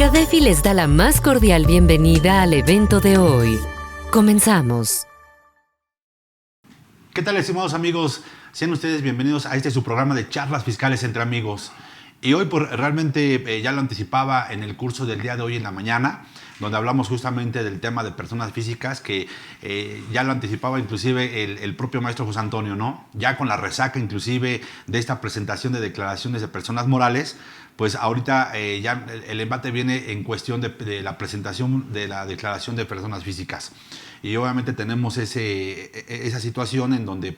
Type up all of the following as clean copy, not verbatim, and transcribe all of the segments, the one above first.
CADEFI les da la más cordial bienvenida al evento de hoy. Comenzamos. ¿Qué tal, estimados amigos? Sean ustedes bienvenidos a su programa de charlas fiscales entre amigos. Y hoy realmente ya lo anticipaba en el curso del día de hoy en la mañana, donde hablamos justamente del tema de personas físicas, que ya lo anticipaba inclusive el propio maestro José Antonio, ¿no? Ya con la resaca inclusive de esta presentación de declaraciones de personas morales, pues ahorita ya el embate viene en cuestión de la presentación de la declaración de personas físicas. Y obviamente tenemos esa situación en donde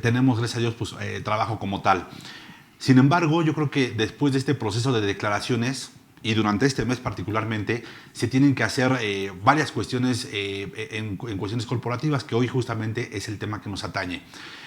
tenemos, gracias a Dios, pues, trabajo como tal. Sin embargo, yo creo que después de este proceso de declaraciones, y durante este mes particularmente, se tienen que hacer varias cuestiones en cuestiones corporativas, que hoy justamente es el tema que nos atañe.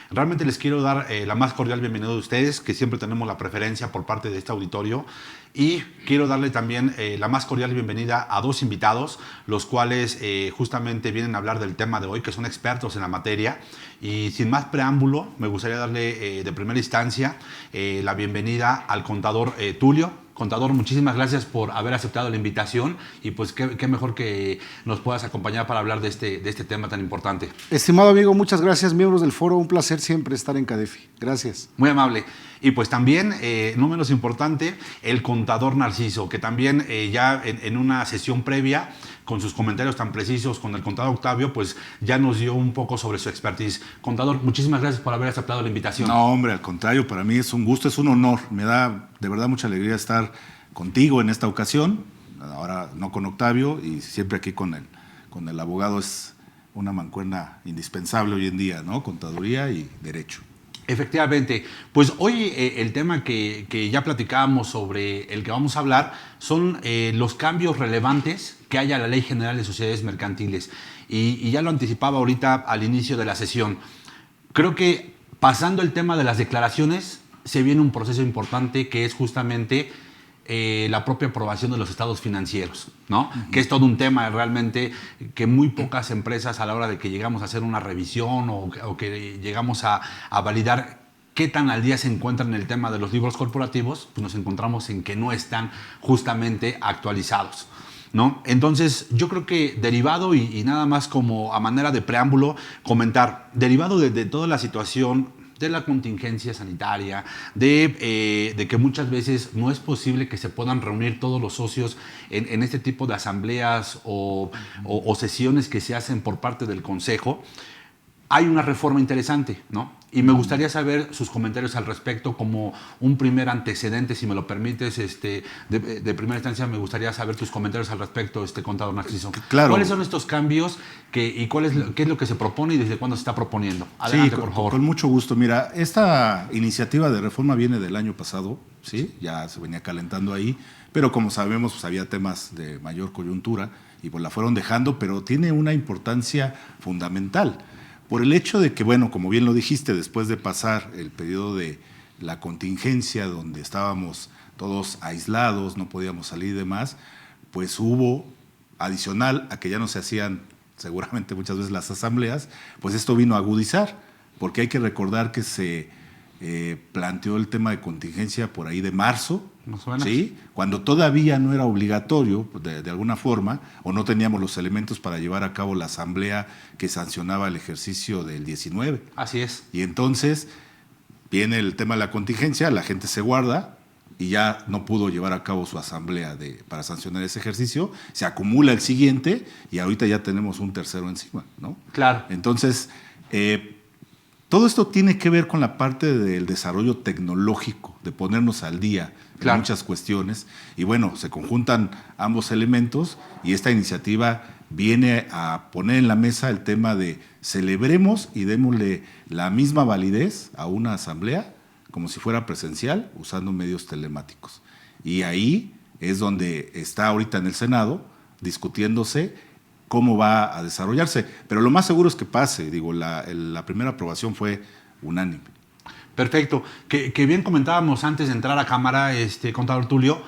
Realmente les quiero dar la más cordial bienvenida a ustedes, que siempre tenemos la preferencia por parte de este auditorio, y quiero darle también la más cordial bienvenida a dos invitados, los cuales justamente vienen a hablar del tema de hoy, que son expertos en la materia. Y sin más preámbulo, me gustaría darle de primera instancia la bienvenida al contador Tulio. Contador, muchísimas gracias por haber aceptado la invitación, y pues qué mejor que nos puedas acompañar para hablar de este tema tan importante. Estimado amigo, muchas gracias, miembros del foro, un placer siempre estar en CADEFI. Gracias. Muy amable. Y pues también, no menos importante, el contador Narciso, que también ya en una sesión previa, con sus comentarios tan precisos con el contador Octavio, pues ya nos dio un poco sobre su expertise. Contador, muchísimas gracias por haber aceptado la invitación. No, hombre, al contrario, para mí es un gusto, es un honor. Me da de verdad mucha alegría estar contigo en esta ocasión, ahora no con Octavio, y siempre aquí con el abogado. Es una mancuerna indispensable hoy en día, ¿no? Contaduría y derecho. Efectivamente, pues hoy el tema que ya platicábamos, sobre el que vamos a hablar, son los cambios relevantes que hay a la Ley General de Sociedades Mercantiles. Y ya lo anticipaba ahorita al inicio de la sesión. Creo que pasando el tema de las declaraciones, se viene un proceso importante, que es justamente la propia aprobación de los estados financieros, ¿no? Uh-huh. Que es todo un tema realmente que muy pocas empresas, a la hora de que llegamos a hacer una revisión o que llegamos a validar qué tan al día se encuentran en el tema de los libros corporativos, pues nos encontramos en que no están justamente actualizados, ¿no? Entonces, yo creo que derivado, y nada más como a manera de preámbulo, comentar, derivado de toda la situación de la contingencia sanitaria, de que muchas veces no es posible que se puedan reunir todos los socios en este tipo de asambleas o sesiones que se hacen por parte del Consejo, hay una reforma interesante, ¿no? Y me gustaría saber sus comentarios al respecto, como un primer antecedente, si me lo permites, de primera instancia. Me gustaría saber tus comentarios al respecto, contador Narciso. Claro. ¿Cuáles son estos cambios y qué es lo que se propone y desde cuándo se está proponiendo? Adelante, sí, por favor. Con mucho gusto. Mira, esta iniciativa de reforma viene del año pasado, ¿sí? Ya se venía calentando ahí, pero como sabemos, pues había temas de mayor coyuntura y pues la fueron dejando, pero tiene una importancia fundamental. Por el hecho de que, bueno, como bien lo dijiste, después de pasar el periodo de la contingencia, donde estábamos todos aislados, no podíamos salir y demás, pues hubo, adicional a que ya no se hacían seguramente muchas veces las asambleas, pues esto vino a agudizar, porque hay que recordar que se planteó el tema de contingencia por ahí de marzo, ¿sí? Cuando todavía no era obligatorio de alguna forma, o no teníamos los elementos para llevar a cabo la asamblea que sancionaba el ejercicio del 19. Así es. Y entonces viene el tema de la contingencia, la gente se guarda y ya no pudo llevar a cabo su asamblea para sancionar ese ejercicio, se acumula el siguiente y ahorita ya tenemos un tercero encima, ¿no? Claro. Entonces, todo esto tiene que ver con la parte del desarrollo tecnológico, de ponernos al día en muchas cuestiones. Y bueno, se conjuntan ambos elementos y esta iniciativa viene a poner en la mesa el tema de celebremos y démosle la misma validez a una asamblea como si fuera presencial, usando medios telemáticos. Y ahí es donde está ahorita en el Senado discutiéndose cómo va a desarrollarse. Pero lo más seguro es que pase. Digo, la primera aprobación fue unánime. Perfecto. Que bien comentábamos antes de entrar a cámara, contador Tulio,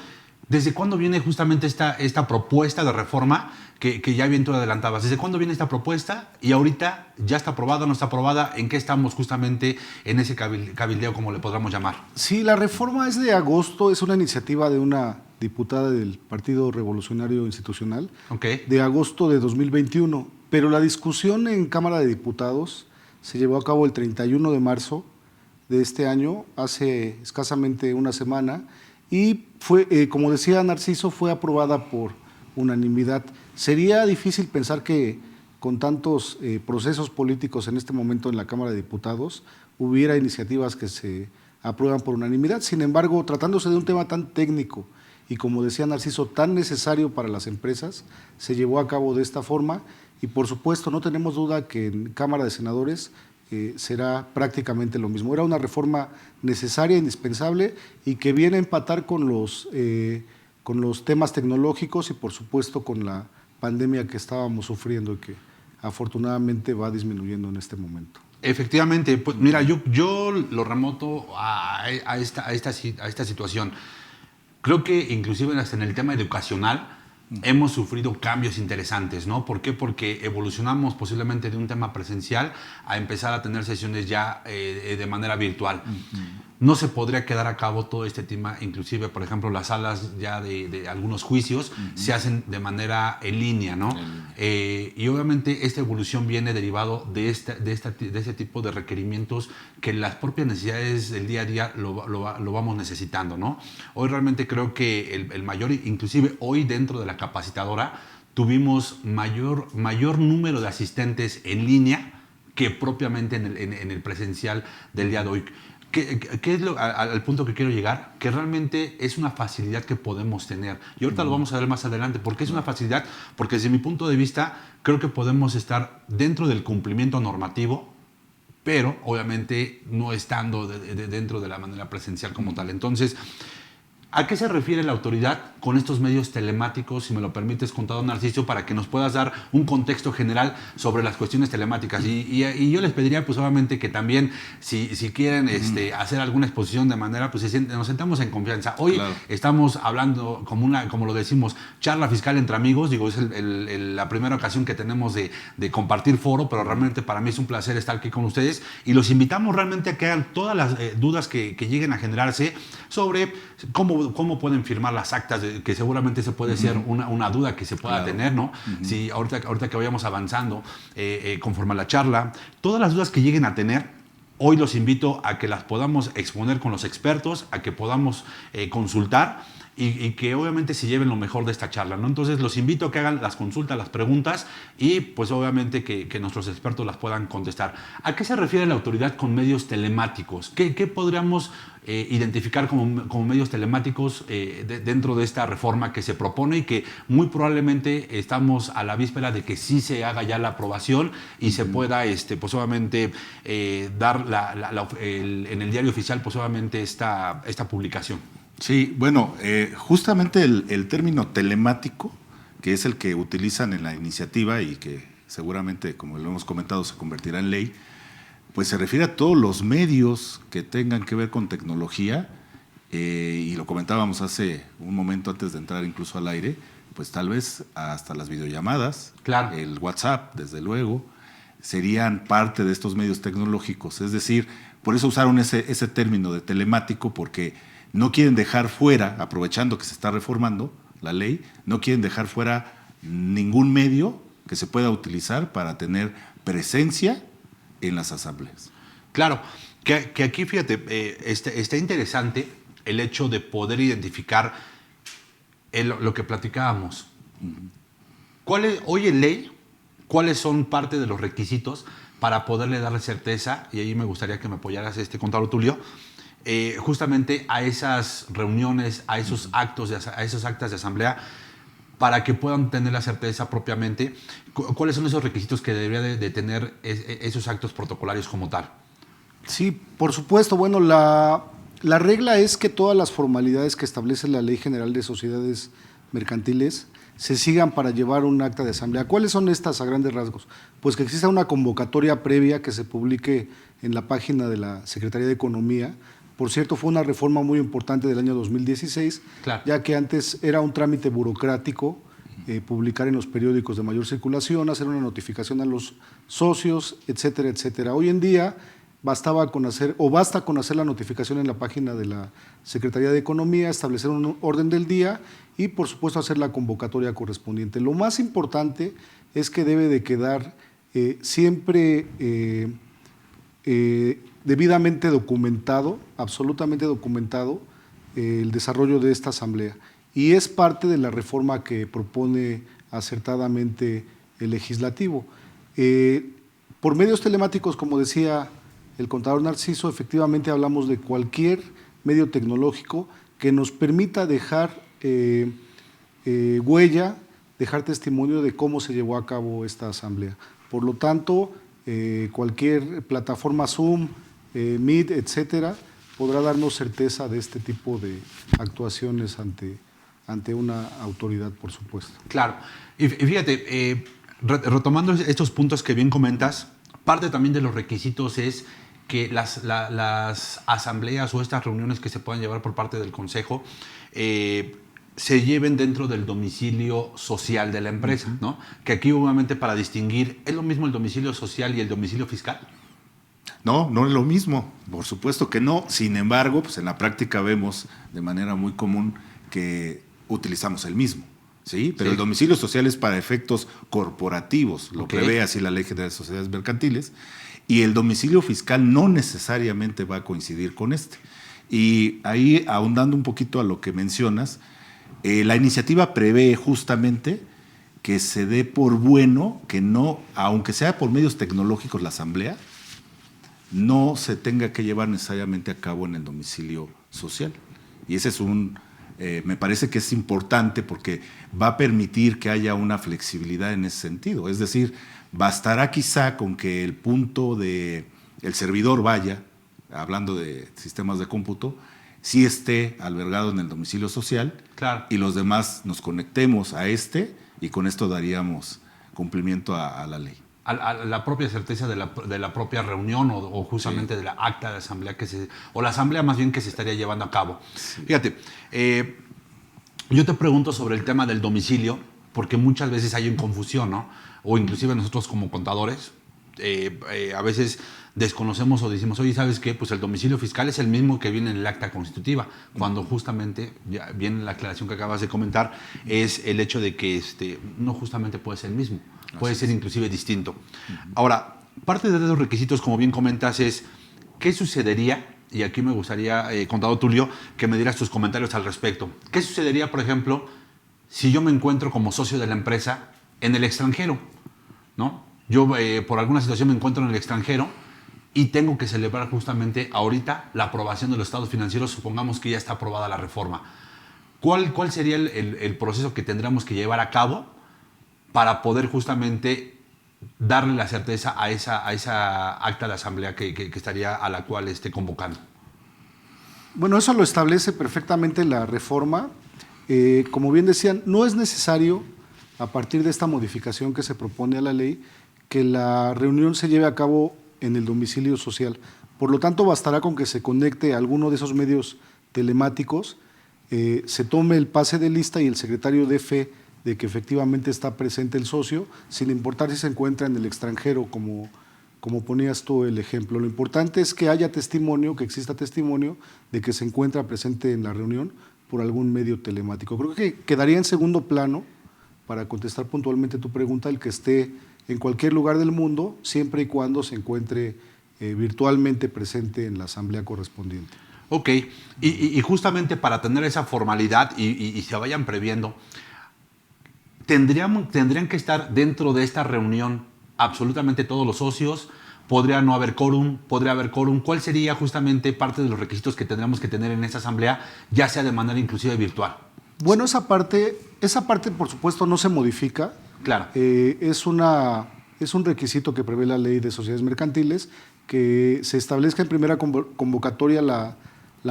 ¿Desde cuándo viene justamente esta propuesta de reforma que ya bien tú adelantabas? ¿Desde cuándo viene esta propuesta? Y ahorita ya está aprobada, no está aprobada. ¿En qué estamos justamente en ese cabildeo, como le podríamos llamar? Sí, la reforma es de agosto, es una iniciativa de una diputada del Partido Revolucionario Institucional, Okay. de agosto de 2021. Pero la discusión en Cámara de Diputados se llevó a cabo el 31 de marzo de este año, hace escasamente una semana, y fue, como decía Narciso, fue aprobada por unanimidad. Sería difícil pensar que con tantos procesos políticos en este momento en la Cámara de Diputados hubiera iniciativas que se aprueban por unanimidad. Sin embargo, tratándose de un tema tan técnico y, como decía Narciso, tan necesario para las empresas, se llevó a cabo de esta forma y, por supuesto, no tenemos duda que en Cámara de Senadores será prácticamente lo mismo. Era una reforma necesaria, indispensable y que viene a empatar con los temas tecnológicos y, por supuesto, con la pandemia que estábamos sufriendo y que afortunadamente va disminuyendo en este momento. Efectivamente, pues mira, yo lo remoto a esta situación. Creo que inclusive hasta en el tema educacional hemos sufrido cambios interesantes, ¿no? ¿Por qué? Porque evolucionamos posiblemente de un tema presencial a empezar a tener sesiones ya de manera virtual. No se podría quedar a cabo todo este tema, inclusive, por ejemplo, las salas ya de algunos juicios se hacen de manera en línea, ¿no? Y obviamente esta evolución viene derivado de este tipo de requerimientos que las propias necesidades del día a día lo vamos necesitando, ¿no? Hoy realmente creo que el mayor, inclusive hoy dentro de la capacitadora, tuvimos mayor número de asistentes en línea que propiamente en el presencial del día de hoy. ¿Qué es al punto que quiero llegar? Que realmente es una facilidad que podemos tener. Y ahorita lo vamos a ver más adelante. ¿Por qué es una facilidad? Porque desde mi punto de vista, creo que podemos estar dentro del cumplimiento normativo, pero obviamente no estando dentro de la manera presencial como tal. Entonces, ¿a qué se refiere la autoridad con estos medios telemáticos? Si me lo permites, contado Narciso, para que nos puedas dar un contexto general sobre las cuestiones telemáticas. Y yo les pediría, pues obviamente, que también, si quieren hacer alguna exposición de manera, pues nos sentamos en confianza. Hoy estamos hablando, como lo decimos, charla fiscal entre amigos. Digo, es la primera ocasión que tenemos de compartir foro, pero realmente para mí es un placer estar aquí con ustedes. Y los invitamos realmente a que hagan todas las dudas que lleguen a generarse sobre cómo pueden firmar las actas, que seguramente se puede ser una duda que se pueda tener, ¿no? Si ahorita que vayamos avanzando conforme a la charla, todas las dudas que lleguen a tener, hoy los invito a que las podamos exponer con los expertos, a que podamos consultar y que obviamente se lleven lo mejor de esta charla, ¿no? Entonces los invito a que hagan las consultas, las preguntas y pues obviamente que nuestros expertos las puedan contestar. ¿A qué se refiere la autoridad con medios telemáticos? ¿Qué podríamos identificar como medios telemáticos dentro de esta reforma que se propone y que muy probablemente estamos a la víspera de que sí se haga ya la aprobación y se pueda pues obviamente dar en el diario oficial pues obviamente esta publicación? Sí, bueno, justamente el término telemático, que es el que utilizan en la iniciativa y que seguramente, como lo hemos comentado, se convertirá en ley, pues se refiere a todos los medios que tengan que ver con tecnología, y lo comentábamos hace un momento antes de entrar incluso al aire, pues tal vez hasta las videollamadas, claro, el WhatsApp, desde luego, serían parte de estos medios tecnológicos. Es decir, por eso usaron ese término de telemático, porque no quieren dejar fuera, aprovechando que se está reformando la ley, no quieren dejar fuera ningún medio que se pueda utilizar para tener presencia en las asambleas. Claro, que aquí, fíjate, está interesante el hecho de poder identificar lo que platicábamos. Hoy en ley, ¿cuáles son parte de los requisitos para poderle darle certeza? Y ahí me gustaría que me apoyaras, contador Tulio, justamente a esas reuniones, a esos actos, a esas actas de asamblea, para que puedan tener la certeza propiamente. ¿Cuáles son esos requisitos que debería de tener esos actos protocolarios como tal? Sí, por supuesto. Bueno, la regla es que todas las formalidades que establece la Ley General de Sociedades Mercantiles se sigan para llevar un acta de asamblea. ¿Cuáles son estas a grandes rasgos? Pues que exista una convocatoria previa que se publique en la página de la Secretaría de Economía Por cierto, fue una reforma muy importante del año 2016, Claro. ya que antes era un trámite burocrático publicar en los periódicos de mayor circulación, hacer una notificación a los socios, etcétera, etcétera. Hoy en día basta con hacer la notificación en la página de la Secretaría de Economía, establecer un orden del día y, por supuesto, hacer la convocatoria correspondiente. Lo más importante es que debe de quedar siempre debidamente documentado, absolutamente documentado, el desarrollo de esta asamblea. Y es parte de la reforma que propone acertadamente el legislativo. Por medios telemáticos, como decía el contador Narciso, efectivamente hablamos de cualquier medio tecnológico que nos permita dejar huella, dejar testimonio de cómo se llevó a cabo esta asamblea. Por lo tanto, cualquier plataforma Zoom, Meet, etcétera, podrá darnos certeza de este tipo de actuaciones ante una autoridad, por supuesto. Claro. Y fíjate, retomando estos puntos que bien comentas, parte también de los requisitos es que las asambleas o estas reuniones que se puedan llevar por parte del Consejo se lleven dentro del domicilio social de la empresa, ¿no? Que aquí obviamente para distinguir, ¿es lo mismo el domicilio social y el domicilio fiscal? No, no es lo mismo, por supuesto que no. Sin embargo, pues en la práctica vemos de manera muy común que utilizamos el mismo, ¿sí? Pero Sí. el domicilio social es para efectos corporativos, lo Ok. prevé así la Ley General de Sociedades Mercantiles, y el domicilio fiscal no necesariamente va a coincidir con este. Y ahí, ahondando un poquito a lo que mencionas, la iniciativa prevé justamente que se dé por bueno que no, aunque sea por medios tecnológicos la asamblea, no se tenga que llevar necesariamente a cabo en el domicilio social. Y ese es me parece que es importante porque va a permitir que haya una flexibilidad en ese sentido. Es decir, bastará quizá con que el punto del servidor vaya, hablando de sistemas de cómputo, sí esté albergado en el domicilio social. Claro. Y los demás nos conectemos a y con esto daríamos cumplimiento a la ley. A la propia certeza de la propia reunión o justamente de la acta de asamblea o la asamblea más bien que se estaría llevando a cabo. Sí. Fíjate, yo te pregunto sobre el tema del domicilio porque muchas veces hay una confusión, ¿no? O inclusive nosotros como contadores a veces desconocemos o decimos, oye, ¿sabes qué? Pues el domicilio fiscal es el mismo que viene en el acta constitutiva, cuando justamente, ya viene la aclaración que acabas de comentar, es el hecho de que no justamente puede ser el mismo, puede ser inclusive distinto. Ahora, parte de esos requisitos, como bien comentas, es ¿qué sucedería? Y aquí me gustaría, contador Tulio, que me dieras tus comentarios al respecto. ¿Qué sucedería, por ejemplo, si yo me encuentro como socio de la empresa en el extranjero, ¿no? Yo por alguna situación me encuentro en el extranjero y tengo que celebrar justamente ahorita la aprobación de los estados financieros, supongamos que ya está aprobada la reforma. ¿Cuál sería el proceso que tendríamos que llevar a cabo para poder justamente darle la certeza a esa acta de asamblea que estaría a la cual esté convocando? Bueno, eso lo establece perfectamente la reforma. Como bien decían, no es necesario, a partir de esta modificación que se propone a la ley, que la reunión se lleve a cabo en el domicilio social. Por lo tanto, bastará con que se conecte a alguno de esos medios telemáticos, se tome el pase de lista y el secretario dé fe de que efectivamente está presente el socio, sin importar si se encuentra en el extranjero, como ponías tú el ejemplo. Lo importante es que haya testimonio, que exista testimonio de que se encuentra presente en la reunión por algún medio telemático. Creo que quedaría en segundo plano, para contestar puntualmente tu pregunta, el que esté en cualquier lugar del mundo, siempre y cuando se encuentre virtualmente presente en la asamblea correspondiente. Ok, y justamente para tener esa formalidad y se vayan previendo, ¿tendrían que estar dentro de esta reunión absolutamente todos los socios? ¿Podría no haber quórum? ¿Podría haber quórum? ¿Cuál sería justamente parte de los requisitos que tendríamos que tener en esa asamblea, ya sea de manera inclusive virtual? Bueno, esa parte por supuesto no se modifica. Claro. Es un requisito que prevé la Ley de Sociedades Mercantiles, que se establezca en primera convocatoria la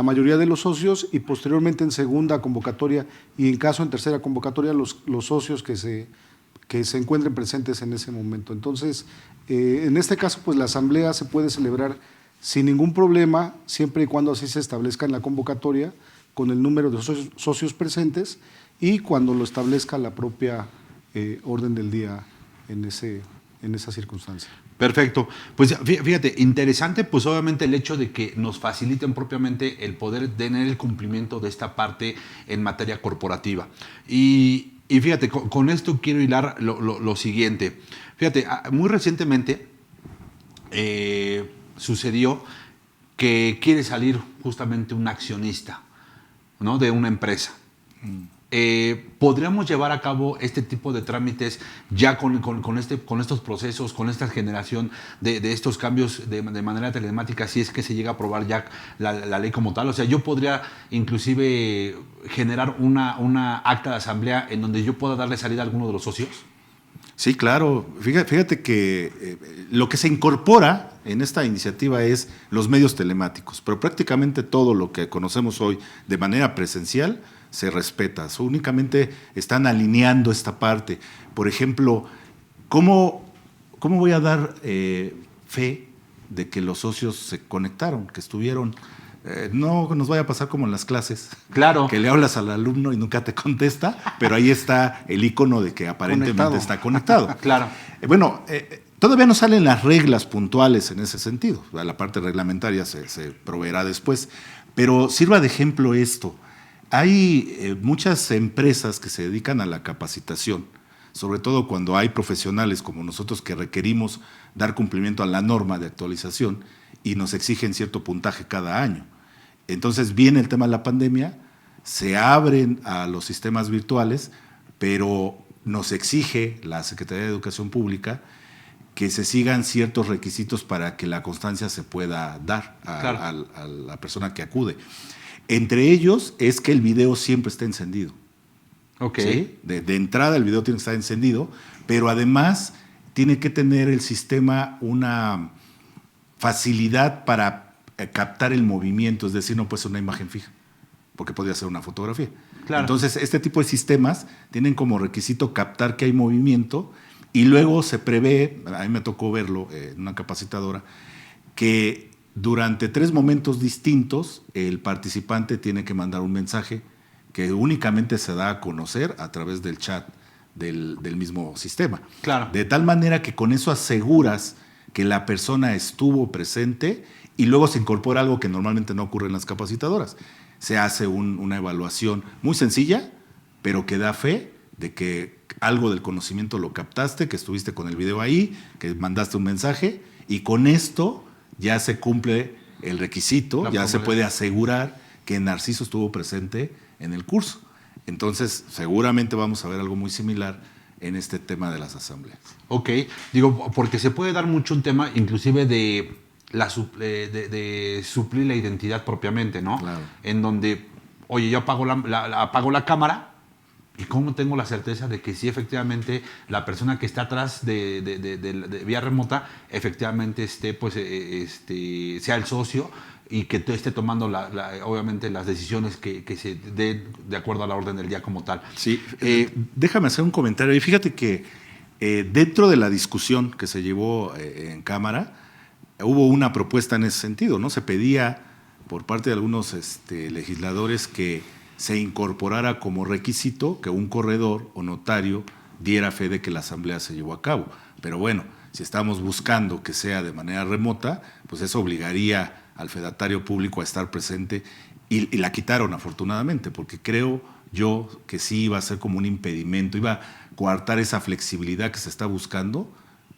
mayoría de los socios y posteriormente en segunda convocatoria y en caso en tercera convocatoria los socios que se encuentren presentes en ese momento. Entonces, en este caso, pues la asamblea se puede celebrar sin ningún problema, siempre y cuando así se establezca en la convocatoria, con el número de socios presentes y cuando lo establezca la propia orden del día en esa circunstancia. Perfecto. Pues fíjate, interesante pues obviamente el hecho de que nos faciliten propiamente el poder tener el cumplimiento de esta parte en materia corporativa. Y fíjate, con esto quiero hilar lo siguiente. Fíjate, muy recientemente sucedió que quiere salir justamente un accionista, ¿no?, de una empresa. ¿Podríamos llevar a cabo este tipo de trámites ya con estos procesos, con esta generación de estos cambios de manera telemática, si es que se llega a aprobar ya la ley como tal? O sea, yo podría inclusive generar una acta de asamblea en donde yo pueda darle salida a alguno de los socios. Sí, claro. Fíjate que lo que se incorpora en esta iniciativa es los medios telemáticos, pero prácticamente todo lo que conocemos hoy de manera presencial se respeta. Únicamente están alineando esta parte. Por ejemplo, ¿cómo voy a dar fe de que los socios se conectaron, que estuvieron? No nos vaya a pasar como en las clases. Claro. Que le hablas al alumno y nunca te contesta, pero ahí está el icono de que aparentemente está conectado. Claro. Bueno, todavía no salen las reglas puntuales en ese sentido. La parte reglamentaria se proveerá después. Pero sirva de ejemplo esto. Hay muchas empresas que se dedican a la capacitación, sobre todo cuando hay profesionales como nosotros que requerimos dar cumplimiento a la norma de actualización y nos exigen cierto puntaje cada año. Entonces viene el tema de la pandemia, se abren a los sistemas virtuales, pero nos exige la Secretaría de Educación Pública que se sigan ciertos requisitos para que la constancia se pueda dar a la persona que acude. Entre ellos es que el video siempre esté encendido. Ok. ¿Sí? De entrada el video tiene que estar encendido, pero además tiene que tener el sistema una facilidad para captar el movimiento, es decir, no puede ser una imagen fija, porque podría ser una fotografía. Claro. Entonces, este tipo de sistemas tienen como requisito captar que hay movimiento y luego se prevé, a mí me tocó verlo en una capacitadora, que durante 3 momentos distintos el participante tiene que mandar un mensaje que únicamente se da a conocer a través del chat del mismo sistema. Claro. De tal manera que con eso aseguras que la persona estuvo presente y luego se incorpora algo que normalmente no ocurre en las capacitadoras. Se hace una evaluación muy sencilla, pero que da fe de que algo del conocimiento lo captaste, que estuviste con el video ahí, que mandaste un mensaje, y con esto ya se cumple el requisito, ya se puede asegurar que Narciso estuvo presente en el curso. Entonces, seguramente vamos a ver algo muy similar en este tema de las asambleas. Ok, digo, porque se puede dar mucho un tema inclusive de suplir la identidad propiamente, ¿no? Claro. En donde, oye, yo apago apago la cámara y cómo tengo la certeza de que sí efectivamente la persona que está atrás de vía remota efectivamente esté, pues, sea el socio y que esté tomando obviamente las decisiones que se den de acuerdo a la orden del día como tal. Sí, déjame hacer un comentario. Y fíjate que dentro de la discusión que se llevó en Cámara, hubo una propuesta en ese sentido, ¿no? Se pedía por parte de algunos legisladores que se incorporara como requisito que un corredor o notario diera fe de que la asamblea se llevó a cabo. Pero bueno, si estamos buscando que sea de manera remota, pues eso obligaría al fedatario público a estar presente y la quitaron afortunadamente, porque creo yo que sí iba a ser como un impedimento, iba a coartar esa flexibilidad que se está buscando,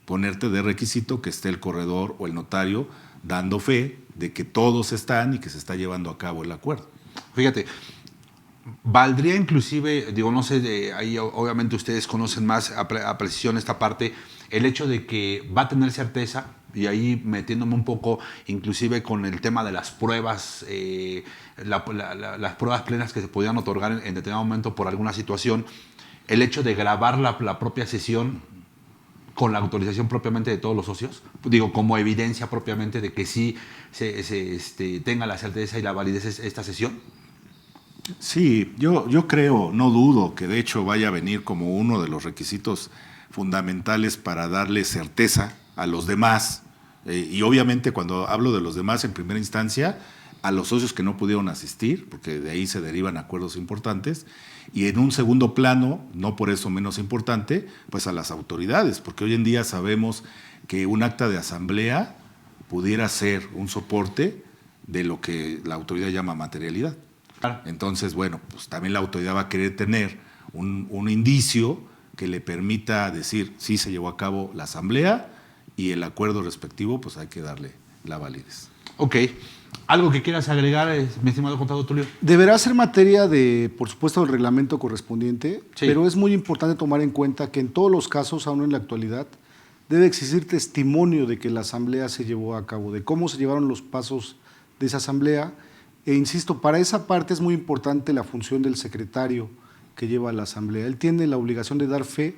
ponerte de requisito que esté el corredor o el notario dando fe de que todos están y que se está llevando a cabo el acuerdo. Fíjate, valdría inclusive, digo, no sé, ahí obviamente ustedes conocen más a precisión esta parte, el hecho de que va a tener certeza, y ahí metiéndome un poco inclusive con el tema de las pruebas, las pruebas plenas que se podían otorgar en determinado momento por alguna situación, el hecho de grabar la propia sesión con la autorización propiamente de todos los socios, digo, como evidencia propiamente de que sí se tenga la certeza y la validez esta sesión. Sí, yo creo, no dudo que de hecho vaya a venir como uno de los requisitos fundamentales para darle certeza a los demás, Y obviamente cuando hablo de los demás en primera instancia, a los socios que no pudieron asistir, porque de ahí se derivan acuerdos importantes, y en un segundo plano, no por eso menos importante, pues a las autoridades, porque hoy en día sabemos que un acta de asamblea pudiera ser un soporte de lo que la autoridad llama materialidad. Claro. Entonces, bueno, pues también la autoridad va a querer tener un indicio que le permita decir sí se llevó a cabo la asamblea y el acuerdo respectivo, pues hay que darle la validez. Ok. ¿Algo que quieras agregar, mi estimado contador Tulio? Deberá ser materia de, por supuesto, del reglamento correspondiente, Sí. pero es muy importante tomar en cuenta que en todos los casos, aún en la actualidad, debe existir testimonio de que la asamblea se llevó a cabo, de cómo se llevaron los pasos de esa asamblea. E insisto, para esa parte es muy importante la función del secretario que lleva la asamblea. Él tiene la obligación de dar fe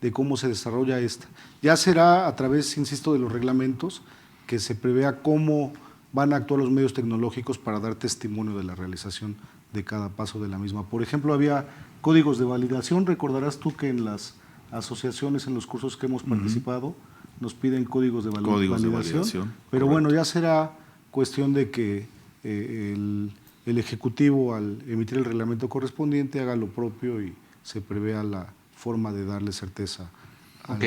de cómo se desarrolla esta. Ya será a través, insisto, de los reglamentos que se prevea cómo van a actuar los medios tecnológicos para dar testimonio de la realización de cada paso de la misma. Por ejemplo, había códigos de validación. Recordarás tú que en las asociaciones, en los cursos que hemos participado, nos piden códigos de validación. Pero correcto. bueno, ya será cuestión de que el Ejecutivo, al emitir el reglamento correspondiente, haga lo propio y se prevea la forma de darle certeza. Ok.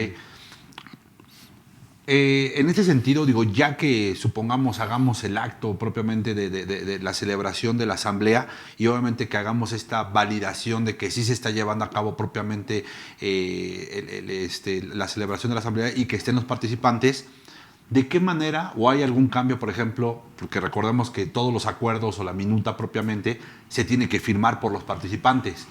En este sentido, digo, ya que supongamos hagamos el acto propiamente de la celebración de la asamblea y obviamente que hagamos esta validación de que sí se está llevando a cabo propiamente la celebración de la asamblea y que estén los participantes, ¿de qué manera o hay algún cambio, por ejemplo, porque recordemos que todos los acuerdos o la minuta propiamente se tiene que firmar por los participantes?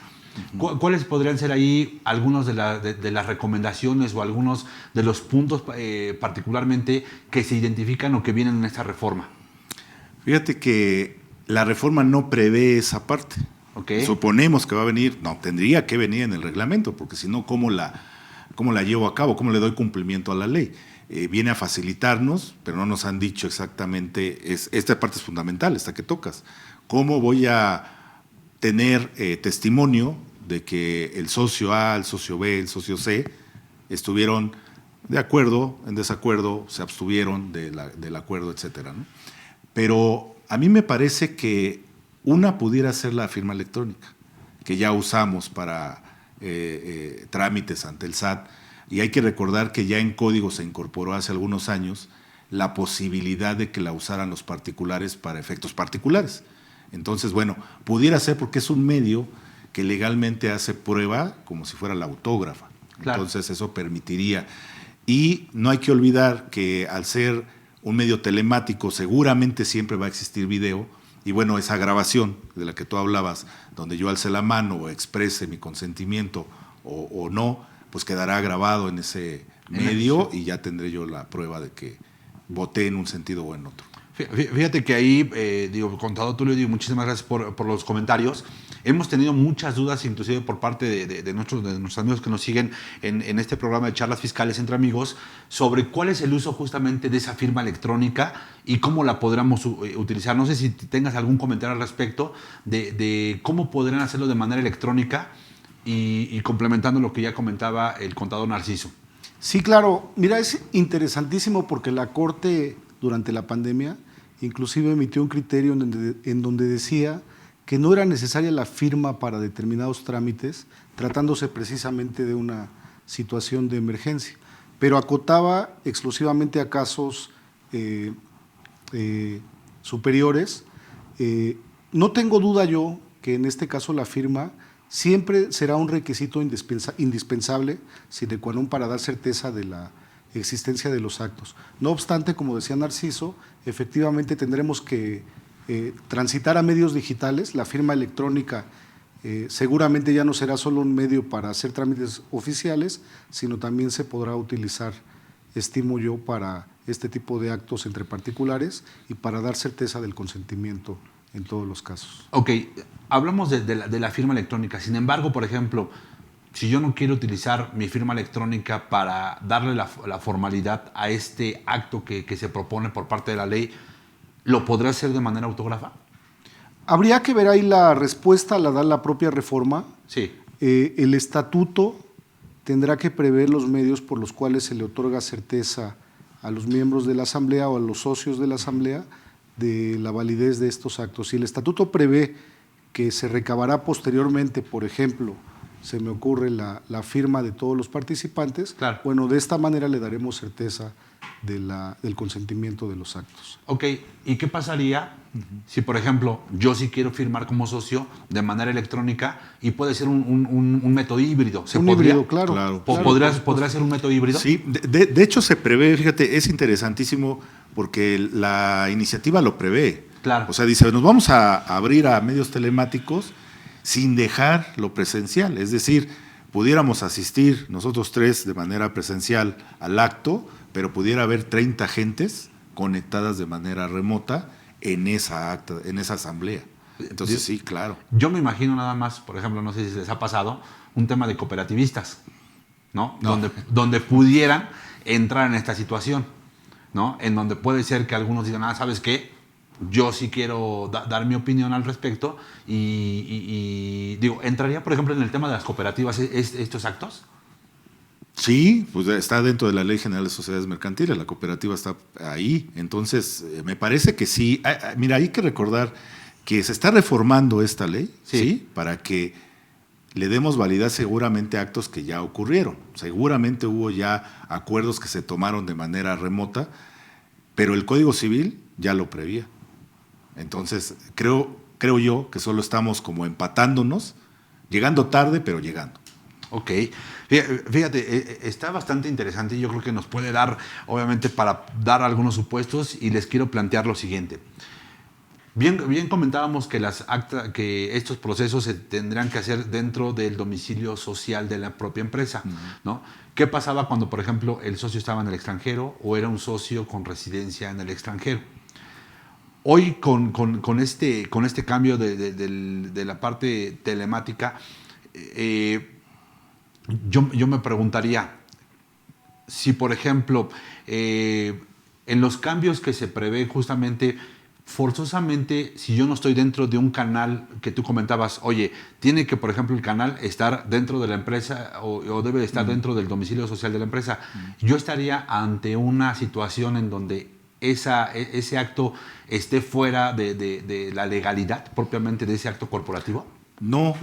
¿Cuáles podrían ser ahí algunos de las recomendaciones o algunos de los puntos particularmente que se identifican o que vienen en esta reforma? Fíjate que la reforma no prevé esa parte. Okay. Suponemos que va a venir, no, tendría que venir en el reglamento, porque si no, ¿cómo la llevo a cabo? ¿Cómo le doy cumplimiento a la ley? Viene a facilitarnos, pero no nos han dicho exactamente, esta parte es fundamental, esta que tocas. ¿Cómo voy a tener testimonio de que el socio A, el socio B, el socio C estuvieron de acuerdo, en desacuerdo, se abstuvieron del acuerdo, etcétera, ¿no? Pero a mí me parece que una pudiera ser la firma electrónica, que ya usamos para trámites ante el SAT, y hay que recordar que ya en código se incorporó hace algunos años la posibilidad de que la usaran los particulares para efectos particulares. Entonces, bueno, pudiera ser porque es un medio que legalmente hace prueba como si fuera la autógrafa. Claro. Entonces, eso permitiría. Y no hay que olvidar que al ser un medio telemático, seguramente siempre va a existir video. Y bueno, esa grabación de la que tú hablabas, donde yo alce la mano o exprese mi consentimiento o no, pues quedará grabado en ese medio y ya tendré yo la prueba de que voté en un sentido o en otro. Fíjate que ahí, contador Tulio, muchísimas gracias por los comentarios. Hemos tenido muchas dudas, inclusive por parte de nuestros amigos que nos siguen en este programa de charlas fiscales entre amigos, sobre cuál es el uso justamente de esa firma electrónica y cómo la podríamos utilizar. No sé si tengas algún comentario al respecto de cómo podrían hacerlo de manera electrónica y complementando lo que ya comentaba el contador Narciso. Sí, claro. Mira, es interesantísimo porque la Corte, durante la pandemia, inclusive emitió un criterio en donde decía que no era necesaria la firma para determinados trámites, tratándose precisamente de una situación de emergencia, pero acotaba exclusivamente a casos superiores. No tengo duda yo que en este caso la firma siempre será un requisito indispensable, sine qua non, para dar certeza de la existencia de los actos. No obstante, como decía Narciso, efectivamente tendremos que transitar a medios digitales. La firma electrónica seguramente ya no será solo un medio para hacer trámites oficiales, sino también se podrá utilizar, estimo yo, para este tipo de actos entre particulares y para dar certeza del consentimiento en todos los casos. Ok, hablamos de la firma electrónica. Sin embargo, por ejemplo, si yo no quiero utilizar mi firma electrónica para darle la formalidad a este acto que se propone por parte de la ley, ¿lo podrá hacer de manera autógrafa? Habría que ver ahí la respuesta, la da la propia reforma. Sí. El estatuto tendrá que prever los medios por los cuales se le otorga certeza a los miembros de la Asamblea o a los socios de la Asamblea de la validez de estos actos. Si el estatuto prevé que se recabará posteriormente, por ejemplo, se me ocurre la firma de todos los participantes, claro. Bueno, de esta manera le daremos certeza del consentimiento de los actos. Ok, ¿y qué pasaría si, por ejemplo, yo sí quiero firmar como socio de manera electrónica y puede ser un método híbrido? ¿Se podría? Híbrido, claro. ¿Podría ser un método híbrido? Sí, de hecho se prevé, fíjate, es interesantísimo porque la iniciativa lo prevé. Claro. O sea, dice, nos vamos a abrir a medios telemáticos sin dejar lo presencial. Es decir, pudiéramos asistir nosotros tres de manera presencial al acto, pero pudiera haber 30 gentes conectadas de manera remota en esa asamblea. Entonces, sí, claro. Yo me imagino nada más, por ejemplo, no sé si les ha pasado, un tema de cooperativistas, ¿no? Donde pudieran entrar en esta situación, ¿no? En donde puede ser que algunos digan, ¿sabes qué? Yo sí quiero dar mi opinión al respecto y digo, ¿entraría, por ejemplo, en el tema de las cooperativas estos actos? Sí, pues está dentro de la Ley General de Sociedades Mercantiles, la cooperativa está ahí, entonces me parece que sí. Mira, hay que recordar que se está reformando esta ley, ¿sí? Para que le demos validez seguramente a actos que ya ocurrieron. Seguramente hubo ya acuerdos que se tomaron de manera remota, pero el Código Civil ya lo prevía. Entonces, creo yo que solo estamos como empatándonos, llegando tarde, pero llegando. Ok. Fíjate, está bastante interesante y yo creo que nos puede dar, obviamente, para dar algunos supuestos y les quiero plantear lo siguiente. Bien comentábamos que que estos procesos se tendrán que hacer dentro del domicilio social de la propia empresa, ¿no? ¿Qué pasaba cuando, por ejemplo, el socio estaba en el extranjero o era un socio con residencia en el extranjero? Hoy, con este cambio de la parte telemática, yo me preguntaría si, por ejemplo, en los cambios que se prevén justamente, forzosamente, si yo no estoy dentro de un canal que tú comentabas, oye, tiene que, por ejemplo, el canal estar dentro de la empresa o debe estar dentro del domicilio social de la empresa, yo estaría ante una situación en donde ese acto esté fuera de la legalidad propiamente de ese acto corporativo? No,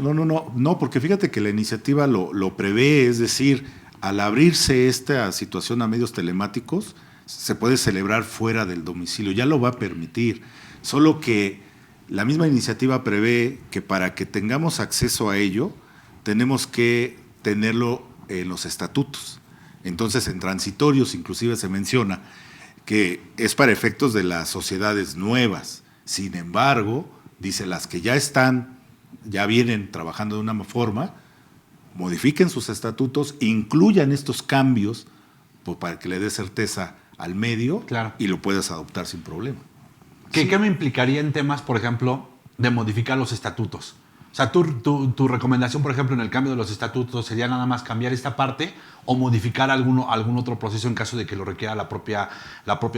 porque fíjate que la iniciativa lo prevé, es decir, al abrirse esta situación a medios telemáticos, se puede celebrar fuera del domicilio, ya lo va a permitir, solo que la misma iniciativa prevé que para que tengamos acceso a ello, tenemos que tenerlo en los estatutos. Entonces, en transitorios inclusive se menciona que es para efectos de las sociedades nuevas. Sin embargo, dice, las que ya vienen trabajando de una forma, modifiquen sus estatutos, incluyan estos cambios para que le dé certeza al medio, claro, y lo puedas adoptar sin problema. ¿Qué me implicaría en temas, por ejemplo, de modificar los estatutos? O sea, tu recomendación, por ejemplo, en el cambio de los estatutos sería nada más cambiar esta parte o modificar algún otro proceso en caso de que lo requiera la propia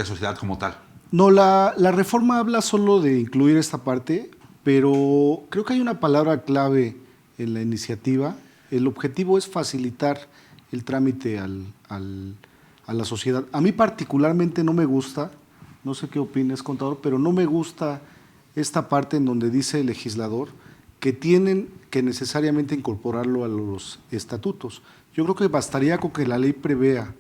sociedad como tal. No, la reforma habla solo de incluir esta parte, pero creo que hay una palabra clave en la iniciativa. El objetivo es facilitar el trámite a la sociedad. A mí particularmente no me gusta, no sé qué opines, contador, pero no me gusta esta parte en donde dice el legislador que tienen que necesariamente incorporarlo a los estatutos. Yo creo que bastaría con que la ley prevea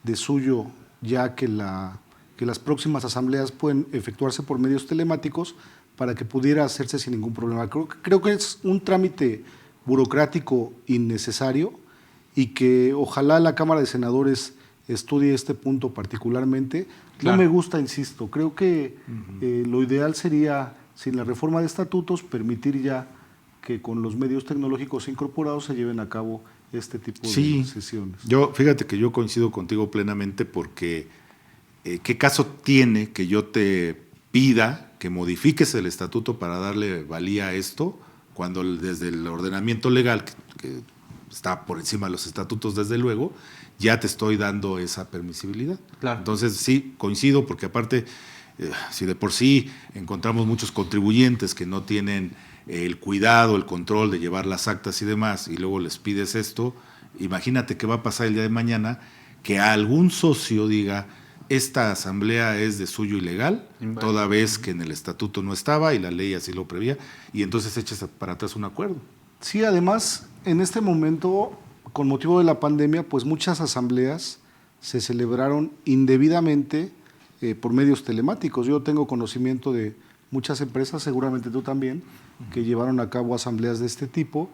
de suyo ya que las próximas asambleas pueden efectuarse por medios telemáticos para que pudiera hacerse sin ningún problema. Creo que es un trámite burocrático innecesario y que ojalá la Cámara de Senadores estudie este punto particularmente. Claro. No me gusta, insisto, creo que lo ideal sería, sin la reforma de estatutos, permitir ya que con los medios tecnológicos incorporados se lleven a cabo este tipo de sesiones. Fíjate que yo coincido contigo plenamente porque ¿qué caso tiene que yo te pida que modifiques el estatuto para darle valía a esto cuando desde el ordenamiento legal, que está por encima de los estatutos desde luego, ya te estoy dando esa permisibilidad? Claro. Entonces sí, coincido porque aparte, si de por sí encontramos muchos contribuyentes que no tienen el cuidado, el control de llevar las actas y demás, y luego les pides esto, imagínate qué va a pasar el día de mañana, que algún socio diga, esta asamblea es de suyo ilegal, toda vez que en el estatuto no estaba y la ley así lo prevía, y entonces echas para atrás un acuerdo. Sí, además, en este momento, con motivo de la pandemia, pues muchas asambleas se celebraron indebidamente por medios telemáticos. Yo tengo conocimiento de muchas empresas, seguramente tú también, que llevaron a cabo asambleas de este tipo,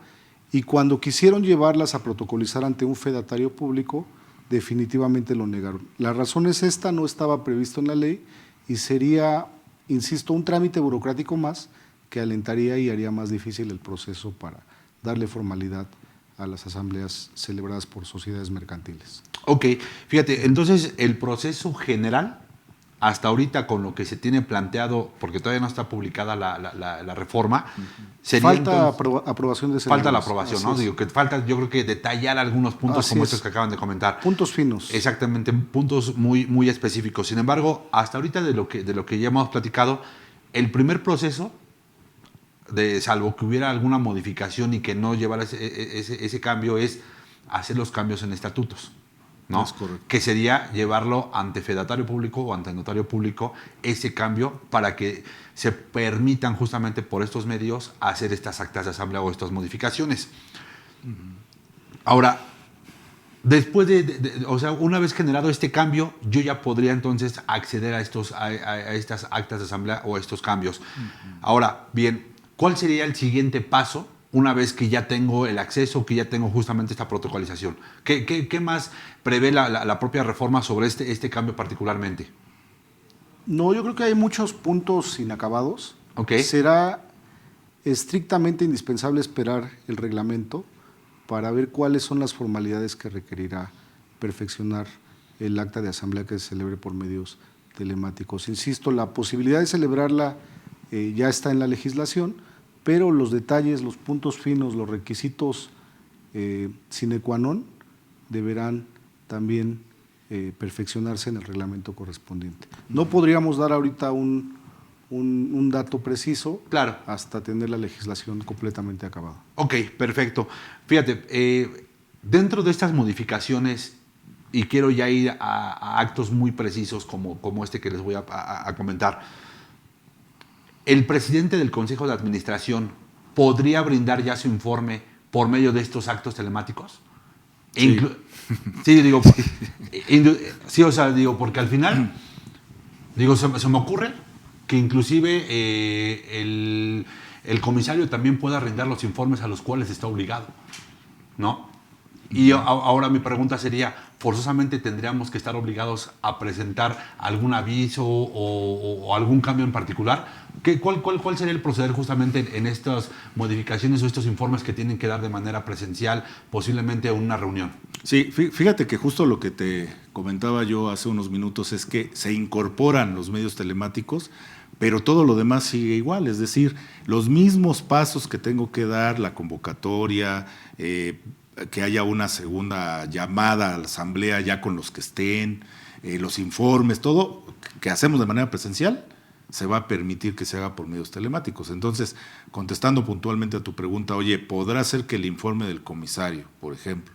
y cuando quisieron llevarlas a protocolizar ante un fedatario público, definitivamente lo negaron. La razón es esta, no estaba previsto en la ley y sería, insisto, un trámite burocrático más que alentaría y haría más difícil el proceso para darle formalidad a las asambleas celebradas por sociedades mercantiles. Ok, fíjate, entonces el proceso general, hasta ahorita con lo que se tiene planteado, porque todavía no está publicada la reforma, sería falta entonces, aprobación de falta la senadores. aprobación, Así ¿no? es. Digo que falta, yo creo que detallar algunos puntos Así como es. estos que acaban de comentar. Puntos finos. Exactamente, puntos muy, muy específicos. Sin embargo, hasta ahorita de lo que ya hemos platicado, el primer proceso, salvo que hubiera alguna modificación y que no llevara ese cambio, es hacer los cambios en estatutos, ¿no? Es correcto. Que sería llevarlo ante fedatario público o ante notario público, ese cambio, para que se permitan justamente por estos medios hacer estas actas de asamblea o estas modificaciones. Ahora, después o sea, una vez generado este cambio, yo ya podría entonces acceder a estas actas de asamblea o a estos cambios. Ahora, bien, ¿cuál sería el siguiente paso una vez que ya tengo el acceso, que ya tengo justamente esta protocolización? ¿Qué más prevé la propia reforma sobre este cambio particularmente? No, yo creo que hay muchos puntos inacabados. Ok. Será estrictamente indispensable esperar el reglamento para ver cuáles son las formalidades que requerirá perfeccionar el acta de asamblea que se celebre por medios telemáticos. Insisto, la posibilidad de celebrarla ya está en la legislación, pero los detalles, los puntos finos, los requisitos sine qua non deberán también perfeccionarse en el reglamento correspondiente. No podríamos dar ahorita un dato preciso, Claro. hasta tener la legislación completamente acabada. Ok, perfecto. Fíjate, dentro de estas modificaciones, y quiero ya ir a actos muy precisos como este que les voy a comentar, ¿el presidente del Consejo de Administración podría brindar ya su informe por medio de estos actos telemáticos? Sí. Sí, digo, sí, o sea, digo, porque al final, digo, se me ocurre que inclusive el comisario también pueda brindar los informes a los cuales está obligado, ¿no? Y ahora mi pregunta sería, ¿forzosamente tendríamos que estar obligados a presentar algún aviso o algún cambio en particular? ¿Cuál sería el proceder justamente en estas modificaciones o estos informes que tienen que dar de manera presencial, posiblemente en una reunión? Sí, fíjate que justo lo que te comentaba yo hace unos minutos es que se incorporan los medios telemáticos, pero todo lo demás sigue igual, es decir, los mismos pasos que tengo que dar, la convocatoria, que haya una segunda llamada a la asamblea ya con los que estén, los informes, todo que hacemos de manera presencial, se va a permitir que se haga por medios telemáticos. Entonces, contestando puntualmente a tu pregunta, oye, ¿podrá ser que el informe del comisario, por ejemplo,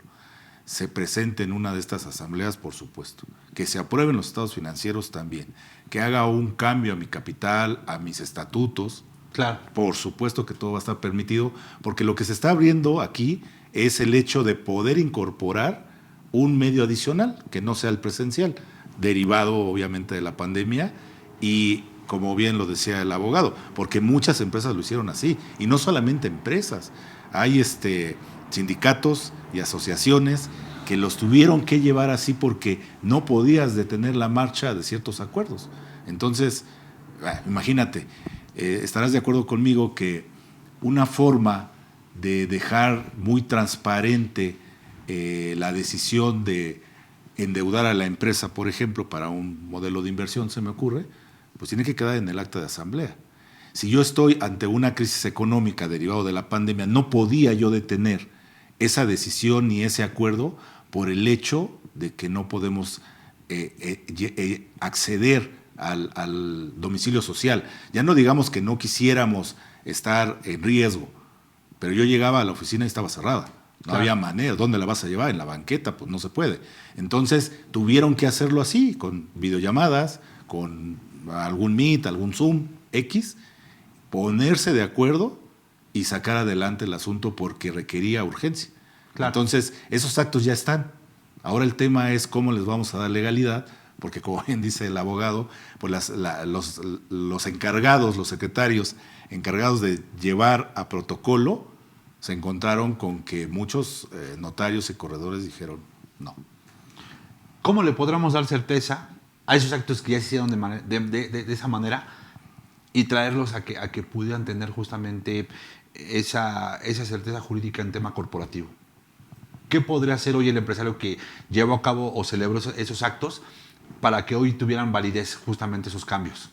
se presente en una de estas asambleas? Por supuesto. Que se aprueben los estados financieros también. Que haga un cambio a mi capital, a mis estatutos. Claro. Por supuesto que todo va a estar permitido, porque lo que se está abriendo aquí es el hecho de poder incorporar un medio adicional, que no sea el presencial, derivado obviamente de la pandemia y, como bien lo decía el abogado, porque muchas empresas lo hicieron así, y no solamente empresas, hay sindicatos y asociaciones que los tuvieron que llevar así porque no podías detener la marcha de ciertos acuerdos. Entonces, imagínate, estarás de acuerdo conmigo que una forma de dejar muy transparente la decisión de endeudar a la empresa, por ejemplo, para un modelo de inversión, se me ocurre, pues tiene que quedar en el acta de asamblea. Si yo estoy ante una crisis económica derivada de la pandemia, no podía yo detener esa decisión ni ese acuerdo por el hecho de que no podemos acceder al domicilio social. Ya no digamos que no quisiéramos estar en riesgo, pero yo llegaba a la oficina y estaba cerrada. No había manera. ¿Dónde la vas a llevar? En la banqueta, pues no se puede. Entonces tuvieron que hacerlo así, con videollamadas, con algún Meet, algún Zoom, X, ponerse de acuerdo y sacar adelante el asunto porque requería urgencia. Claro. Entonces, esos actos ya están. Ahora el tema es cómo les vamos a dar legalidad, porque como bien dice el abogado, pues los encargados, los secretarios encargados de llevar a protocolo, se encontraron con que muchos notarios y corredores dijeron no. ¿Cómo le podremos dar certeza a esos actos que ya se hicieron de esa manera y traerlos a que pudieran tener justamente esa certeza jurídica en tema corporativo? ¿Qué podría hacer hoy el empresario que llevó a cabo o celebró esos actos para que hoy tuvieran validez justamente esos cambios?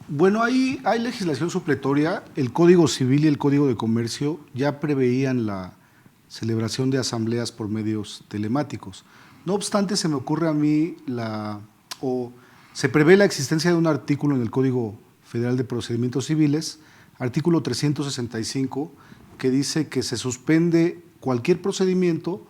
Bueno, hay legislación supletoria. El Código Civil y el Código de Comercio ya preveían la celebración de asambleas por medios telemáticos. No obstante, se me ocurre a mí se prevé la existencia de un artículo en el Código Federal de Procedimientos Civiles, artículo 365, que dice que se suspende cualquier procedimiento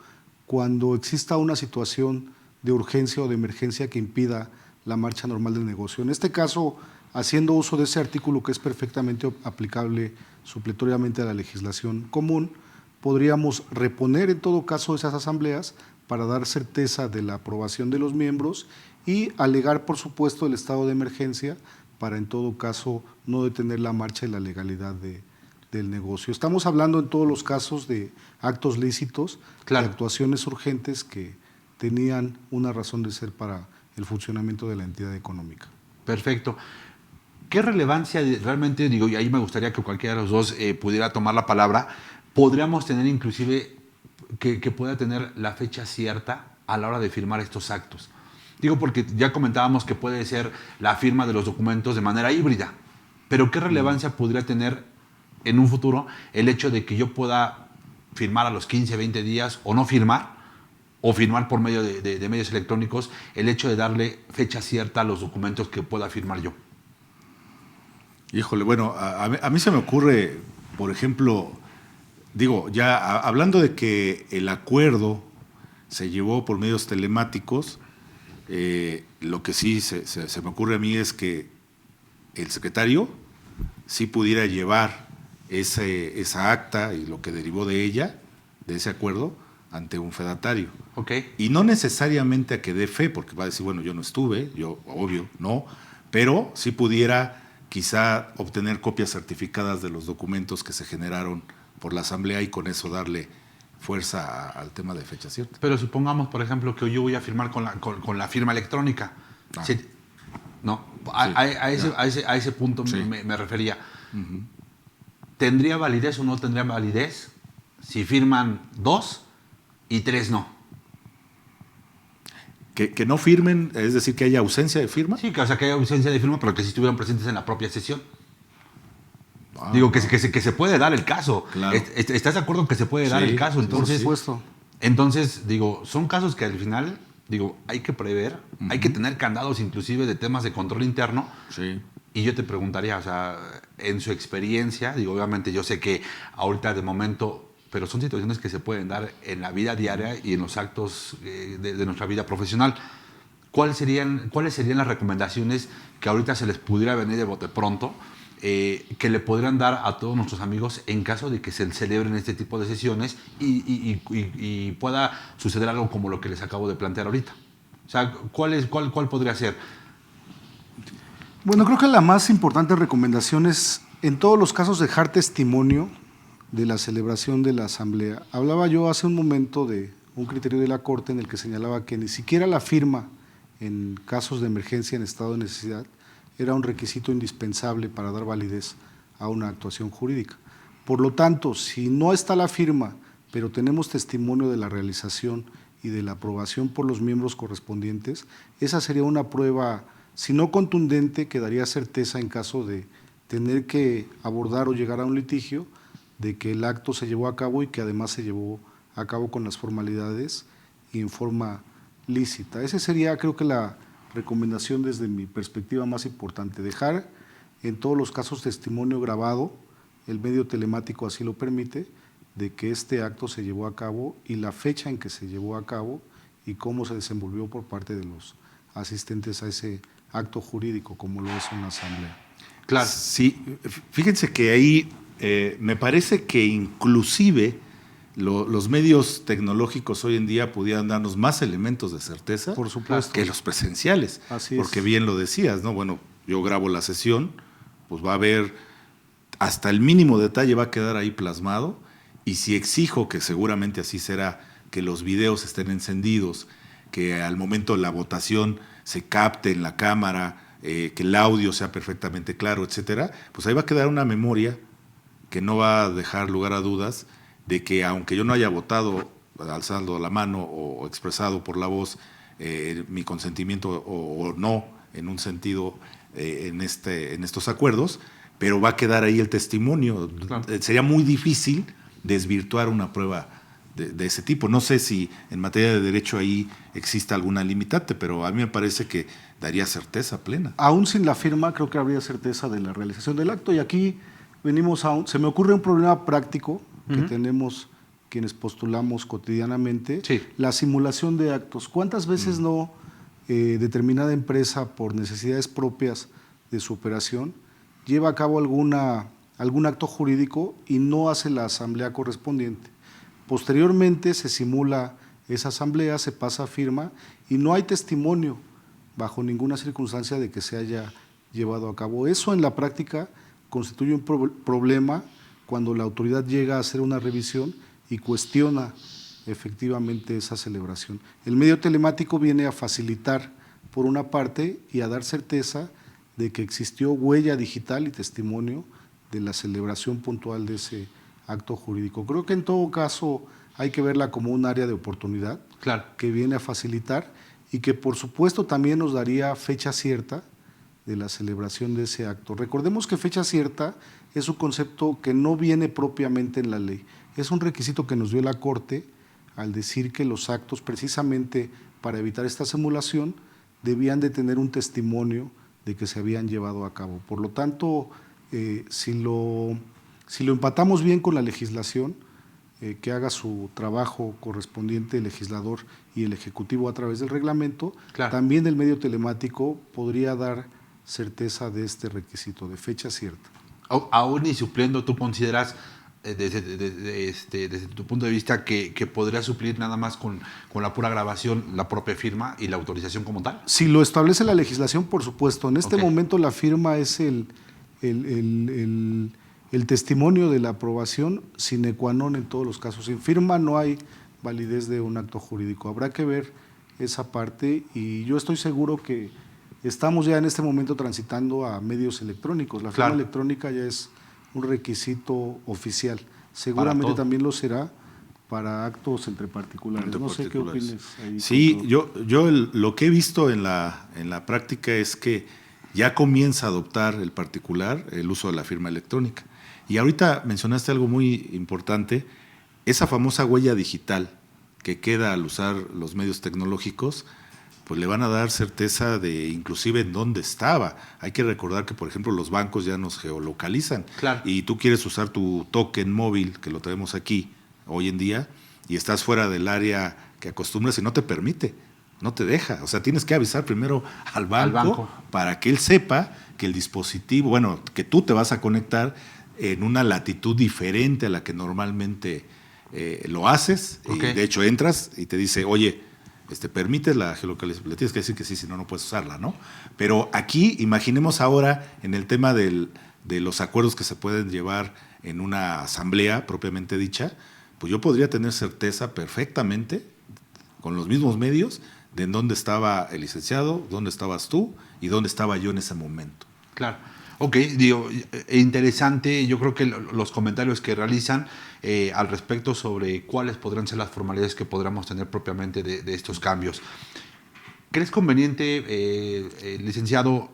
cuando exista una situación de urgencia o de emergencia que impida la marcha normal del negocio. En este caso, haciendo uso de ese artículo que es perfectamente aplicable supletoriamente a la legislación común, podríamos reponer en todo caso esas asambleas para dar certeza de la aprobación de los miembros y alegar, por supuesto, el estado de emergencia para en todo caso no detener la marcha y la legalidad del negocio. Estamos hablando en todos los casos de actos lícitos, claro, de actuaciones urgentes que tenían una razón de ser para el funcionamiento de la entidad económica. Perfecto. ¿Qué relevancia realmente, digo, y ahí me gustaría que cualquiera de los dos pudiera tomar la palabra, podríamos tener inclusive que pueda tener la fecha cierta a la hora de firmar estos actos? Digo, porque ya comentábamos que puede ser la firma de los documentos de manera híbrida, pero ¿qué relevancia podría tener en un futuro el hecho de que yo pueda firmar a los 15, 20 días o no firmar, o firmar por medio de medios electrónicos, el hecho de darle fecha cierta a los documentos que pueda firmar yo? Híjole, bueno, a mí se me ocurre, por ejemplo, digo, ya hablando de que el acuerdo se llevó por medios telemáticos, lo que sí se me ocurre a mí es que el secretario sí pudiera llevar esa acta y lo que derivó de ella, de ese acuerdo, ante un fedatario. Okay. Y no necesariamente a que dé fe, porque va a decir, bueno, yo no estuve, yo obvio, no, pero sí pudiera quizá obtener copias certificadas de los documentos que se generaron por la asamblea y con eso darle fuerza al tema de fecha cierta. Pero supongamos, por ejemplo, que yo voy a firmar con la firma electrónica. Ah. Sí. No, a ese punto sí. me refería. Uh-huh. ¿Tendría validez o no tendría validez si firman 2 y 3 no? Que no firmen, es decir, que haya ausencia de firma. Sí, o sea, que haya ausencia de firma, pero que sí estuvieran presentes en la propia sesión. Digo, que se puede dar el caso. Claro. ¿Estás de acuerdo que se puede dar el caso? Entonces, por supuesto. Entonces, digo, son casos que al final, digo, hay que prever, uh-huh. Hay que tener candados inclusive de temas de control interno. Sí. Y yo te preguntaría, o sea, en su experiencia, digo, obviamente yo sé que ahorita de momento, pero son situaciones que se pueden dar en la vida diaria y en los actos de nuestra vida profesional. ¿Cuáles serían las recomendaciones que ahorita se les pudiera venir de bote pronto, que le podrían dar a todos nuestros amigos en caso de que se celebren este tipo de sesiones y pueda suceder algo como lo que les acabo de plantear ahorita? O sea, ¿cuál podría ser? Bueno, creo que la más importante recomendación es, en todos los casos, dejar testimonio de la celebración de la asamblea. Hablaba yo hace un momento de un criterio de la Corte en el que señalaba que ni siquiera la firma en casos de emergencia en estado de necesidad era un requisito indispensable para dar validez a una actuación jurídica. Por lo tanto, si no está la firma, pero tenemos testimonio de la realización y de la aprobación por los miembros correspondientes, esa sería una prueba, si no contundente, que daría certeza en caso de tener que abordar o llegar a un litigio, de que el acto se llevó a cabo y que además se llevó a cabo con las formalidades y en forma lícita. Esa sería, creo que, la recomendación desde mi perspectiva más importante, dejar en todos los casos testimonio grabado, el medio telemático así lo permite, de que este acto se llevó a cabo y la fecha en que se llevó a cabo y cómo se desenvolvió por parte de los asistentes a ese acto jurídico, como lo es una asamblea. Claro. Sí, fíjense que ahí me parece que inclusive los medios tecnológicos hoy en día pudieran darnos más elementos de certeza, Por supuesto, que los presenciales. Así porque es. bien lo decías, ¿no? Bueno, yo grabo la sesión, pues va a haber, hasta el mínimo detalle va a quedar ahí plasmado, y si exijo, que seguramente así será, que los videos estén encendidos, que al momento de la votación se capte en la cámara, que el audio sea perfectamente claro, etcétera, pues ahí va a quedar una memoria que no va a dejar lugar a dudas de que aunque yo no haya votado alzando la mano o expresado por la voz mi consentimiento o no en un sentido en estos acuerdos, pero va a quedar ahí el testimonio. Claro. Sería muy difícil desvirtuar una prueba de ese tipo. No sé si en materia de derecho ahí existe alguna limitante, pero a mí me parece que daría certeza plena. Aún sin la firma, creo que habría certeza de la realización del acto. Y aquí venimos se me ocurre un problema práctico que tenemos quienes postulamos cotidianamente, Sí. la simulación de actos. ¿Cuántas veces no determinada empresa, por necesidades propias de su operación, lleva a cabo algún acto jurídico y no hace la asamblea correspondiente? Posteriormente se simula esa asamblea, se pasa a firma y no hay testimonio bajo ninguna circunstancia de que se haya llevado a cabo. Eso en la práctica constituye un problema cuando la autoridad llega a hacer una revisión y cuestiona efectivamente esa celebración. El medio telemático viene a facilitar por una parte y a dar certeza de que existió huella digital y testimonio de la celebración puntual de ese acto jurídico. Creo que en todo caso hay que verla como un área de oportunidad, Claro. que viene a facilitar y que por supuesto también nos daría fecha cierta de la celebración de ese acto. Recordemos que fecha cierta es un concepto que no viene propiamente en la ley, es un requisito que nos dio la Corte al decir que los actos, precisamente para evitar esta simulación, debían de tener un testimonio de que se habían llevado a cabo. Por lo tanto, si lo empatamos bien con la legislación, que haga su trabajo correspondiente el legislador y el ejecutivo a través del reglamento, Claro. también el medio telemático podría dar certeza de este requisito, de fecha cierta. Aún y supliendo, ¿tú consideras desde tu punto de vista que podría suplir nada más con la pura grabación, la propia firma y la autorización como tal? Si lo establece la legislación, por supuesto. En este Ok. momento la firma es el testimonio de la aprobación sine qua non en todos los casos. Sin firma no hay validez de un acto jurídico. Habrá que ver esa parte y yo estoy seguro que estamos ya en este momento transitando a medios electrónicos. La firma Claro. electrónica ya es un requisito oficial. Seguramente todo. también lo será para actos entre particulares. Entre no sé qué particulares. opines ahí. Sí, doctor. lo que he visto en la práctica es que ya comienza a adoptar el particular el uso de la firma electrónica. Y ahorita mencionaste algo muy importante, esa famosa huella digital que queda al usar los medios tecnológicos, pues le van a dar certeza de inclusive en dónde estaba. Hay que recordar que, por ejemplo, los bancos ya nos geolocalizan. Claro. Y tú quieres usar tu token móvil, que lo tenemos aquí hoy en día, y estás fuera del área que acostumbras y no te permite, no te deja. O sea, tienes que avisar primero al banco para que él sepa que el dispositivo, bueno, que tú te vas a conectar en una latitud diferente a la que normalmente lo haces. Ok. Y de hecho entras y te dice, oye, permites la geolocalización, le tienes que decir que sí, si no, no puedes usarla, ¿no? Pero aquí, imaginemos ahora en el tema de los acuerdos que se pueden llevar en una asamblea propiamente dicha, pues yo podría tener certeza perfectamente, con los mismos medios, de en dónde estaba el licenciado, dónde estabas tú y dónde estaba yo en ese momento. Claro. Ok, digo, interesante. Yo creo que los comentarios que realizan al respecto sobre cuáles podrán ser las formalidades que podríamos tener propiamente de estos cambios. ¿Crees conveniente, licenciado,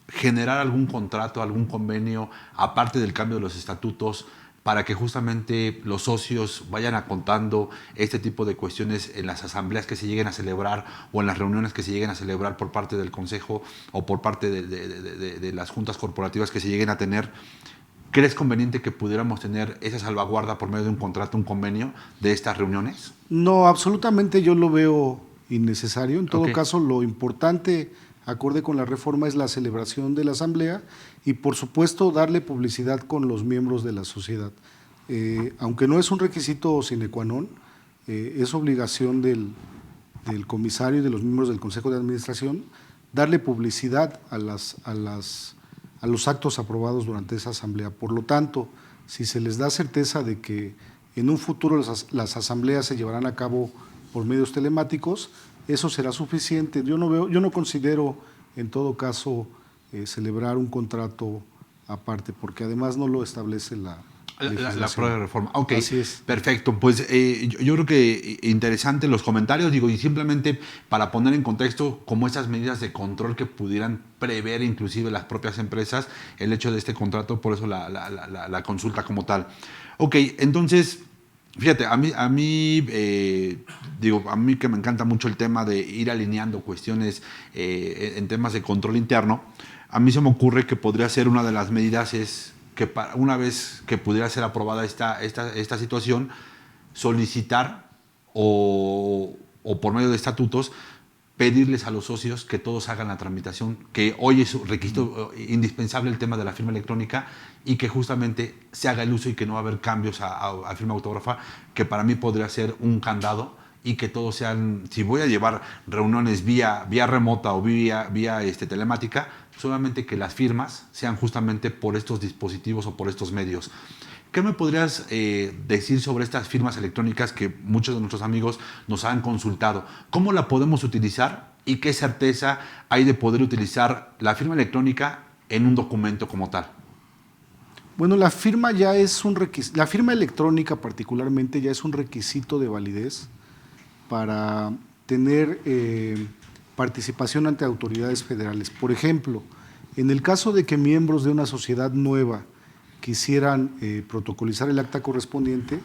generar algún contrato, algún convenio, aparte del cambio de los estatutos, para que justamente los socios vayan acontando este tipo de cuestiones en las asambleas que se lleguen a celebrar o en las reuniones que se lleguen a celebrar por parte del Consejo o por parte de las juntas corporativas que se lleguen a tener? ¿crees conveniente que pudiéramos tener esa salvaguarda por medio de un contrato, un convenio de estas reuniones? No, absolutamente yo lo veo innecesario. En todo Ok. caso, lo importante, acorde con la reforma, es la celebración de la asamblea y, por supuesto, darle publicidad con los miembros de la sociedad. Aunque no es un requisito sine qua non, es obligación del comisario y de los miembros del Consejo de Administración darle publicidad a los actos aprobados durante esa asamblea. Por lo tanto, si se les da certeza de que en un futuro las asambleas se llevarán a cabo por medios telemáticos, eso será suficiente. Yo no considero, en todo caso, celebrar un contrato aparte, porque además no lo establece la legislación. La prueba de reforma. Ok, Así es. perfecto. Pues yo creo que interesante los comentarios, digo, y simplemente para poner en contexto como esas medidas de control que pudieran prever inclusive las propias empresas, el hecho de este contrato, por eso la consulta como tal. Ok, entonces, fíjate, a mí que me encanta mucho el tema de ir alineando cuestiones en temas de control interno, a mí se me ocurre que podría ser una de las medidas es que una vez que pudiera ser aprobada esta situación, solicitar o por medio de estatutos, pedirles a los socios que todos hagan la tramitación, que hoy es un requisito indispensable el tema de la firma electrónica y que justamente se haga el uso y que no va a haber cambios a firma autógrafa, que para mí podría ser un candado y que todos sean, si voy a llevar reuniones vía remota o vía telemática, solamente que las firmas sean justamente por estos dispositivos o por estos medios. ¿Qué me podrías decir sobre estas firmas electrónicas que muchos de nuestros amigos nos han consultado? ¿Cómo la podemos utilizar y qué certeza hay de poder utilizar la firma electrónica en un documento como tal? Bueno, la firma ya es un requisito, la firma electrónica particularmente ya es un requisito de validez para tener participación ante autoridades federales. Por ejemplo, en el caso de que miembros de una sociedad nueva quisieran protocolizar el acta correspondiente,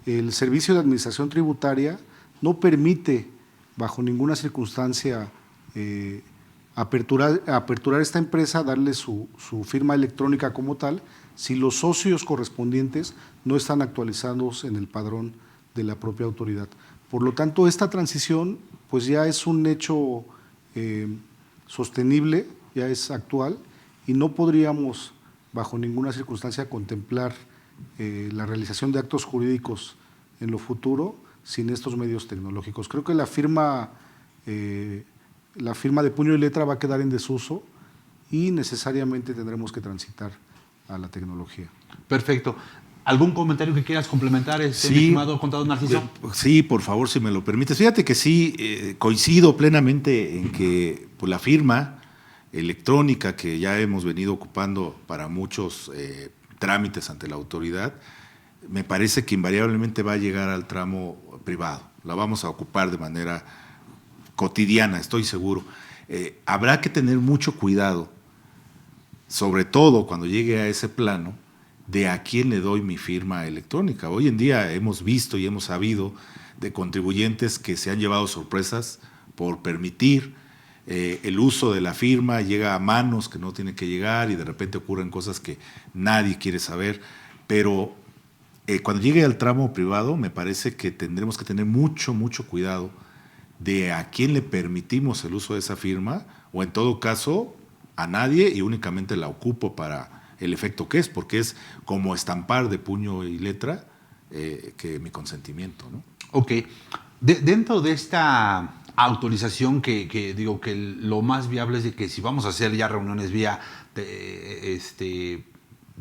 el Servicio de Administración Tributaria no permite bajo ninguna circunstancia aperturar esta empresa, darle su firma electrónica como tal, si los socios correspondientes no están actualizados en el padrón de la propia autoridad. Por lo tanto, esta transición pues ya es un hecho sostenible, ya es actual y no podríamos bajo ninguna circunstancia contemplar la realización de actos jurídicos en lo futuro sin estos medios tecnológicos. Creo que la firma de puño y letra va a quedar en desuso y necesariamente tendremos que transitar a la tecnología. Perfecto. ¿Algún comentario que quieras complementar, mi estimado contador Narciso? Sí, por favor, si me lo permites. Fíjate que sí, coincido plenamente en que pues, la firma electrónica que ya hemos venido ocupando para muchos trámites ante la autoridad, me parece que invariablemente va a llegar al tramo privado. La vamos a ocupar de manera cotidiana, estoy seguro. Habrá que tener mucho cuidado, sobre todo cuando llegue a ese plano, de a quién le doy mi firma electrónica. Hoy en día hemos visto y hemos sabido de contribuyentes que se han llevado sorpresas por permitir el uso de la firma, llega a manos que no tienen que llegar y de repente ocurren cosas que nadie quiere saber. Pero cuando llegue al tramo privado, me parece que tendremos que tener mucho cuidado de a quién le permitimos el uso de esa firma, o en todo caso, a nadie, y únicamente la ocupo para el efecto que es, porque es como estampar de puño y letra que mi consentimiento, ¿no? Ok. Dentro de esta autorización que digo que lo más viable es de que si vamos a hacer ya reuniones vía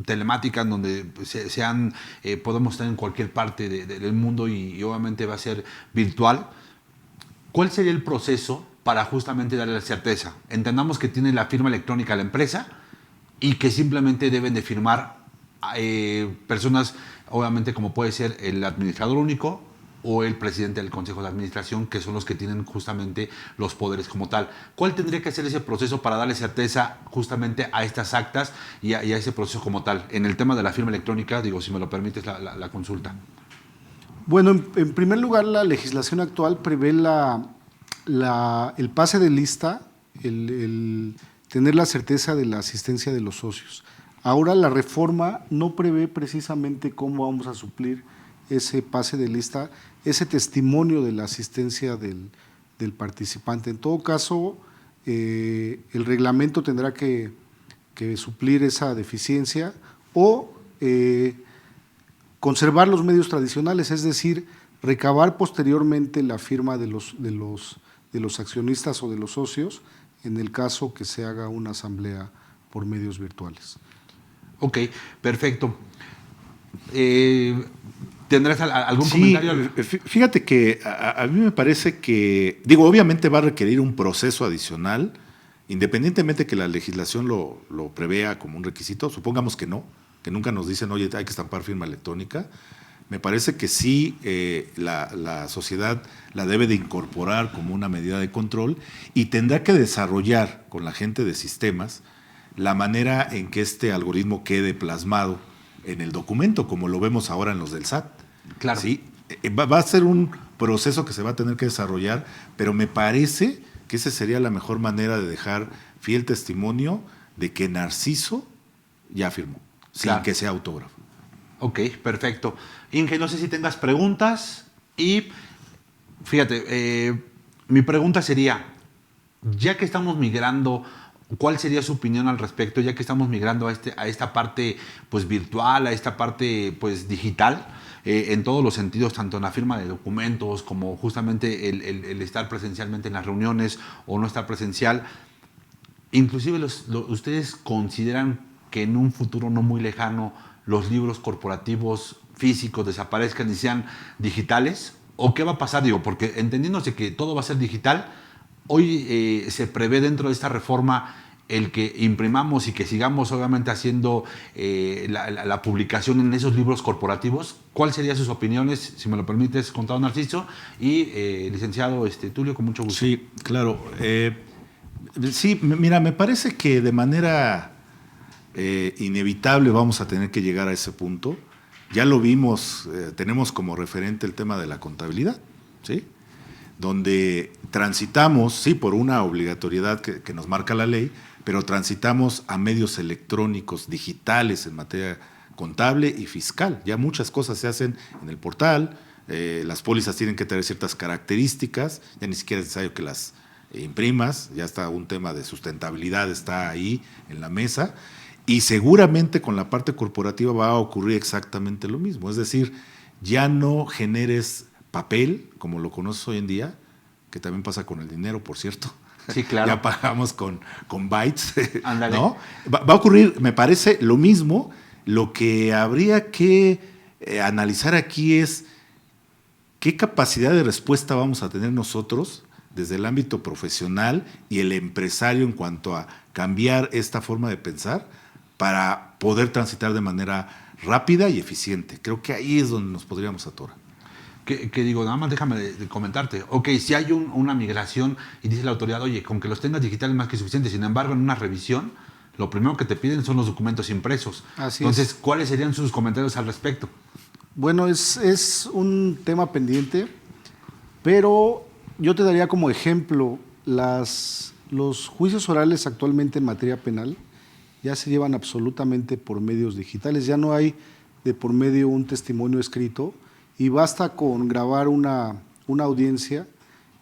telemáticas donde podemos estar en cualquier parte del mundo y obviamente va a ser virtual, ¿cuál sería el proceso para justamente darle la certeza? Entendamos que tiene la firma electrónica la empresa y que simplemente deben de firmar personas, obviamente como puede ser el administrador único o el presidente del Consejo de Administración, que son los que tienen justamente los poderes como tal. ¿Cuál tendría que ser ese proceso para darle certeza justamente a estas actas y a ese proceso como tal? En el tema de la firma electrónica, digo, si me lo permites, la consulta. Bueno, en primer lugar, la legislación actual prevé el pase de lista, el tener la certeza de la asistencia de los socios. Ahora la reforma no prevé precisamente cómo vamos a suplir ese pase de lista, ese testimonio de la asistencia del participante. En todo caso, el reglamento tendrá que suplir esa deficiencia o conservar los medios tradicionales, es decir, recabar posteriormente la firma de los accionistas o de los socios en el caso que se haga una asamblea por medios virtuales. Ok, perfecto. ¿Tendrás algún comentario? Fíjate que a mí me parece que, obviamente va a requerir un proceso adicional, independientemente que la legislación lo prevea como un requisito, supongamos que no, que nunca nos dicen, oye, hay que estampar firma electrónica. Me parece que sí, la sociedad la debe de incorporar como una medida de control y tendrá que desarrollar con la gente de sistemas la manera en que este algoritmo quede plasmado en el documento, como lo vemos ahora en los del SAT. Claro. ¿Sí? Va a ser un proceso que se va a tener que desarrollar, pero me parece que esa sería la mejor manera de dejar fiel testimonio de que Narciso ya firmó, sin que sea autógrafo. Ok, perfecto. Inge, no sé si tengas preguntas y fíjate, mi pregunta sería, ya que estamos migrando, ¿cuál sería su opinión al respecto? Ya que estamos migrando a esta parte pues, virtual, a esta parte pues, digital, en todos los sentidos, tanto en la firma de documentos como justamente el estar presencialmente en las reuniones o no estar presencial. Inclusive ustedes consideran que en un futuro no muy lejano los libros corporativos físicos desaparezcan y sean digitales, ¿o qué va a pasar? Digo, porque entendiéndose que todo va a ser digital, hoy se prevé dentro de esta reforma el que imprimamos y que sigamos obviamente haciendo la publicación en esos libros corporativos. ¿Cuáles serían sus opiniones, si me lo permites, contado Narciso? Y licenciado Tulio, con mucho gusto. Sí, claro. Sí, mira, me parece que de manera inevitable vamos a tener que llegar a ese punto. Ya lo vimos, tenemos como referente el tema de la contabilidad, ¿sí? Donde transitamos, sí, por una obligatoriedad que nos marca la ley, pero transitamos a medios electrónicos, digitales en materia contable y fiscal. Ya muchas cosas se hacen en el portal, las pólizas tienen que tener ciertas características, ya ni siquiera es necesario que las imprimas, ya está un tema de sustentabilidad, está ahí en la mesa. Y seguramente con la parte corporativa va a ocurrir exactamente lo mismo. Es decir, ya no generes papel, como lo conoces hoy en día, que también pasa con el dinero, por cierto. Sí, claro. Ya pagamos con bytes. Ándale. ¿No? Va a ocurrir, me parece, lo mismo. Lo que habría que analizar aquí es qué capacidad de respuesta vamos a tener nosotros desde el ámbito profesional y el empresario en cuanto a cambiar esta forma de pensar para poder transitar de manera rápida y eficiente. Creo que ahí es donde nos podríamos atorar. Que digo, nada más déjame de comentarte. Ok, si hay una migración y dice la autoridad, oye, con que los tengas digitales más que suficiente, sin embargo, en una revisión, lo primero que te piden son los documentos impresos. Así Entonces, es. ¿cuáles serían sus comentarios al respecto? Bueno, es un tema pendiente, pero yo te daría como ejemplo los juicios orales actualmente en materia penal ya se llevan absolutamente por medios digitales, ya no hay de por medio un testimonio escrito y basta con grabar una audiencia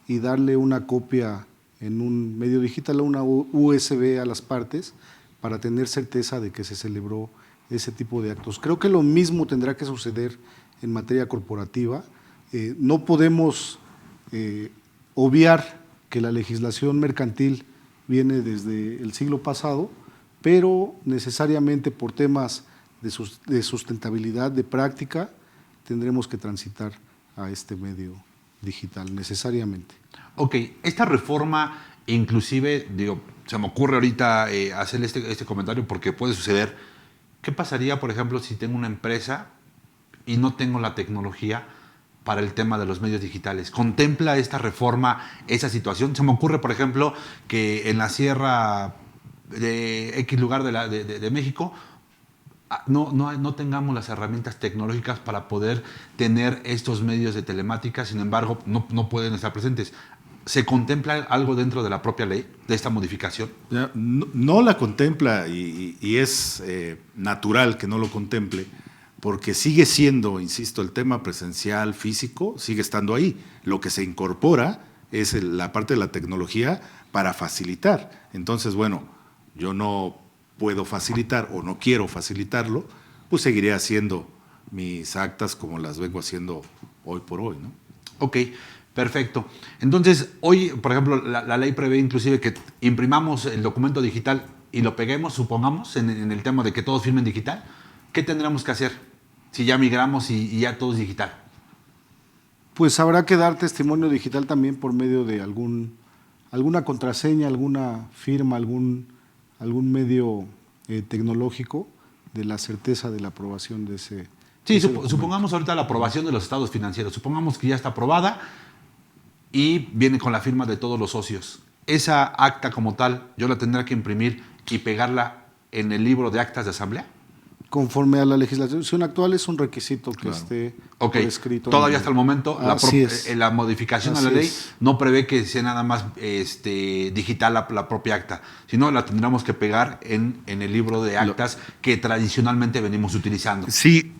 y darle una copia en un medio digital o una USB a las partes para tener certeza de que se celebró ese tipo de actos. Creo que lo mismo tendrá que suceder en materia corporativa. No podemos obviar que la legislación mercantil viene desde el siglo pasado, pero necesariamente por temas de sustentabilidad, de práctica, tendremos que transitar a este medio digital, necesariamente. Ok, esta reforma, inclusive, digo, se me ocurre ahorita hacer este comentario porque puede suceder. ¿Qué pasaría, por ejemplo, si tengo una empresa y no tengo la tecnología para el tema de los medios digitales? ¿Contempla esta reforma esa situación? Se me ocurre, por ejemplo, que en la sierra de X lugar de México no tengamos las herramientas tecnológicas para poder tener estos medios de telemática, sin embargo, no pueden estar presentes. ¿Se contempla algo dentro de la propia ley, de esta modificación? No la contempla y es natural que no lo contemple, porque sigue siendo, insisto, el tema presencial, físico, sigue estando ahí. Lo que se incorpora es la parte de la tecnología para facilitar. Entonces, bueno, yo no puedo facilitar o no quiero facilitarlo, pues seguiré haciendo mis actas como las vengo haciendo hoy por hoy, ¿no? Ok, perfecto. Entonces, hoy, por ejemplo, la ley prevé inclusive que imprimamos el documento digital y lo peguemos, supongamos, en el tema de que todos firmen digital. ¿Qué tendremos que hacer si ya migramos y ya todo es digital? Pues habrá que dar testimonio digital también por medio de alguna contraseña, alguna firma, algún medio tecnológico de la certeza de la aprobación de ese. Sí, supongamos ahorita la aprobación de los estados financieros. Supongamos que ya está aprobada y viene con la firma de todos los socios. Esa acta como tal, yo la tendré que imprimir y pegarla en el libro de actas de asamblea. Conforme a la legislación actual es un requisito que esté por escrito. Todavía hasta el momento la modificación a la ley es. no prevé que sea nada más digital la propia acta, sino la tendremos que pegar en el libro de actas que tradicionalmente venimos utilizando. Sí,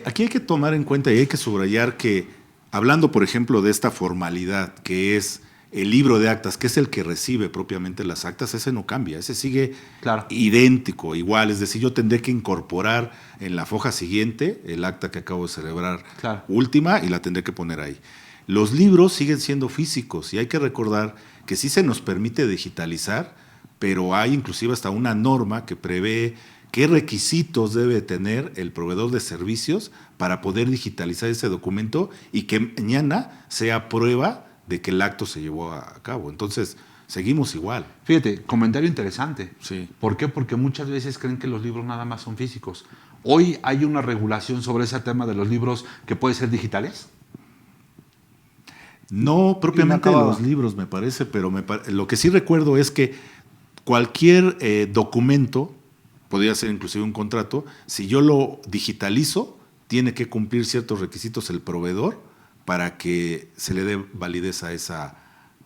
aquí hay que tomar en cuenta y hay que subrayar que, hablando por ejemplo de esta formalidad que es el libro de actas, que es el que recibe propiamente las actas, ese no cambia, ese sigue idéntico, igual. Es decir, yo tendré que incorporar en la foja siguiente el acta que acabo de celebrar última y la tendré que poner ahí. Los libros siguen siendo físicos y hay que recordar que sí se nos permite digitalizar, pero hay inclusive hasta una norma que prevé qué requisitos debe tener el proveedor de servicios para poder digitalizar ese documento y que mañana sea prueba de que el acto se llevó a cabo. Entonces, seguimos igual. Fíjate, comentario interesante. Sí. ¿Por qué? Porque muchas veces creen que los libros nada más son físicos. ¿Hoy hay una regulación sobre ese tema de los libros que pueden ser digitales? No propiamente los libros, me parece, pero lo que sí recuerdo es que cualquier documento, podría ser inclusive un contrato, si yo lo digitalizo, tiene que cumplir ciertos requisitos el proveedor para que se le dé validez a esa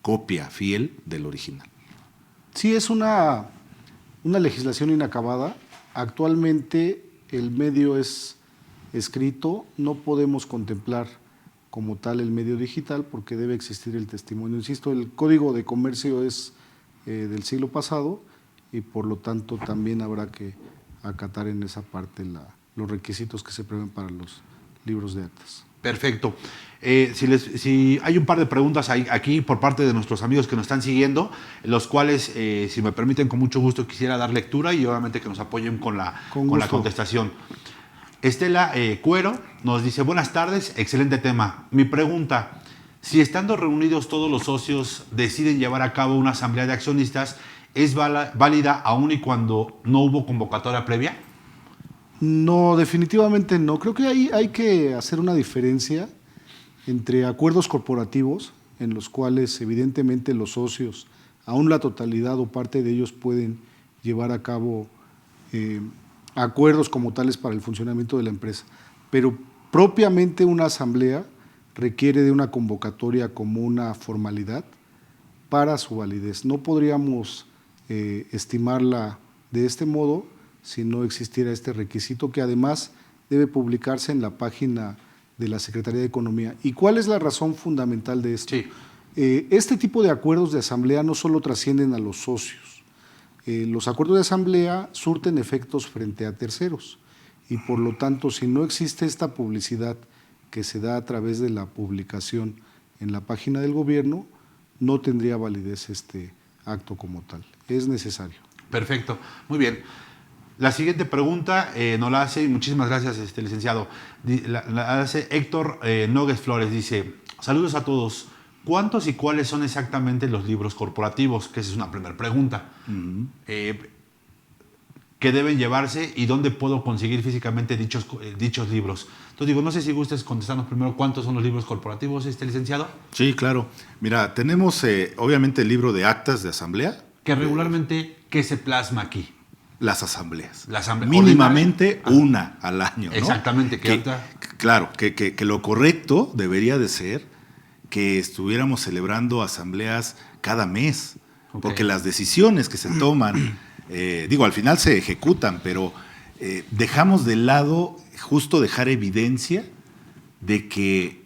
copia fiel del original. Sí, es una legislación inacabada. Actualmente el medio es escrito, no podemos contemplar como tal el medio digital porque debe existir el testimonio. Insisto, el Código de Comercio es del siglo pasado y por lo tanto también habrá que acatar en esa parte los requisitos que se prevén para los libros de actas. Perfecto. Si hay un par de preguntas aquí por parte de nuestros amigos que nos están siguiendo, los cuales, si me permiten, con mucho gusto quisiera dar lectura y obviamente que nos apoyen con la contestación. Estela Cuero nos dice, buenas tardes, excelente tema. Mi pregunta, si estando reunidos todos los socios deciden llevar a cabo una asamblea de accionistas, ¿es válida aún y cuando no hubo convocatoria previa? No, definitivamente no. Creo que ahí hay que hacer una diferencia entre acuerdos corporativos, en los cuales evidentemente los socios, aún la totalidad o parte de ellos, pueden llevar a cabo acuerdos como tales para el funcionamiento de la empresa. Pero propiamente una asamblea requiere de una convocatoria como una formalidad para su validez. No podríamos estimarla de este modo si no existiera este requisito, que además debe publicarse en la página de la Secretaría de Economía. ¿Y cuál es la razón fundamental de esto? Sí. Este tipo de acuerdos de asamblea no solo trascienden a los socios. Los acuerdos de asamblea surten efectos frente a terceros y por lo tanto, si no existe esta publicidad que se da a través de la publicación en la página del gobierno, no tendría validez este acto como tal. Es necesario. Perfecto, muy bien. La siguiente pregunta nos la hace, y muchísimas gracias, licenciado, la hace Héctor Nogues Flores, dice, saludos a todos, ¿cuántos y cuáles son exactamente los libros corporativos? Que esa es una primera pregunta. ¿Qué deben llevarse y dónde puedo conseguir físicamente dichos libros? Entonces digo, no sé si gustes contestarnos primero cuántos son los libros corporativos, licenciado. Sí, claro. Mira, tenemos obviamente el libro de actas de asamblea. Que regularmente, ¿qué se plasma aquí? Las asambleas. Mínimamente una al año, ¿no? Exactamente. Claro, que lo correcto debería de ser que estuviéramos celebrando asambleas cada mes, Ok. porque las decisiones que se toman, al final se ejecutan, pero dejamos de lado justo dejar evidencia de que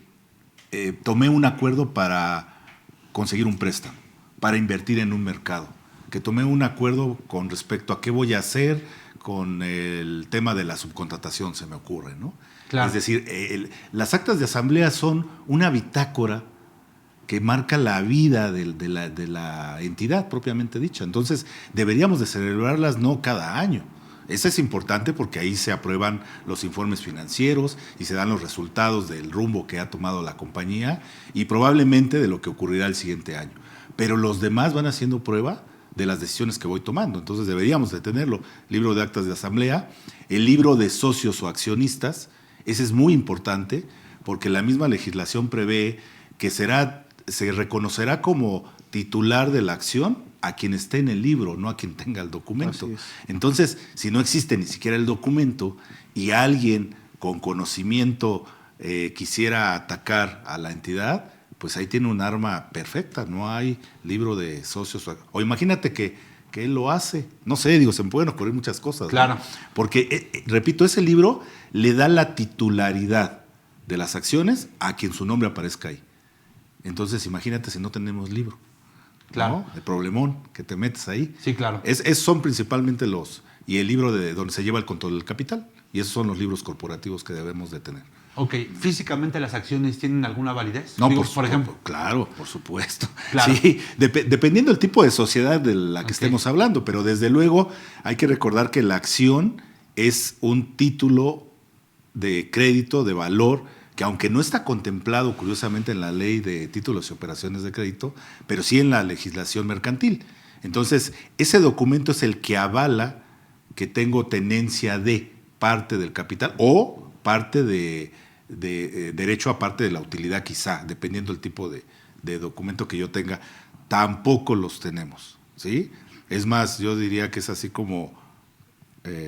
tomé un acuerdo para conseguir un préstamo, para invertir en un mercado, que tomé un acuerdo con respecto a qué voy a hacer con el tema de la subcontratación, se me ocurre, ¿no? Claro. Es decir, las actas de asamblea son una bitácora que marca la vida de la entidad propiamente dicha. Entonces, deberíamos de celebrarlas no cada año. Eso es importante porque ahí se aprueban los informes financieros y se dan los resultados del rumbo que ha tomado la compañía y probablemente de lo que ocurrirá el siguiente año. Pero los demás van haciendo prueba de las decisiones que voy tomando. Entonces deberíamos de tenerlo. Libro de actas de asamblea, el libro de socios o accionistas, ese es muy importante porque la misma legislación prevé que se reconocerá como titular de la acción a quien esté en el libro, no a quien tenga el documento. Así es. Entonces, si no existe ni siquiera el documento y alguien con conocimiento quisiera atacar a la entidad, pues ahí tiene un arma perfecta, no hay libro de socios. O imagínate que él lo hace, no sé, se me pueden ocurrir muchas cosas. Claro. ¿no? Porque, repito, ese libro le da la titularidad de las acciones a quien su nombre aparezca ahí. Entonces, imagínate si no tenemos libro. Claro. ¿No? El problemón que te metes ahí. Sí, claro. Son principalmente y el libro de donde se lleva el control del capital. Y esos son los libros corporativos que debemos de tener. Ok, ¿físicamente las acciones tienen alguna validez? No, Digo, por ejemplo. Claro, por supuesto. Claro. Sí, dependiendo del tipo de sociedad de la que Ok. estemos hablando, pero desde luego hay que recordar que la acción es un título de crédito, de valor, que aunque no está contemplado curiosamente en la ley de títulos y operaciones de crédito, pero sí en la legislación mercantil. Entonces, ese documento es el que avala que tengo tenencia de parte del capital o parte de derecho a parte de la utilidad quizá, dependiendo del tipo de documento que yo tenga. Tampoco los tenemos, ¿sí? Es más, yo diría que es así como...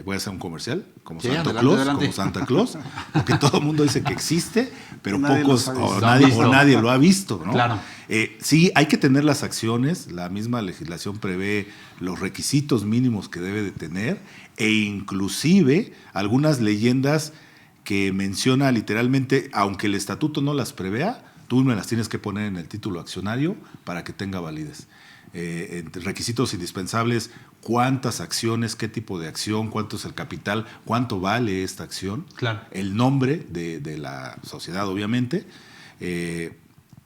voy a hacer un comercial, como Sí, Santa adelante, Claus, adelante. como Santa Claus, porque todo el mundo dice que existe, pero Nadie pocos los ha visto. o nadie lo ha visto, ¿no? Claro. Sí, hay que tener las acciones, la misma legislación prevé los requisitos mínimos que debe de tener e inclusive algunas leyendas que menciona literalmente, aunque el estatuto no las prevea, tú me las tienes que poner en el título accionario para que tenga validez. Requisitos indispensables, cuántas acciones, qué tipo de acción, cuánto es el capital, cuánto vale esta acción, Claro. el nombre de la sociedad obviamente,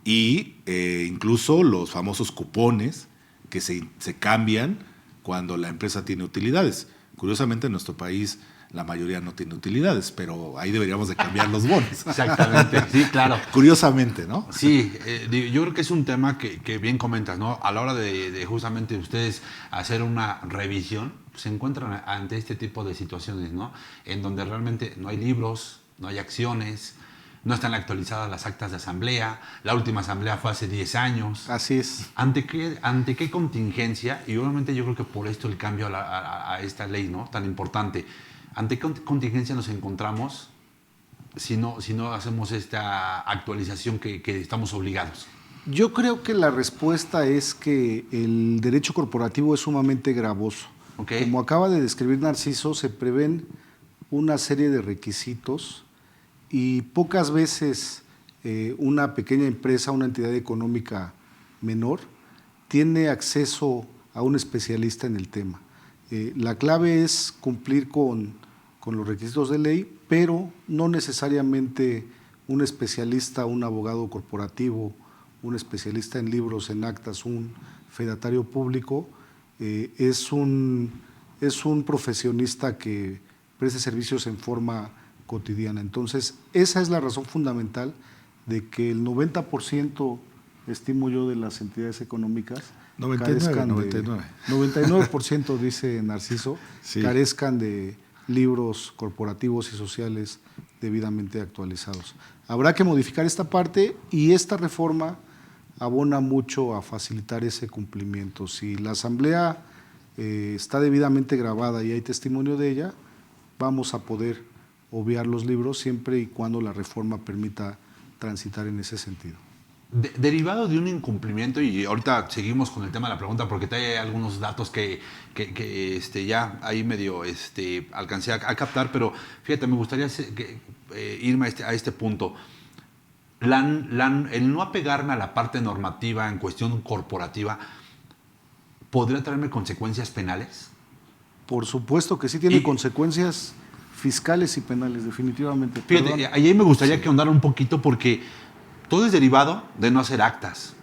incluso los famosos cupones que se cambian cuando la empresa tiene utilidades. Curiosamente en nuestro país la mayoría no tiene utilidades, pero ahí deberíamos de cambiar los bonos. Exactamente, sí, claro. Curiosamente, ¿no? Sí, yo creo que es un tema que bien comentas, ¿no? A la hora de justamente ustedes hacer una revisión, se encuentran ante este tipo de situaciones, ¿no? En donde realmente no hay libros, no hay acciones, no están actualizadas las actas de asamblea, la última asamblea fue hace 10 años. Así es. ¿Ante qué contingencia? Y obviamente yo creo que por esto el cambio a esta ley, ¿no? Tan importante. ¿Ante qué contingencia nos encontramos si no hacemos esta actualización que estamos obligados? Yo creo que la respuesta es que el derecho corporativo es sumamente gravoso. Ok. Como acaba de describir Narciso, se prevén una serie de requisitos y pocas veces una pequeña empresa, una entidad económica menor, tiene acceso a un especialista en el tema. La clave es cumplir con los requisitos de ley, pero no necesariamente un especialista, un abogado corporativo, un especialista en libros, en actas, un fedatario público, es un profesionista que preste servicios en forma cotidiana. Entonces, esa es la razón fundamental de que el 90%, estimo yo, de las entidades económicas 99% dice Narciso, Sí. carezcan de libros corporativos y sociales debidamente actualizados. Habrá que modificar esta parte y esta reforma abona mucho a facilitar ese cumplimiento. Si la asamblea está debidamente grabada y hay testimonio de ella, vamos a poder obviar los libros siempre y cuando la reforma permita transitar en ese sentido. Derivado de un incumplimiento, y ahorita seguimos con el tema de la pregunta porque hay algunos datos que ya ahí medio alcancé a captar, pero fíjate, me gustaría irme a este punto. El no apegarme a la parte normativa en cuestión corporativa, ¿podría traerme consecuencias penales? Por supuesto que sí tiene consecuencias fiscales y penales, definitivamente. Fíjate, ahí me gustaría que ahondara un poquito porque todo es derivado de no hacer actas,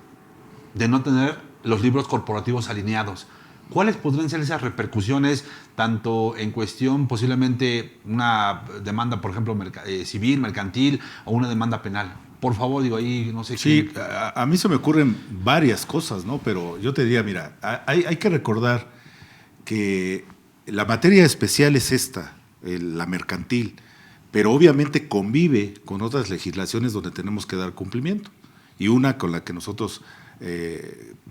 de no tener los libros corporativos alineados. ¿Cuáles podrían ser esas repercusiones, tanto en cuestión posiblemente una demanda, por ejemplo, civil, mercantil o una demanda penal? Por favor, digo ahí, no sé. Sí, a mí se me ocurren varias cosas, ¿no? Pero yo te diría, mira, hay que recordar que la materia especial es esta, la mercantil, pero obviamente convive con otras legislaciones donde tenemos que dar cumplimiento. Y una con la que nosotros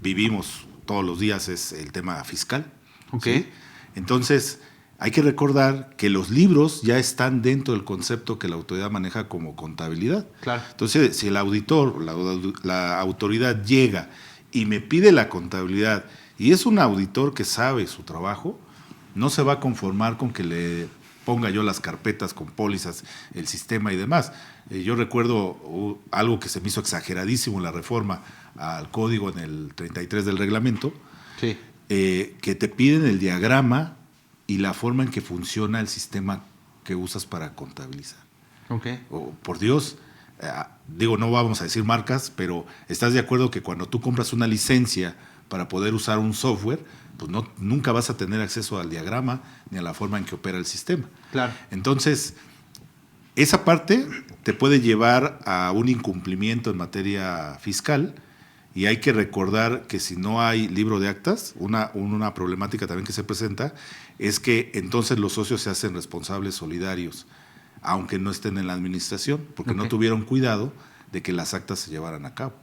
vivimos todos los días es el tema fiscal. Ok. ¿Sí? Entonces, hay que recordar que los libros ya están dentro del concepto que la autoridad maneja como contabilidad. Claro. Entonces, si el auditor, la autoridad llega y me pide la contabilidad y es un auditor que sabe su trabajo, no se va a conformar con que le ponga yo las carpetas con pólizas, el sistema y demás. Yo recuerdo algo que se me hizo exageradísimo en la reforma al código en el 33 del reglamento, Sí. Que te piden el diagrama y la forma en que funciona el sistema que usas para contabilizar. Ok. Por Dios, digo, no vamos a decir marcas, pero ¿estás de acuerdo que cuando tú compras una licencia para poder usar un software, pues nunca vas a tener acceso al diagrama ni a la forma en que opera el sistema? Claro. Entonces, esa parte te puede llevar a un incumplimiento en materia fiscal, y hay que recordar que si no hay libro de actas, una problemática también que se presenta es que entonces los socios se hacen responsables solidarios, aunque no estén en la administración, porque no tuvieron cuidado de que las actas se llevaran a cabo.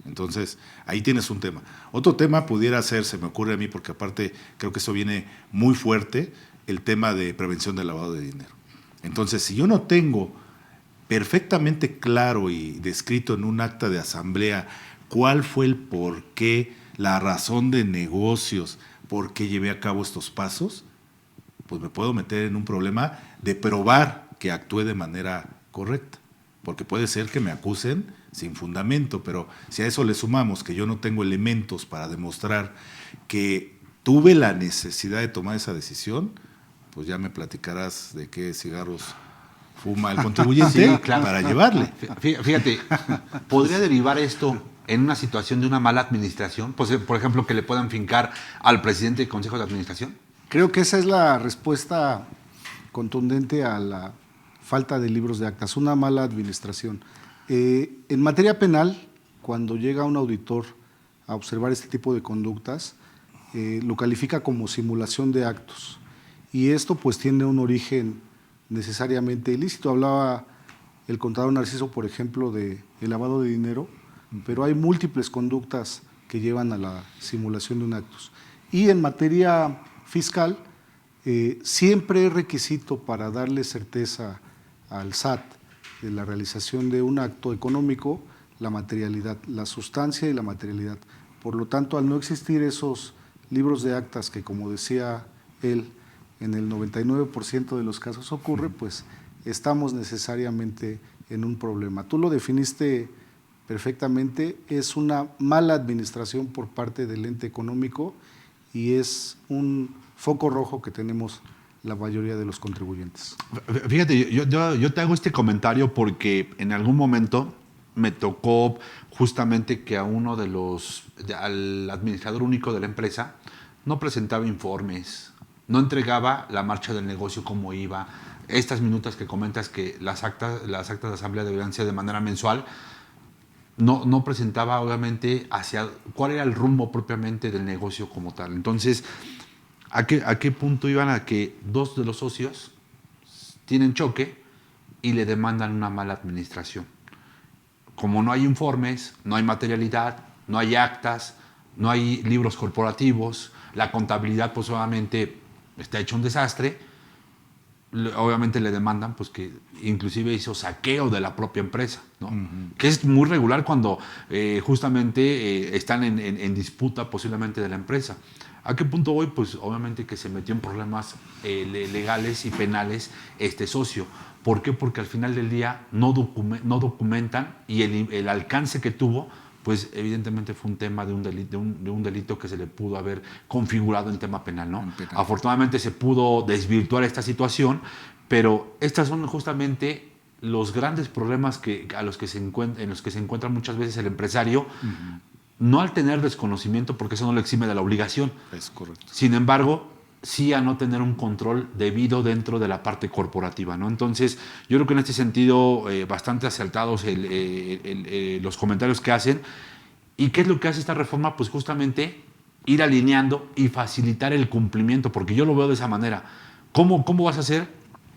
Entonces, ahí tienes un tema. Otro tema pudiera ser, se me ocurre a mí, porque aparte creo que eso viene muy fuerte, el tema de prevención del lavado de dinero. Entonces, si yo no tengo perfectamente claro y descrito en un acta de asamblea cuál fue el porqué, la razón de negocios, por qué llevé a cabo estos pasos, pues me puedo meter en un problema de probar que actué de manera correcta. Porque puede ser que me acusen sin fundamento, pero si a eso le sumamos que yo no tengo elementos para demostrar que tuve la necesidad de tomar esa decisión, pues ya me platicarás de qué cigarros fuma el contribuyente Sí, claro. para llevarle. Fíjate, ¿podría derivar esto en una situación de una mala administración? Pues, por ejemplo, que le puedan fincar al presidente del Consejo de Administración. Creo que esa es la respuesta contundente a la falta de libros de actas, una mala administración. En materia penal, cuando llega un auditor a observar este tipo de conductas, lo califica como simulación de actos. Y esto pues tiene un origen necesariamente ilícito. Hablaba el contador Narciso, por ejemplo, de el lavado de dinero, pero hay múltiples conductas que llevan a la simulación de un acto. Y en materia fiscal, siempre es requisito para darle certeza al SAT de la realización de un acto económico la materialidad, la sustancia y la materialidad. Por lo tanto, al no existir esos libros de actas que, como decía él, en el 99% de los casos ocurre, pues estamos necesariamente en un problema. Tú lo definiste perfectamente, es una mala administración por parte del ente económico y es un foco rojo que tenemos la mayoría de los contribuyentes. Fíjate, yo te hago este comentario porque en algún momento me tocó justamente que al administrador único de la empresa no presentaba informes, no entregaba la marcha del negocio como iba. Estas minutas que comentas que las actas de asamblea deberían ser de manera mensual, no presentaba obviamente hacia cuál era el rumbo propiamente del negocio como tal. Entonces, ¿a qué punto iban a que dos de los socios tienen choque y le demandan una mala administración? Como no hay informes, no hay materialidad, no hay actas, no hay libros corporativos, la contabilidad pues obviamente está hecho un desastre, obviamente le demandan pues que inclusive hizo saqueo de la propia empresa, ¿no? Que es muy regular cuando justamente están en disputa posiblemente de la empresa. ¿A qué punto voy? Pues obviamente que se metió en problemas legales y penales este socio. ¿Por qué? Porque al final del día no documentan, y el alcance que tuvo, pues evidentemente fue un tema de un delito que se le pudo haber configurado en tema penal, ¿no? Afortunadamente se pudo desvirtuar esta situación, pero estas son justamente los grandes problemas en los que se encuentra muchas veces el empresario, no al tener desconocimiento, porque eso no le exime de la obligación. Es correcto. Sin embargo, sí a no tener un control debido dentro de la parte corporativa, ¿no? Entonces, yo creo que en este sentido, bastante acertados los comentarios que hacen. ¿Y qué es lo que hace esta reforma? Pues justamente ir alineando y facilitar el cumplimiento, porque yo lo veo de esa manera. ¿Cómo vas a hacer?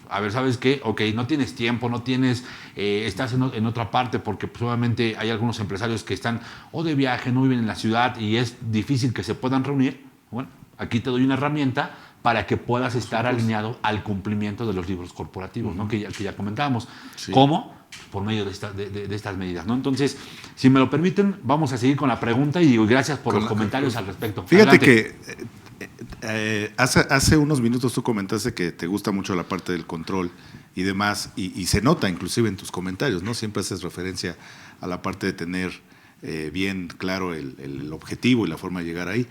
A ver, ¿sabes qué? Ok, no tienes tiempo, no tienes, estás en otra parte, porque pues, obviamente hay algunos empresarios que están o de viaje, no viven en la ciudad y es difícil que se puedan reunir. Bueno, aquí te doy una herramienta para que puedas estar alineado al cumplimiento de los libros corporativos, ¿no? que ya comentábamos. Sí. ¿Cómo? Por medio de estas medidas, ¿no? Entonces, si me lo permiten, vamos a seguir con la pregunta y gracias por los comentarios al respecto. Fíjate Adelante. Que hace unos minutos tú comentaste que te gusta mucho la parte del control y demás, y se nota inclusive en tus comentarios, ¿no? Siempre haces referencia a la parte de tener bien claro el objetivo y la forma de llegar ahí.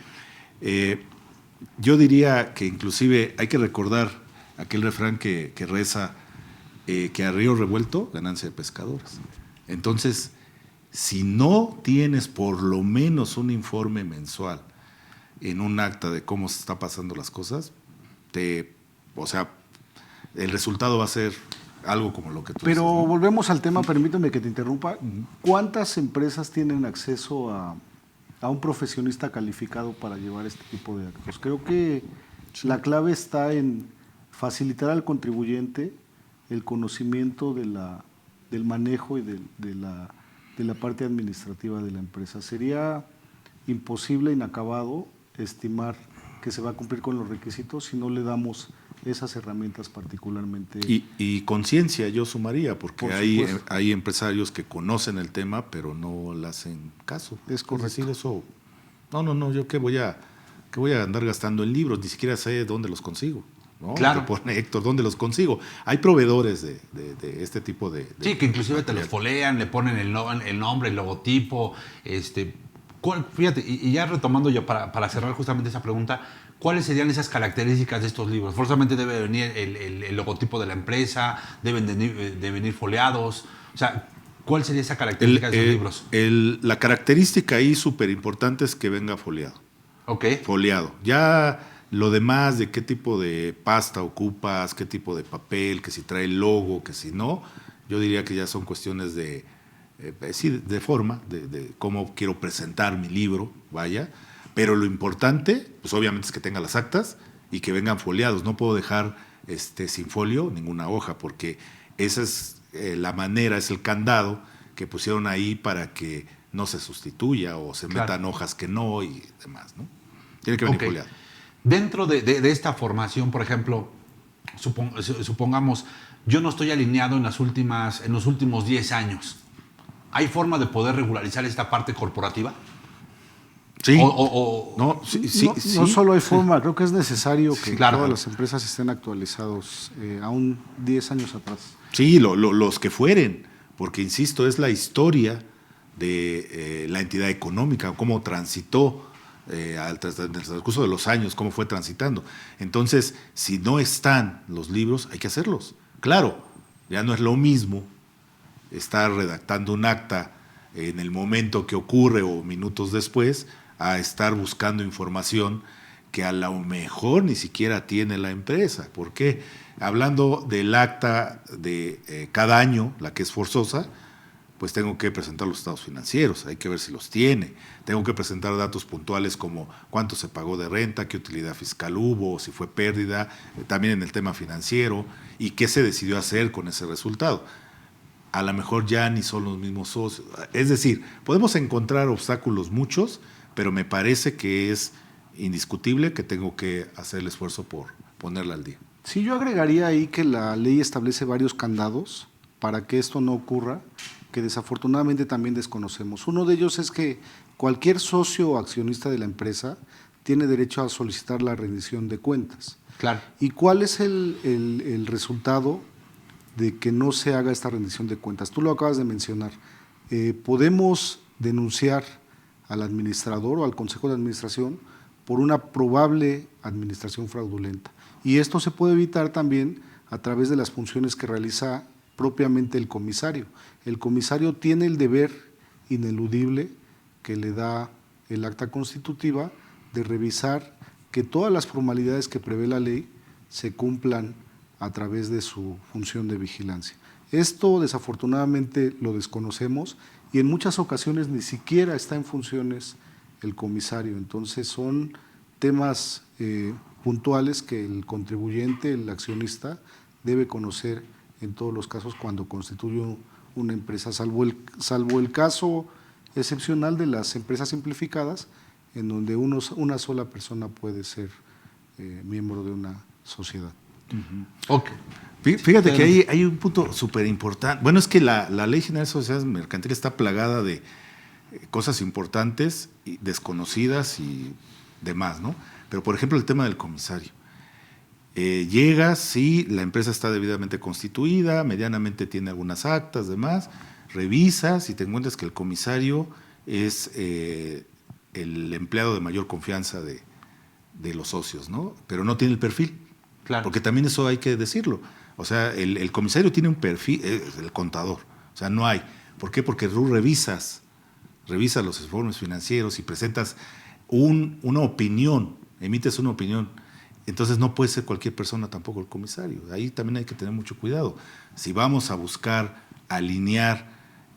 Yo diría que inclusive hay que recordar aquel refrán que reza que a río revuelto, ganancia de pescadores. Entonces, si no tienes por lo menos un informe mensual en un acta de cómo se está pasando las cosas, el resultado va a ser algo como lo que tú Pero dices, ¿no? Volvemos al tema, permíteme que te interrumpa. ¿Cuántas empresas tienen acceso a un profesionista calificado para llevar este tipo de actos? Creo que la clave está en facilitar al contribuyente el conocimiento del manejo y de la parte administrativa de la empresa. Sería imposible, inacabado, estimar que se va a cumplir con los requisitos si no le damos esas herramientas particularmente. Y conciencia yo sumaría, porque hay empresarios que conocen el tema, pero no le hacen caso. Es correcto. Es decir, eso, no, yo qué voy a andar gastando en libros, ni siquiera sé dónde los consigo. ¿No? Claro. Te pone Héctor, ¿dónde los consigo? Hay proveedores de este tipo de sí, que inclusive te los folean, le ponen el nombre, el logotipo. Fíjate, y ya retomando yo para cerrar justamente esa pregunta, ¿cuáles serían esas características de estos libros? Forzosamente debe venir el logotipo de la empresa, deben de venir foleados. O sea, ¿cuál sería esa característica de esos libros? La característica ahí súper importante es que venga foliado. Ok. Foliado. Ya lo demás de qué tipo de pasta ocupas, qué tipo de papel, que si trae el logo, que si no, yo diría que ya son cuestiones de forma, de cómo quiero presentar mi libro, vaya. Pero lo importante, pues obviamente es que tenga las actas y que vengan foliados. No puedo dejar sin folio ninguna hoja, porque esa es la manera, es el candado que pusieron ahí para que no se sustituya o se metan hojas que no y demás, ¿no? Tiene que venir foliado. Dentro de esta formación, por ejemplo, supongamos, yo no estoy alineado en los últimos 10 años. ¿Hay forma de poder regularizar esta parte corporativa? Sí. No solo hay forma, creo que es necesario que todas las empresas estén actualizados aún 10 años atrás. Sí, los que fueren, porque insisto, es la historia de la entidad económica, cómo transitó en el transcurso de los años, cómo fue transitando. Entonces, si no están los libros, hay que hacerlos. Claro, ya no es lo mismo estar redactando un acta en el momento que ocurre o minutos después, a estar buscando información que a lo mejor ni siquiera tiene la empresa. ¿Por qué? Hablando del acta de cada año, la que es forzosa, pues tengo que presentar los estados financieros, hay que ver si los tiene. Tengo que presentar datos puntuales como cuánto se pagó de renta, qué utilidad fiscal hubo, si fue pérdida, también en el tema financiero, y qué se decidió hacer con ese resultado. A lo mejor ya ni son los mismos socios. Es decir, podemos encontrar obstáculos muchos, pero me parece que es indiscutible que tengo que hacer el esfuerzo por ponerla al día. Sí, yo agregaría ahí que la ley establece varios candados para que esto no ocurra, que desafortunadamente también desconocemos. Uno de ellos es que cualquier socio o accionista de la empresa tiene derecho a solicitar la rendición de cuentas. Claro. ¿Y cuál es el resultado de que no se haga esta rendición de cuentas? Tú lo acabas de mencionar. Podemos denunciar al administrador o al consejo de administración por una probable administración fraudulenta. Y esto se puede evitar también a través de las funciones que realiza propiamente el comisario. El comisario tiene el deber ineludible que le da el acta constitutiva de revisar que todas las formalidades que prevé la ley se cumplan a través de su función de vigilancia. Esto desafortunadamente lo desconocemos y en muchas ocasiones ni siquiera está en funciones el comisario. Entonces son temas puntuales que el contribuyente, el accionista, debe conocer en todos los casos cuando constituye una empresa, salvo el caso excepcional de las empresas simplificadas, en donde una sola persona puede ser miembro de una sociedad. Okay. Fíjate que hay un punto súper importante. Bueno, es que la Ley General de Sociedades Mercantiles está plagada de cosas importantes, y desconocidas y demás, ¿no? Pero, por ejemplo, el tema del comisario. Llegas, sí, la empresa está debidamente constituida, medianamente tiene algunas actas, demás, revisas y te encuentras que el comisario es el empleado de mayor confianza de los socios, ¿no? Pero no tiene el perfil. Claro. Porque también eso hay que decirlo. O sea, el comisario tiene un perfil, el contador. O sea, no hay. ¿Por qué? Porque tú revisas los informes financieros y presentas una opinión, emites una opinión. Entonces no puede ser cualquier persona tampoco el comisario. Ahí también hay que tener mucho cuidado. Si vamos a buscar alinear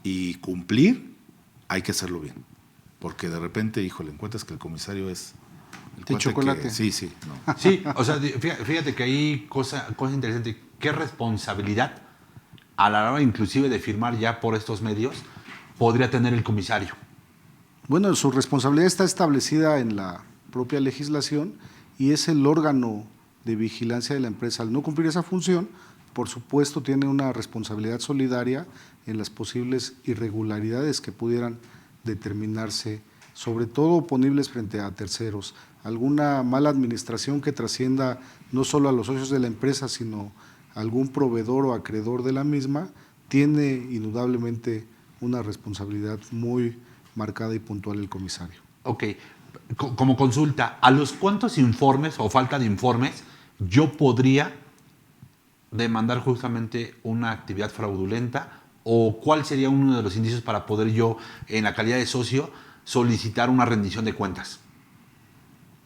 y cumplir, hay que hacerlo bien. Porque de repente, híjole, encuentras que el comisario es de chocolate. Sí. No. Sí, o sea, fíjate que hay cosa interesante. ¿Qué responsabilidad a la hora inclusive de firmar ya por estos medios podría tener el comisario? Bueno, su responsabilidad está establecida en la propia legislación y es el órgano de vigilancia de la empresa. Al no cumplir esa función, por supuesto, tiene una responsabilidad solidaria en las posibles irregularidades que pudieran determinarse, sobre todo ponibles frente a terceros. Alguna mala administración que trascienda no solo a los socios de la empresa, sino a algún proveedor o acreedor de la misma, tiene indudablemente una responsabilidad muy marcada y puntual el comisario. Ok, como consulta, ¿a los cuántos informes o falta de informes yo podría demandar justamente una actividad fraudulenta? ¿O cuál sería uno de los indicios para poder yo, en la calidad de socio, solicitar una rendición de cuentas?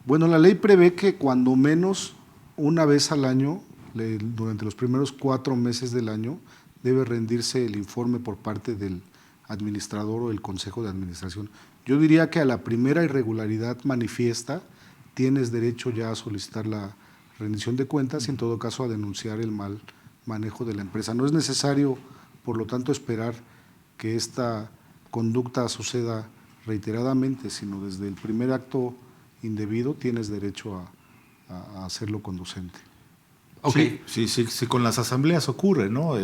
Bueno, la ley prevé que cuando menos una vez al año, durante los primeros 4 meses del año, debe rendirse el informe por parte del administrador o el consejo de administración. Yo diría que a la primera irregularidad manifiesta tienes derecho ya a solicitar la rendición de cuentas y en todo caso a denunciar el mal manejo de la empresa. No es necesario, por lo tanto, esperar que esta conducta suceda reiteradamente, sino desde el primer acto indebido tienes derecho a hacerlo conducente. Okay. Sí, con las asambleas ocurre, ¿no?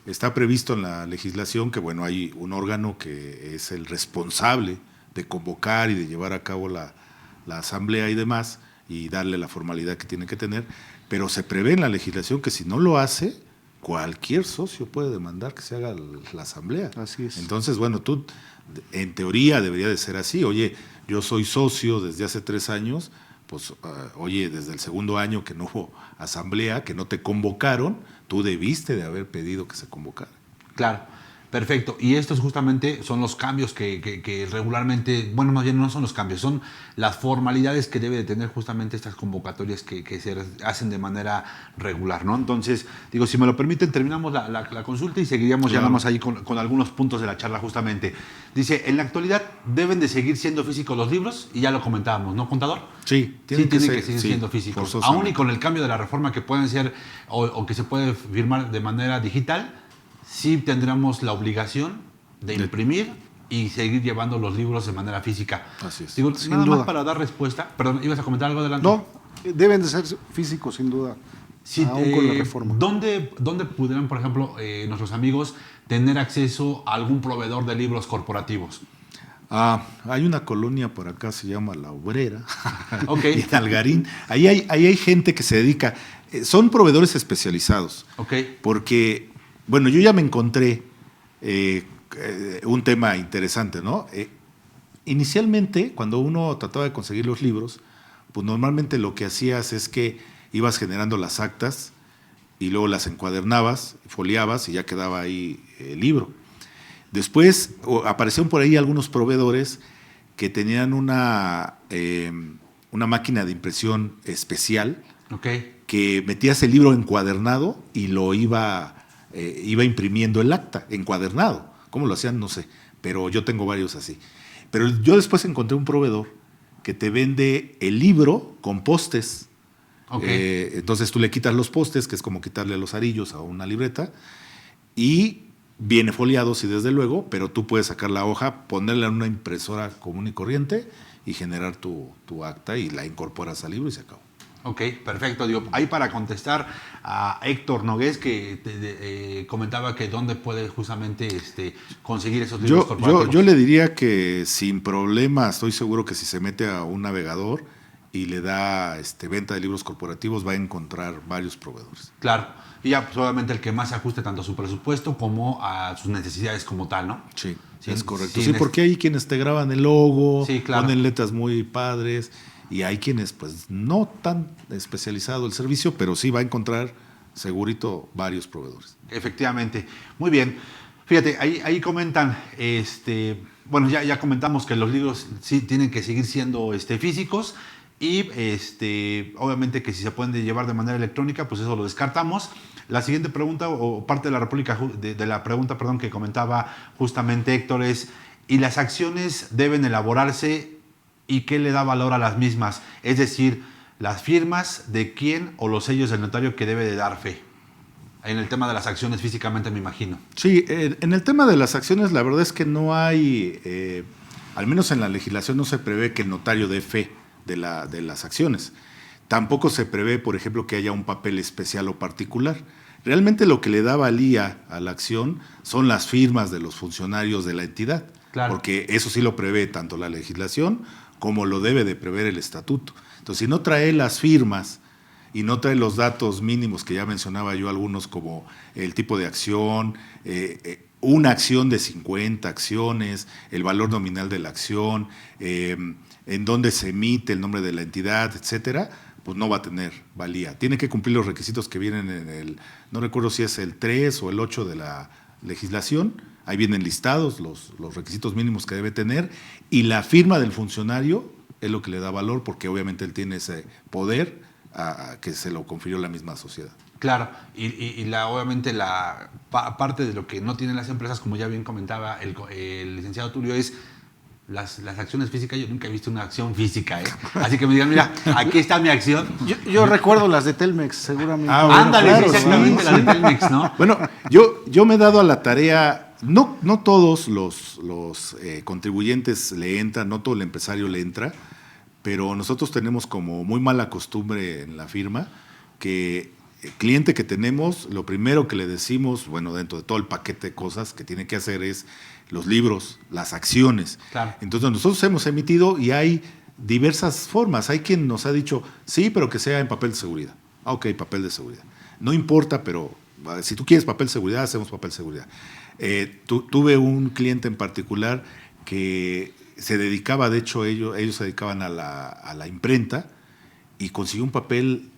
Está previsto en la legislación que, bueno, hay un órgano que es el responsable de convocar y de llevar a cabo la asamblea y demás, y darle la formalidad que tiene que tener, pero se prevé en la legislación que si no lo hace, cualquier socio puede demandar que se haga la asamblea. Así es. Entonces, bueno, tú, en teoría debería de ser así. Oye, yo soy socio desde hace 3 años, pues, oye, desde el segundo año que no hubo asamblea, que no te convocaron, tú debiste de haber pedido que se convocara. Claro, perfecto. Y estos justamente son los cambios que regularmente, bueno, más bien no son los cambios, son las formalidades que debe de tener justamente estas convocatorias que se hacen de manera regular, ¿no? Entonces, digo, si me lo permiten, terminamos la consulta y seguiríamos ya nada más ahí con algunos puntos de la charla justamente. Dice, en la actualidad deben de seguir siendo físicos los libros, y ya lo comentábamos, ¿no, contador? Sí, tienen que seguir siendo físicos. Aún y con el cambio de la reforma que pueden ser o que se puede firmar de manera digital, sí tendremos la obligación de imprimir y seguir llevando los libros de manera física. Así es. Digo, Sin nada duda. más para dar respuesta. Perdón, ¿ibas a comentar algo adelante? No, deben de ser físicos, sin duda. Sí, aún con la reforma. ¿Dónde pudieran, por ejemplo, nuestros amigos tener acceso a algún proveedor de libros corporativos? Hay una colonia por acá, se llama La Obrera, Ok. y en Algarín. Ahí hay gente que se dedica, son proveedores especializados. Ok. Porque, bueno, yo ya me encontré un tema interesante, ¿no? Inicialmente, cuando uno trataba de conseguir los libros, pues normalmente lo que hacías es que ibas generando las actas y luego las encuadernabas, foliabas y ya quedaba ahí el libro. Después aparecieron por ahí algunos proveedores que tenían una máquina de impresión especial, Okay. que metías el libro encuadernado y lo iba imprimiendo el acta, encuadernado. ¿Cómo lo hacían? No sé, pero yo tengo varios así. Pero yo después encontré un proveedor que te vende el libro con postes. Okay. Entonces tú le quitas los postes, que es como quitarle los arillos a una libreta, y viene foliado, sí, desde luego, pero tú puedes sacar la hoja, ponerla en una impresora común y corriente y generar tu acta y la incorporas al libro y se acabó. Ok, perfecto. Digo, ahí para contestar a Héctor Nogués, que comentaba que dónde puede justamente conseguir esos libros corporativos. Yo le diría que sin problema, estoy seguro que si se mete a un navegador y le da venta de libros corporativos, va a encontrar varios proveedores. Claro. Y ya, pues, obviamente, el que más se ajuste tanto a su presupuesto como a sus necesidades como tal, ¿no? Sí, Sí, es correcto. sí, Sí, porque hay quienes te graban el logo, Sí, claro. ponen letras muy padres, y hay quienes, pues, no tan especializado el servicio, pero sí va a encontrar segurito varios proveedores. Efectivamente. Muy bien. Fíjate, ahí comentan, bueno, ya comentamos que los libros sí tienen que seguir siendo físicos y obviamente que si se pueden llevar de manera electrónica, pues eso lo descartamos. La siguiente pregunta, o parte de la réplica de la pregunta, perdón, que comentaba justamente Héctor es, ¿y las acciones deben elaborarse y qué le da valor a las mismas? Es decir, las firmas de quién o los sellos del notario que debe de dar fe. En el tema de las acciones físicamente, me imagino. Sí, en el tema de las acciones, la verdad es que no hay, al menos en la legislación no se prevé que el notario dé fe de las acciones. Tampoco se prevé, por ejemplo, que haya un papel especial o particular. Realmente lo que le da valía a la acción son las firmas de los funcionarios de la entidad, Claro. porque eso sí lo prevé tanto la legislación como lo debe de prever el estatuto. Entonces, si no trae las firmas y no trae los datos mínimos que ya mencionaba yo, algunos como el tipo de acción, una acción de 50 acciones, el valor nominal de la acción, en dónde se emite el nombre de la entidad, etcétera, pues no va a tener valía. Tiene que cumplir los requisitos que vienen en no recuerdo si es el 3 o el 8 de la legislación, ahí vienen listados los requisitos mínimos que debe tener, y la firma del funcionario es lo que le da valor, porque obviamente él tiene ese poder a que se lo confirió la misma sociedad. Claro, y obviamente la parte de lo que no tienen las empresas, como ya bien comentaba el licenciado Tulio, es las acciones físicas. Yo nunca he visto una acción física, ¿eh? Así que me digan, mira, aquí está mi acción. Yo recuerdo las de Telmex, seguramente. Ah, bueno, Ándale, claro, exactamente, sí, las sí. de Telmex, ¿no? Bueno, yo me he dado a la tarea, no todos los contribuyentes le entran, no todo el empresario le entra, pero nosotros tenemos como muy mala costumbre en la firma que el cliente que tenemos, lo primero que le decimos, bueno, dentro de todo el paquete de cosas que tiene que hacer es los libros, las acciones. Claro. Entonces nosotros hemos emitido y hay diversas formas. Hay quien nos ha dicho, sí, pero que sea en papel de seguridad. Ok, papel de seguridad. No importa, pero si tú quieres papel de seguridad, hacemos papel de seguridad. Tuve un cliente en particular que se dedicaba, de hecho ellos se dedicaban a la imprenta y consiguió un papel,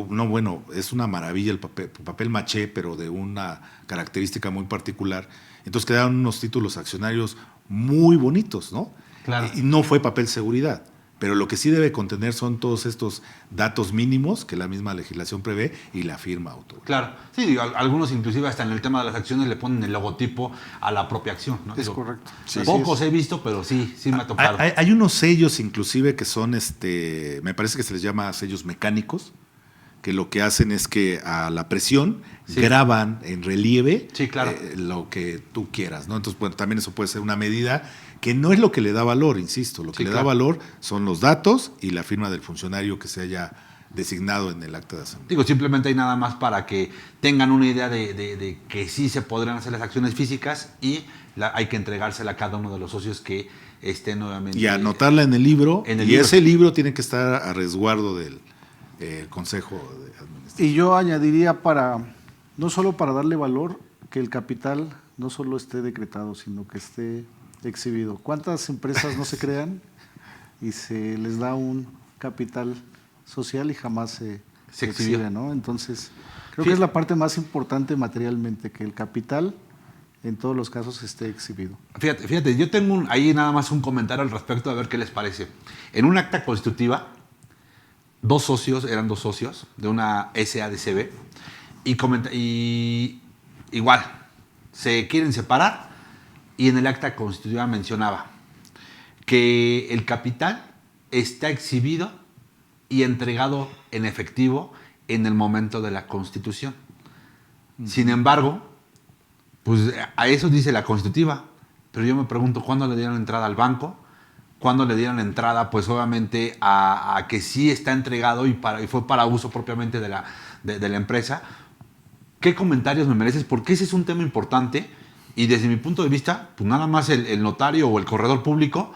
no, bueno, es una maravilla el papel maché, pero de una característica muy particular. Entonces quedaron unos títulos accionarios muy bonitos, ¿no? Claro. Y no fue papel seguridad, pero lo que sí debe contener son todos estos datos mínimos que la misma legislación prevé y la firma autor. Claro, sí, digo, algunos inclusive hasta en el tema de las acciones le ponen el logotipo a la propia acción, ¿no? Es Digo, correcto. Sí, pocos he visto, pero sí me ha tocado. Hay unos sellos inclusive que son, me parece que se les llama sellos mecánicos, que lo que hacen es que a la presión Sí. graban en relieve Sí, claro. lo que tú quieras, ¿no? Entonces, bueno, también eso puede ser una medida que no es lo que le da valor, insisto, lo que Sí, le claro. da valor son los datos y la firma del funcionario que se haya designado en el acta de asamblea. Digo, simplemente hay nada más para que tengan una idea de que sí se podrán hacer las acciones físicas y hay que entregársela a cada uno de los socios que estén nuevamente. Y anotarla en el libro, ese libro tiene que estar a resguardo del Consejo de Administración. Y yo añadiría no solo para darle valor, que el capital no solo esté decretado, sino que esté exhibido. ¿Cuántas empresas no se crean y se les da un capital social y jamás se exhibe, ¿no? Entonces, creo que es la parte más importante materialmente, que el capital en todos los casos esté exhibido. Fíjate, yo tengo ahí nada más un comentario al respecto, a ver qué les parece. En un acta constitutiva, eran dos socios de una SADCB y igual, se quieren separar y en el acta constitutiva mencionaba que el capital está exhibido y entregado en efectivo en el momento de la constitución. Sin embargo, pues a eso dice la constitutiva, pero yo me pregunto, ¿cuándo le dieron entrada al banco? ¿Cuándo le dieron entrada, pues obviamente, a que sí está entregado y fue para uso propiamente de la empresa? ¿Qué comentarios me mereces? Porque ese es un tema importante y desde mi punto de vista, pues nada más el notario o el corredor público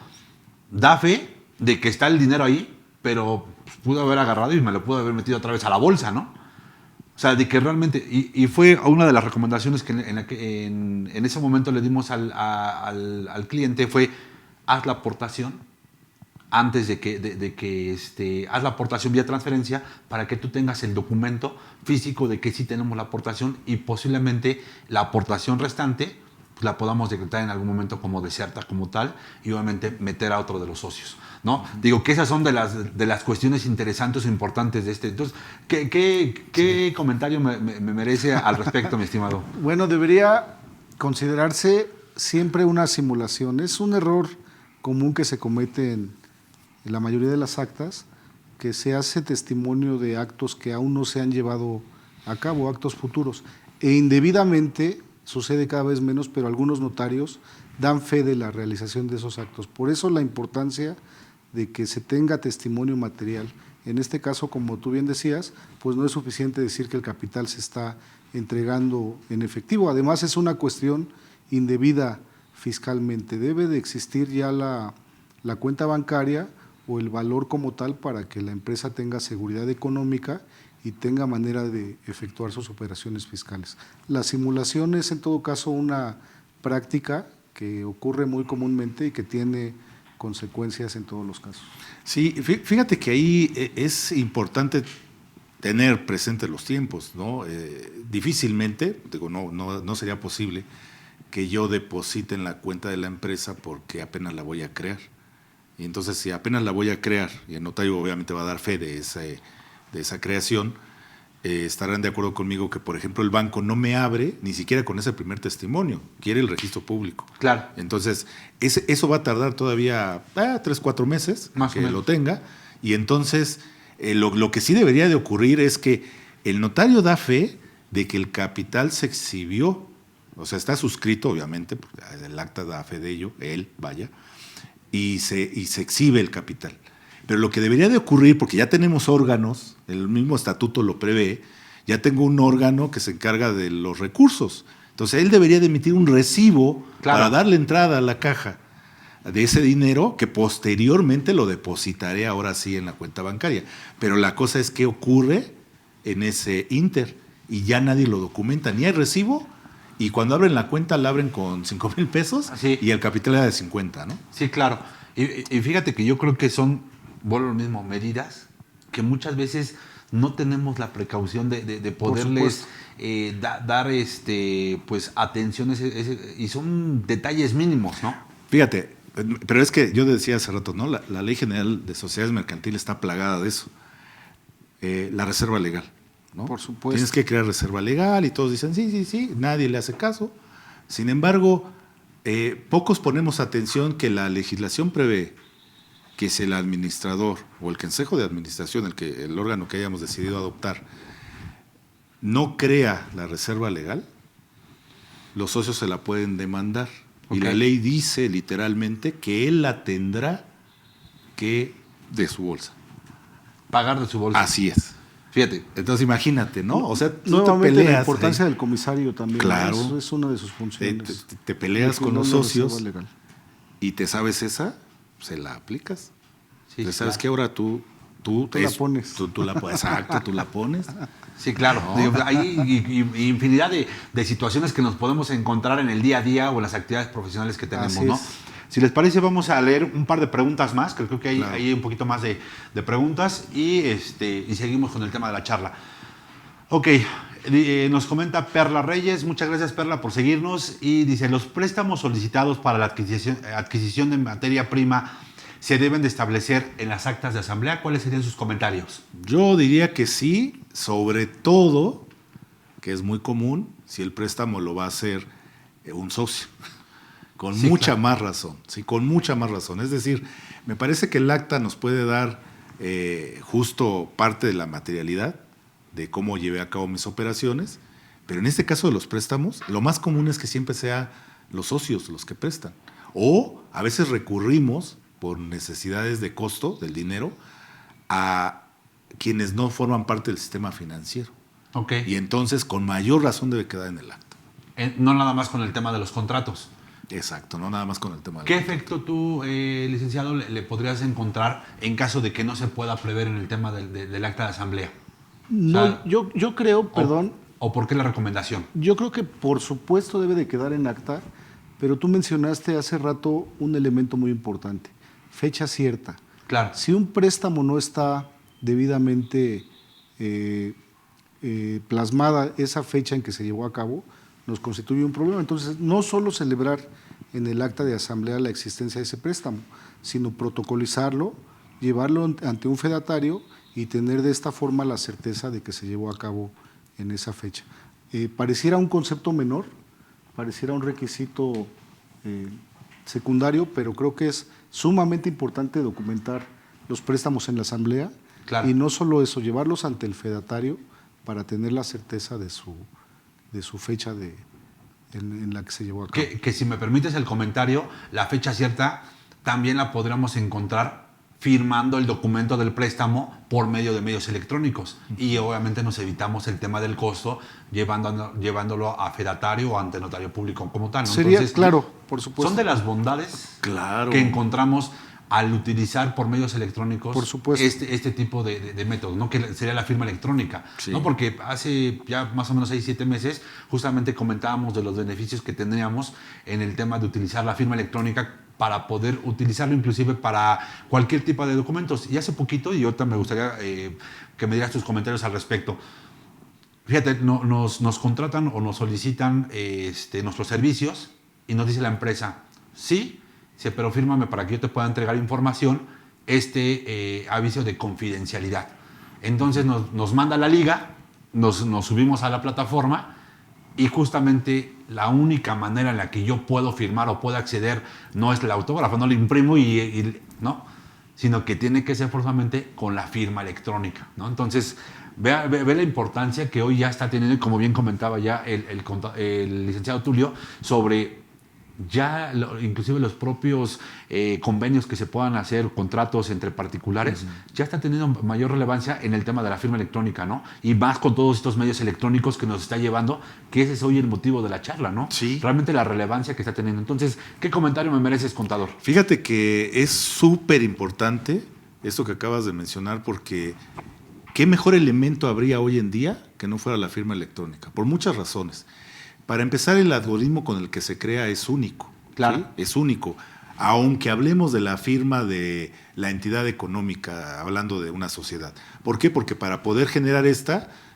da fe de que está el dinero ahí, pero pues, pudo haber agarrado y me lo pudo haber metido otra vez a la bolsa, ¿no? O sea, de que realmente, y fue una de las recomendaciones que en ese momento le dimos al cliente, fue haz la aportación antes haz la aportación vía transferencia para que tú tengas el documento físico de que sí tenemos la aportación y posiblemente la aportación restante pues, la podamos decretar en algún momento como desierta como tal y obviamente meter a otro de los socios, ¿no? Digo que esas son de las cuestiones interesantes o importantes de este. Entonces, ¿qué comentario me merece al respecto, mi estimado? Bueno, debería considerarse siempre una simulación. Es un error común que se comete en la mayoría de las actas, que se hace testimonio de actos que aún no se han llevado a cabo, actos futuros. E indebidamente, sucede cada vez menos, pero algunos notarios dan fe de la realización de esos actos. Por eso la importancia de que se tenga testimonio material. En este caso, como tú bien decías, pues no es suficiente decir que el capital se está entregando en efectivo. Además, es una cuestión indebida fiscalmente. Debe de existir ya la cuenta bancaria o el valor como tal para que la empresa tenga seguridad económica y tenga manera de efectuar sus operaciones fiscales. La simulación es en todo caso una práctica que ocurre muy comúnmente y que tiene consecuencias en todos los casos. Sí, fíjate que ahí es importante tener presente los tiempos, ¿no? Difícilmente, digo, no sería posible que yo deposite en la cuenta de la empresa porque apenas la voy a crear. Y entonces, si apenas la voy a crear, y el notario obviamente va a dar fe de esa creación, estarán de acuerdo conmigo que, por ejemplo, el banco no me abre ni siquiera con ese primer testimonio, quiere el registro público. Claro. Entonces, eso va a tardar todavía 3-4 meses más que lo tenga, y entonces lo que sí debería de ocurrir es que el notario da fe de que el capital se exhibió, o sea, está suscrito, obviamente, porque el acta da fe de ello, él, vaya, y se exhibe el capital. Pero lo que debería de ocurrir, porque ya tenemos órganos, el mismo estatuto lo prevé, ya tengo un órgano que se encarga de los recursos. Entonces, él debería de emitir un recibo para darle entrada a la caja de ese dinero que posteriormente lo depositaré ahora sí en la cuenta bancaria. Pero la cosa es que ocurre en ese inter y ya nadie lo documenta, ni hay recibo. Y cuando abren la cuenta, la abren con 5,000 pesos y el capital era de 50, ¿no? Sí, claro. Y fíjate que yo creo que son, vuelvo a lo mismo, medidas que muchas veces no tenemos la precaución de poderles dar pues atención y son detalles mínimos, ¿no? Fíjate, pero es que yo decía hace rato, ¿no? La Ley General de Sociedades Mercantiles está plagada de eso. La reserva legal, ¿no? Por supuesto. Tienes que crear reserva legal y todos dicen sí, nadie le hace caso. Sin embargo, pocos ponemos atención que la legislación prevé que si el administrador o el consejo de administración, el órgano que hayamos decidido adoptar, no crea la reserva legal, los socios se la pueden demandar. Okay. Y la ley dice literalmente que él la tendrá que de su bolsa. pagar de su bolsa. Así es. Fíjate, entonces imagínate, ¿no? O sea, tú te Nuevamente peleas. la importancia del comisario también. Claro. Eso es una de sus funciones. Te peleas con No los una socios reserva legal. y te sabes esa, se la aplicas. Sí, Entonces, ¿sabes claro. qué? Ahora tú la pones. Tú la pones. Exacto, tú la pones. Sí, claro. Digo, hay infinidad de situaciones que nos podemos encontrar en el día a día o en las actividades profesionales que tenemos, Así ¿no? es. Si les parece, vamos a leer un par de preguntas más, que creo que Claro. hay un poquito más de preguntas y seguimos con el tema de la charla. Ok, nos comenta Perla Reyes, muchas gracias Perla por seguirnos, y dice, los préstamos solicitados para la adquisición de materia prima se deben de establecer en las actas de asamblea. ¿Cuáles serían sus comentarios? Yo diría que sí, sobre todo, que es muy común, si el préstamo lo va a hacer un socio. Con Sí, mucha claro. más razón, sí, con mucha más razón. Es decir, me parece que el acta nos puede dar justo parte de la materialidad de cómo llevé a cabo mis operaciones, pero en este caso de los préstamos, lo más común es que siempre sea los socios los que prestan. O a veces recurrimos, por necesidades de costo del dinero, a quienes no forman parte del sistema financiero. Ok. Y entonces, con mayor razón, debe quedar en el acta. No nada más con el tema de los contratos. Exacto, no nada más con el tema del ¿Qué efecto tú, licenciado, le podrías encontrar en caso de que no se pueda prever en el tema del acta de asamblea? No, O sea, yo creo, perdón, ¿O por qué la recomendación? yo creo que por supuesto debe de quedar en acta, pero tú mencionaste hace rato un elemento muy importante, fecha cierta. Claro. Si un préstamo no está debidamente plasmada esa fecha en que se llevó a cabo, nos constituye un problema. Entonces, no solo celebrar en el acta de asamblea la existencia de ese préstamo, sino protocolizarlo, llevarlo ante un fedatario y tener de esta forma la certeza de que se llevó a cabo en esa fecha. Pareciera un concepto menor, pareciera un requisito secundario, pero creo que es sumamente importante documentar los préstamos en la asamblea. Claro. Y no solo eso, llevarlos ante el fedatario para tener la certeza de su fecha en la que se llevó a cabo. Que si me permites el comentario, la fecha cierta también la podríamos encontrar firmando el documento del préstamo por medio de medios electrónicos. Y obviamente nos evitamos el tema del costo llevándolo a fedatario o ante notario público como tal, ¿no? Sería, Entonces, claro, por supuesto. son de las bondades Claro. que encontramos al utilizar por medios electrónicos Por supuesto. este tipo de métodos, ¿no? Que sería la firma electrónica, Sí. ¿no? Porque hace ya más o menos 6-7 meses justamente comentábamos de los beneficios que tendríamos en el tema de utilizar la firma electrónica para poder utilizarlo inclusive para cualquier tipo de documentos. Y hace poquito, y ahorita me gustaría que me dieras tus comentarios al respecto. Fíjate, nos contratan o nos solicitan nuestros servicios y nos dice la empresa, sí, pero fírmame para que yo te pueda entregar información, aviso de confidencialidad. Entonces nos manda la liga, nos subimos a la plataforma y justamente la única manera en la que yo puedo firmar o puedo acceder no es el autógrafo, no lo imprimo no, sino que tiene que ser forzosamente con la firma electrónica, ¿no? Entonces, ve la importancia que hoy ya está teniendo, y como bien comentaba ya el licenciado Tulio, sobre ya inclusive los propios convenios que se puedan hacer, contratos entre particulares, ya está teniendo mayor relevancia en el tema de la firma electrónica, ¿no? Y más con todos estos medios electrónicos que nos está llevando, que ese es hoy el motivo de la charla, ¿no? Sí. Realmente la relevancia que está teniendo. Entonces, ¿qué comentario me mereces, contador? Fíjate que es súper importante esto que acabas de mencionar, porque ¿qué mejor elemento habría hoy en día que no fuera la firma electrónica? Por muchas razones. Para empezar, el algoritmo con el que se crea es único. Claro. ¿Sí? Es único. Aunque hablemos de la firma de la entidad económica, hablando de una sociedad. ¿Por qué? Porque para poder generar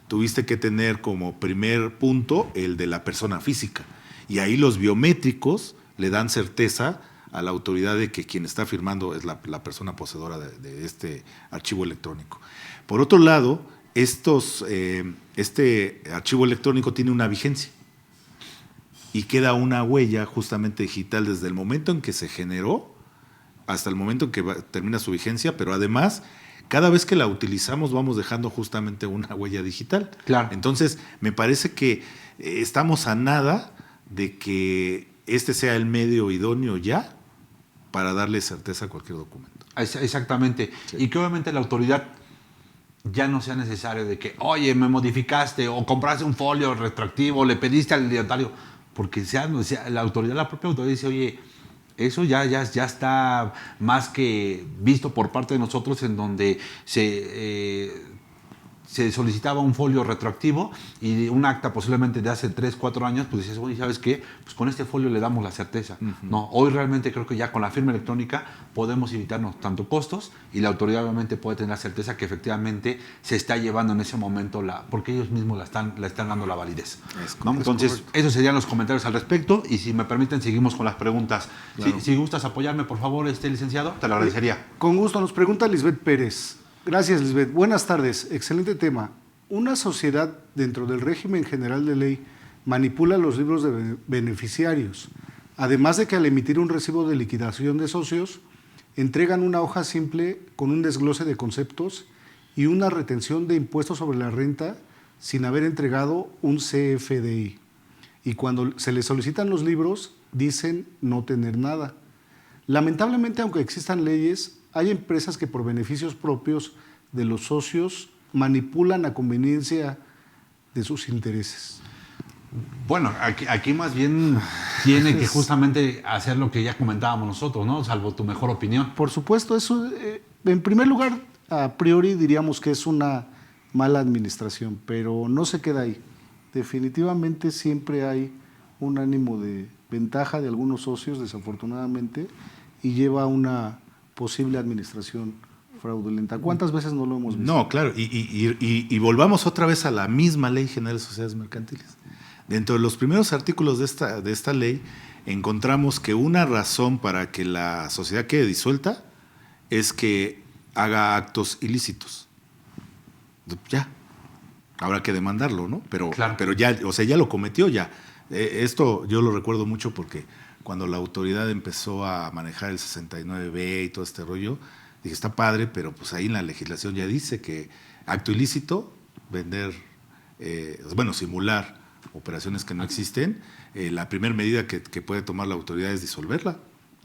tuviste que tener como primer punto el de la persona física. Y ahí los biométricos le dan certeza a la autoridad de que quien está firmando es la persona poseedora de este archivo electrónico. Por otro lado, este archivo electrónico tiene una vigencia y queda una huella justamente digital desde el momento en que se generó hasta el momento en que termina su vigencia, pero además, cada vez que la utilizamos vamos dejando justamente una huella digital. Claro. Entonces, me parece que estamos a nada de que este sea el medio idóneo ya para darle certeza a cualquier documento. Exactamente. Sí. Y que obviamente la autoridad ya no sea necesario de que, oye, me modificaste o compraste un folio retroactivo, le pediste al notario, porque la autoridad, la propia autoridad dice, oye, eso ya está más que visto por parte de nosotros, en donde se solicitaba un folio retroactivo y un acta posiblemente de hace 3, 4 años, pues dices, oye, ¿sabes qué? Pues con este folio le damos la certeza. No, hoy realmente creo que ya con la firma electrónica podemos evitarnos tanto costos, y la autoridad obviamente puede tener la certeza que efectivamente se está llevando en ese momento porque ellos mismos le están dando la validez, ¿no? Entonces, esos serían los comentarios al respecto, y si me permiten, seguimos con las preguntas. Claro. Si gustas apoyarme, por favor, licenciado, te lo agradecería. Con gusto. Nos pregunta Lisbeth Pérez. Gracias, Lisbeth. Buenas tardes. Excelente tema. ¿Una sociedad dentro del régimen general de ley manipula los libros de beneficiarios, además de que al emitir un recibo de liquidación de socios, entregan una hoja simple con un desglose de conceptos y una retención de impuestos sobre la renta sin haber entregado un CFDI? Y cuando se les solicitan los libros, dicen no tener nada. Lamentablemente, aunque existan leyes, hay empresas que por beneficios propios de los socios manipulan a conveniencia de sus intereses. Bueno, aquí más bien tiene que justamente hacer lo que ya comentábamos nosotros, ¿no? Salvo tu mejor opinión. Por supuesto, eso, en primer lugar, a priori diríamos que es una mala administración, pero no se queda ahí. Definitivamente siempre hay un ánimo de ventaja de algunos socios, desafortunadamente, y lleva a una posible administración fraudulenta. ¿Cuántas veces no lo hemos visto? No, claro, y volvamos otra vez a la misma Ley General de Sociedades Mercantiles. Dentro de los primeros artículos de esta ley encontramos que una razón para que la sociedad quede disuelta es que haga actos ilícitos. Ya, habrá que demandarlo, ¿no? Pero ya, o sea, ya lo cometió ya. Esto yo lo recuerdo mucho porque cuando la autoridad empezó a manejar el 69B y todo este rollo, dije, está padre, pero pues ahí en la legislación ya dice que acto ilícito, vender, simular operaciones que no existen, la primera medida que puede tomar la autoridad es disolverla.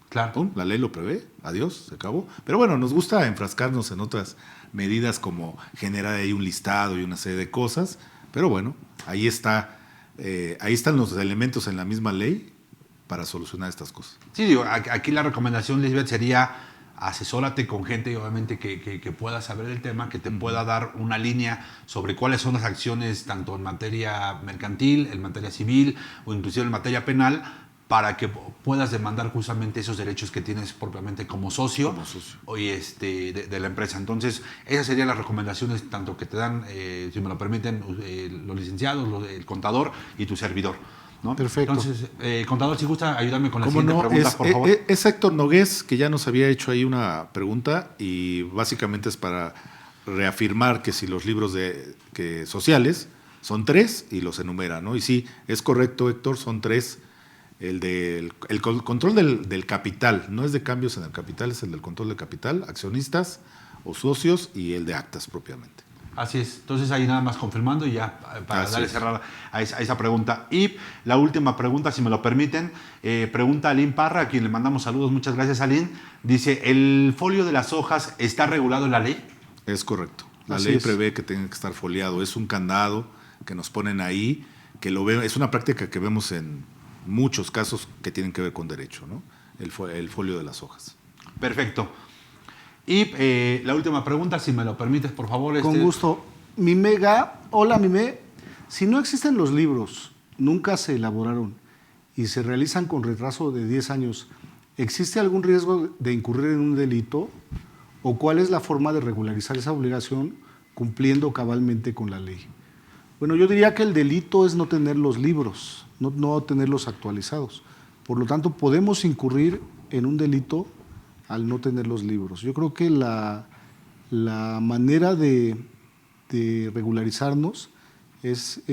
Claro. ¡Pum! La ley lo prevé, adiós, se acabó. Pero bueno, nos gusta enfrascarnos en otras medidas como generar ahí un listado y una serie de cosas, pero bueno, ahí están los elementos en la misma ley para solucionar estas cosas. Sí, digo, aquí la recomendación, Lisbeth, sería asesórate con gente, obviamente, que pueda saber el tema, que te pueda dar una línea sobre cuáles son las acciones, tanto en materia mercantil, en materia civil o inclusive en materia penal, para que puedas demandar justamente esos derechos que tienes propiamente como socio, de la empresa. Entonces, esas serían las recomendaciones, tanto que te dan, si me lo permiten, los licenciados, el contador y tu servidor, ¿no? Perfecto. Entonces, contador, si gusta ayudarme con la siguiente pregunta, por favor. Es Héctor Nogués, que ya nos había hecho ahí una pregunta, y básicamente es para reafirmar que si los libros sociales son 3 y los enumera, ¿no? Y sí, es correcto, Héctor, son 3. El control del capital, no es de cambios en el capital, es el del control del capital, accionistas o socios, y el de actas propiamente. Así es. Entonces ahí nada más confirmando y ya para darle cerrada a esa pregunta. Y la última pregunta, si me lo permiten, pregunta Aline Parra, a quien le mandamos saludos. Muchas gracias, Aline. Dice, ¿el folio de las hojas está regulado en la ley? Es correcto. La ley prevé que tenga que estar foliado. Es un candado que nos ponen ahí, que es una práctica que vemos en muchos casos que tienen que ver con derecho, ¿no? El folio de las hojas. Perfecto. Y la última pregunta, si me lo permites, por favor. Con gusto. Hola Mime. Si no existen los libros, nunca se elaboraron y se realizan con retraso de 10 años, ¿existe algún riesgo de incurrir en un delito? ¿O cuál es la forma de regularizar esa obligación cumpliendo cabalmente con la ley? Bueno, yo diría que el delito es no tener los libros, no tenerlos actualizados. Por lo tanto, podemos incurrir en un delito al no tener los libros. Yo creo que la manera de regularizarnos es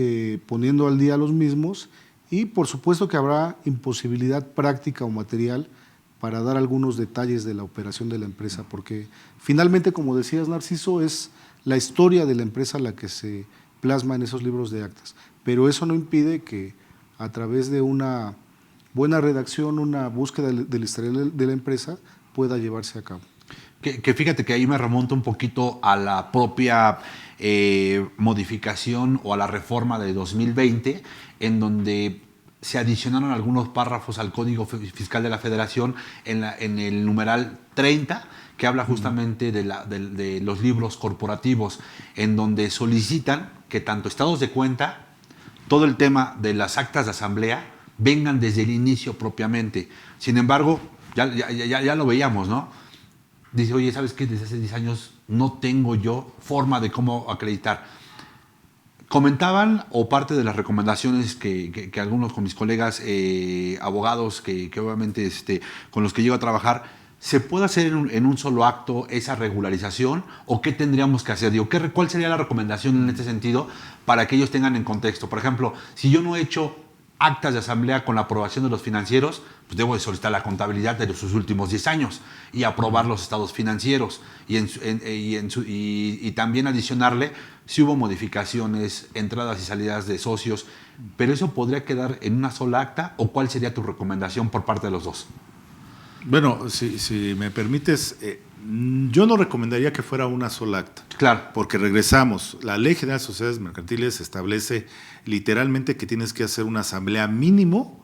poniendo al día los mismos, y por supuesto que habrá imposibilidad práctica o material para dar algunos detalles de la operación de la empresa, porque finalmente, como decías, Narciso, es la historia de la empresa la que se plasma en esos libros de actas. Pero eso no impide que a través de una buena redacción, una búsqueda del historial de la empresa, pueda llevarse a cabo. Que fíjate que ahí me remonto un poquito a la propia modificación o a la reforma de 2020, en donde se adicionaron algunos párrafos al Código Fiscal de la Federación en el numeral 30, que habla justamente de los libros corporativos, en donde solicitan que tanto estados de cuenta, todo el tema de las actas de asamblea, vengan desde el inicio propiamente. Sin embargo, ya lo veíamos, ¿no? Dice, oye, ¿sabes qué? Desde hace 10 años no tengo yo forma de cómo acreditar. Comentaban, o parte de las recomendaciones que algunos con mis colegas abogados, que obviamente con los que llego a trabajar, ¿se puede hacer en un solo acto esa regularización? ¿O qué tendríamos que hacer? Digo, ¿cuál sería la recomendación en este sentido para que ellos tengan en contexto? Por ejemplo, si yo no he hecho actas de asamblea con la aprobación de los financieros, pues debo de solicitar la contabilidad de sus últimos 10 años y aprobar los estados financieros y también adicionarle si hubo modificaciones, entradas y salidas de socios. ¿Pero eso podría quedar en una sola acta o cuál sería tu recomendación por parte de los dos? Bueno, si me permites, yo no recomendaría que fuera una sola acta. Claro. Porque regresamos. La Ley General de Sociedades Mercantiles establece literalmente que tienes que hacer una asamblea mínimo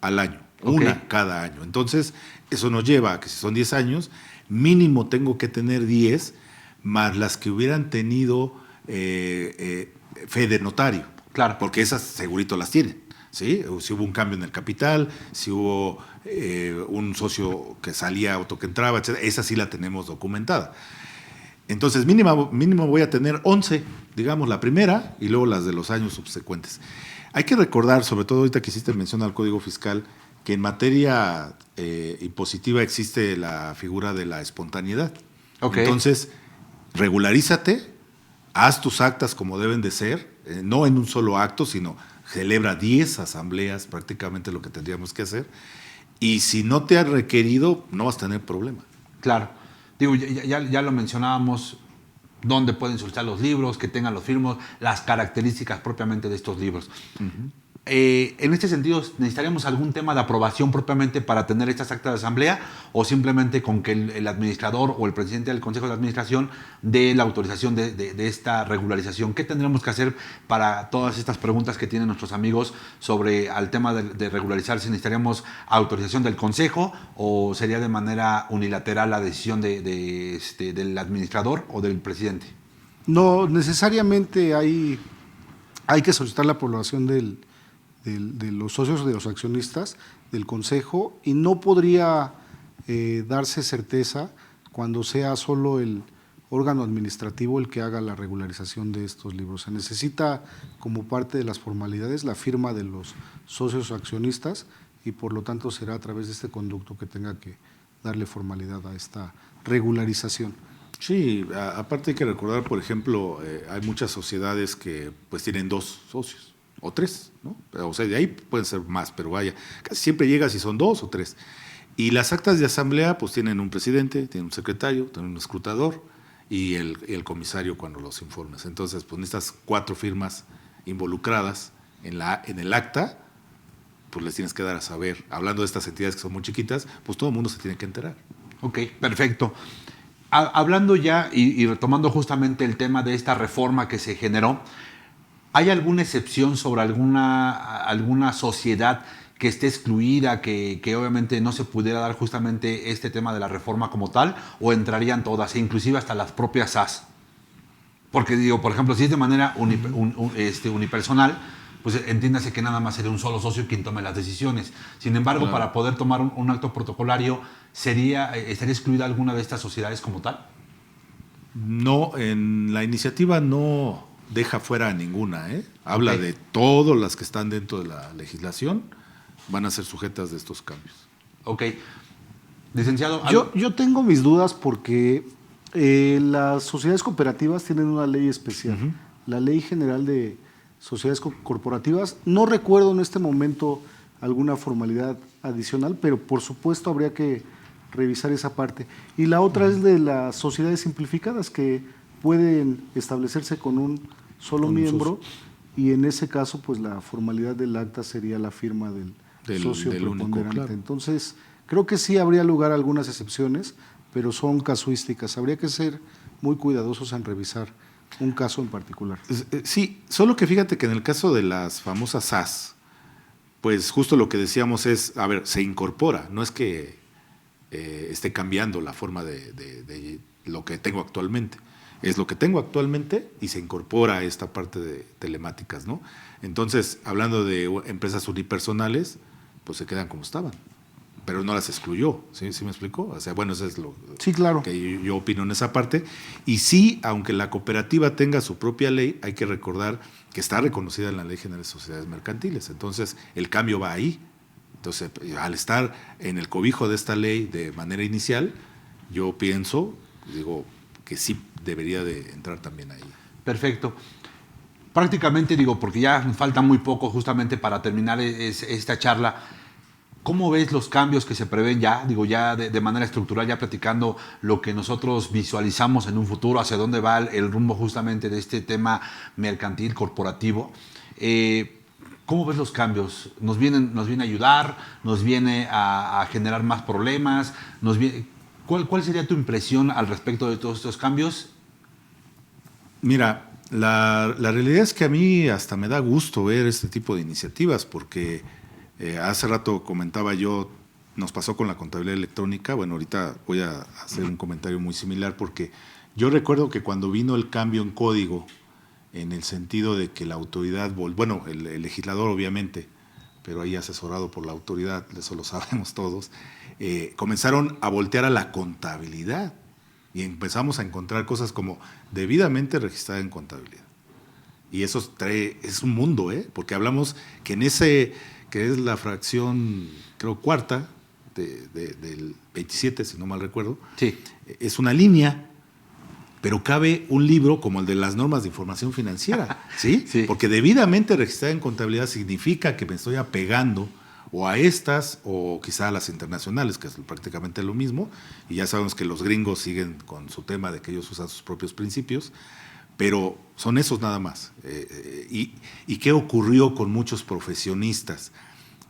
al año, una cada año. Entonces, eso nos lleva a que si son 10 años, mínimo tengo que tener 10 más las que hubieran tenido fe de notario. Claro. Porque esas segurito las tienen. ¿Sí? Si hubo un cambio en el capital, si hubo un socio que salía, otro que entraba, etc. Esa sí la tenemos documentada. Entonces, mínimo voy a tener 11, digamos, la primera, y luego las de los años subsecuentes. Hay que recordar, sobre todo ahorita que hiciste mención al Código Fiscal, que en materia impositiva existe la figura de la espontaneidad. Entonces, regularízate, haz tus actas como deben de ser, no en un solo acto, sino celebra 10 asambleas, prácticamente lo que tendríamos que hacer, y si no te has requerido, no vas a tener problema. Claro. Digo, ya lo mencionábamos, dónde pueden solicitar los libros, que tengan los firmos, las características propiamente de estos libros. Uh-huh. En este sentido, ¿necesitaríamos algún tema de aprobación propiamente para tener estas actas de asamblea o simplemente con que el administrador o el presidente del Consejo de Administración dé la autorización de esta regularización? ¿Qué tendremos que hacer para todas estas preguntas que tienen nuestros amigos sobre el tema de regularizarse? ¿Necesitaríamos autorización del Consejo o sería de manera unilateral la decisión del administrador o del presidente? No, necesariamente hay que solicitar la aprobación de los socios, de los accionistas, del Consejo, y no podría darse certeza cuando sea solo el órgano administrativo el que haga la regularización de estos libros. Se necesita, como parte de las formalidades, la firma de los socios o accionistas, y por lo tanto será a través de este conducto que tenga que darle formalidad a esta regularización. Sí, aparte hay que recordar, por ejemplo, hay muchas sociedades que pues tienen 2 socios. O 3, ¿no? O sea, de ahí pueden ser más, pero vaya, casi siempre llega si son 2 o 3. Y las actas de asamblea pues tienen un presidente, tienen un secretario, tienen un escrutador y el comisario cuando los informes. Entonces, pues necesitas 4 firmas involucradas en el acta, pues les tienes que dar a saber. Hablando de estas entidades que son muy chiquitas, pues todo el mundo se tiene que enterar. Ok, perfecto. Hablando ya y retomando justamente el tema de esta reforma que se generó, ¿hay alguna excepción sobre alguna sociedad que esté excluida, que obviamente no se pudiera dar justamente este tema de la reforma como tal, o entrarían todas, e inclusive hasta las propias SAS? Porque digo, por ejemplo, si es de manera unipersonal, pues entiéndase que nada más sería un solo socio quien tome las decisiones. Sin embargo, claro, para poder tomar un acto protocolario, ¿estaría excluida alguna de estas sociedades como tal? No, en la iniciativa no deja fuera a ninguna, ¿eh? Habla de todas las que están dentro de la legislación, van a ser sujetas de estos cambios. Ok. Licenciado. Yo tengo mis dudas porque las sociedades cooperativas tienen una ley especial, la Ley General de Sociedades Corporativas. No recuerdo en este momento alguna formalidad adicional, pero por supuesto habría que revisar esa parte. Y la otra es de las sociedades simplificadas, que pueden establecerse con un solo miembro, y en ese caso pues la formalidad del acta sería la firma del socio preponderante. Único, claro. Entonces creo que sí habría lugar a algunas excepciones, pero son casuísticas. Habría que ser muy cuidadosos en revisar un caso en particular. Sí, solo que fíjate que en el caso de las famosas SAS, pues justo lo que decíamos es, a ver, se incorpora, no es que esté cambiando la forma de lo que tengo actualmente. Es lo que tengo actualmente y se incorpora a esta parte de telemáticas, ¿no? Entonces, hablando de empresas unipersonales, pues se quedan como estaban, pero no las excluyó, ¿sí me explico? O sea, bueno, eso es lo Sí, claro. que yo opino en esa parte. Y sí, aunque la cooperativa tenga su propia ley, hay que recordar que está reconocida en la Ley General de Sociedades Mercantiles. Entonces, el cambio va ahí. Entonces, al estar en el cobijo de esta ley de manera inicial, yo pienso, digo, que sí debería de entrar también ahí. Perfecto. Prácticamente, digo, porque ya falta muy poco justamente para terminar esta charla, ¿cómo ves los cambios que se prevén ya? Digo, ya de manera estructural, ya platicando lo que nosotros visualizamos en un futuro, hacia dónde va el rumbo justamente de este tema mercantil, corporativo. ¿Cómo ves los cambios? ¿Nos viene a ayudar? ¿Nos viene a generar más problemas? ¿Cuál sería tu impresión al respecto de todos estos cambios? Mira, la realidad es que a mí hasta me da gusto ver este tipo de iniciativas porque hace rato comentaba yo, nos pasó con la contabilidad electrónica. Bueno, ahorita voy a hacer un comentario muy similar porque yo recuerdo que cuando vino el cambio en código, en el sentido de que la autoridad, bueno, el legislador obviamente, pero ahí asesorado por la autoridad, eso lo sabemos todos, comenzaron a voltear a la contabilidad y empezamos a encontrar cosas como debidamente registrada en contabilidad. Y eso es un mundo, porque hablamos que en ese, que es la fracción, creo, cuarta del 27, si no mal recuerdo, sí, es una línea, pero cabe un libro como el de las normas de información financiera, ¿sí? Sí. Porque debidamente registrada en contabilidad significa que me estoy apegando o a estas o quizá a las internacionales, que es prácticamente lo mismo, y ya sabemos que los gringos siguen con su tema de que ellos usan sus propios principios, pero son esos nada más. ¿Y qué ocurrió con muchos profesionistas?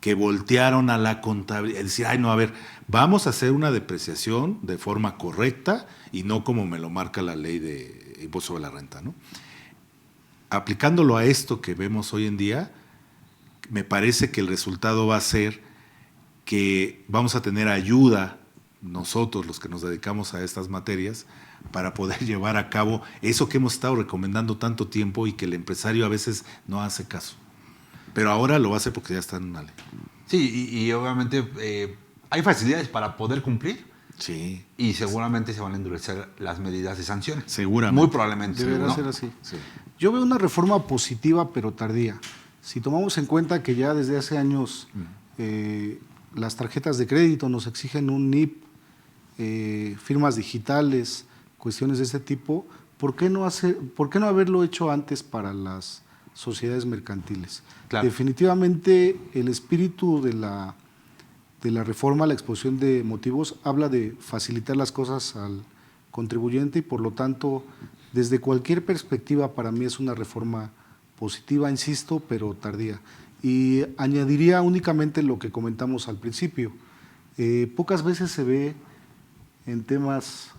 Que voltearon a la contabilidad, es decir, ay no, a ver, vamos a hacer una depreciación de forma correcta y no como me lo marca la ley de impuesto sobre la renta, ¿no? Aplicándolo a esto que vemos hoy en día, me parece que el resultado va a ser que vamos a tener ayuda nosotros, los que nos dedicamos a estas materias, para poder llevar a cabo eso que hemos estado recomendando tanto tiempo y que el empresario a veces no hace caso. Pero ahora lo va a hacer porque ya está en una ley. Sí, y obviamente hay facilidades para poder cumplir. Sí. Y seguramente se van a endurecer las medidas de sanciones. Seguramente. Muy probablemente. Deberá ¿no? ser así. Sí. Yo veo una reforma positiva pero tardía. Si tomamos en cuenta que ya desde hace años las tarjetas de crédito nos exigen un NIP, firmas digitales, cuestiones de este tipo, ¿por qué no haberlo hecho antes para las sociedades mercantiles? Claro. Definitivamente el espíritu de la reforma, la exposición de motivos, habla de facilitar las cosas al contribuyente y por lo tanto, desde cualquier perspectiva, para mí es una reforma positiva, insisto, pero tardía. Y añadiría únicamente lo que comentamos al principio. Pocas veces se ve en temas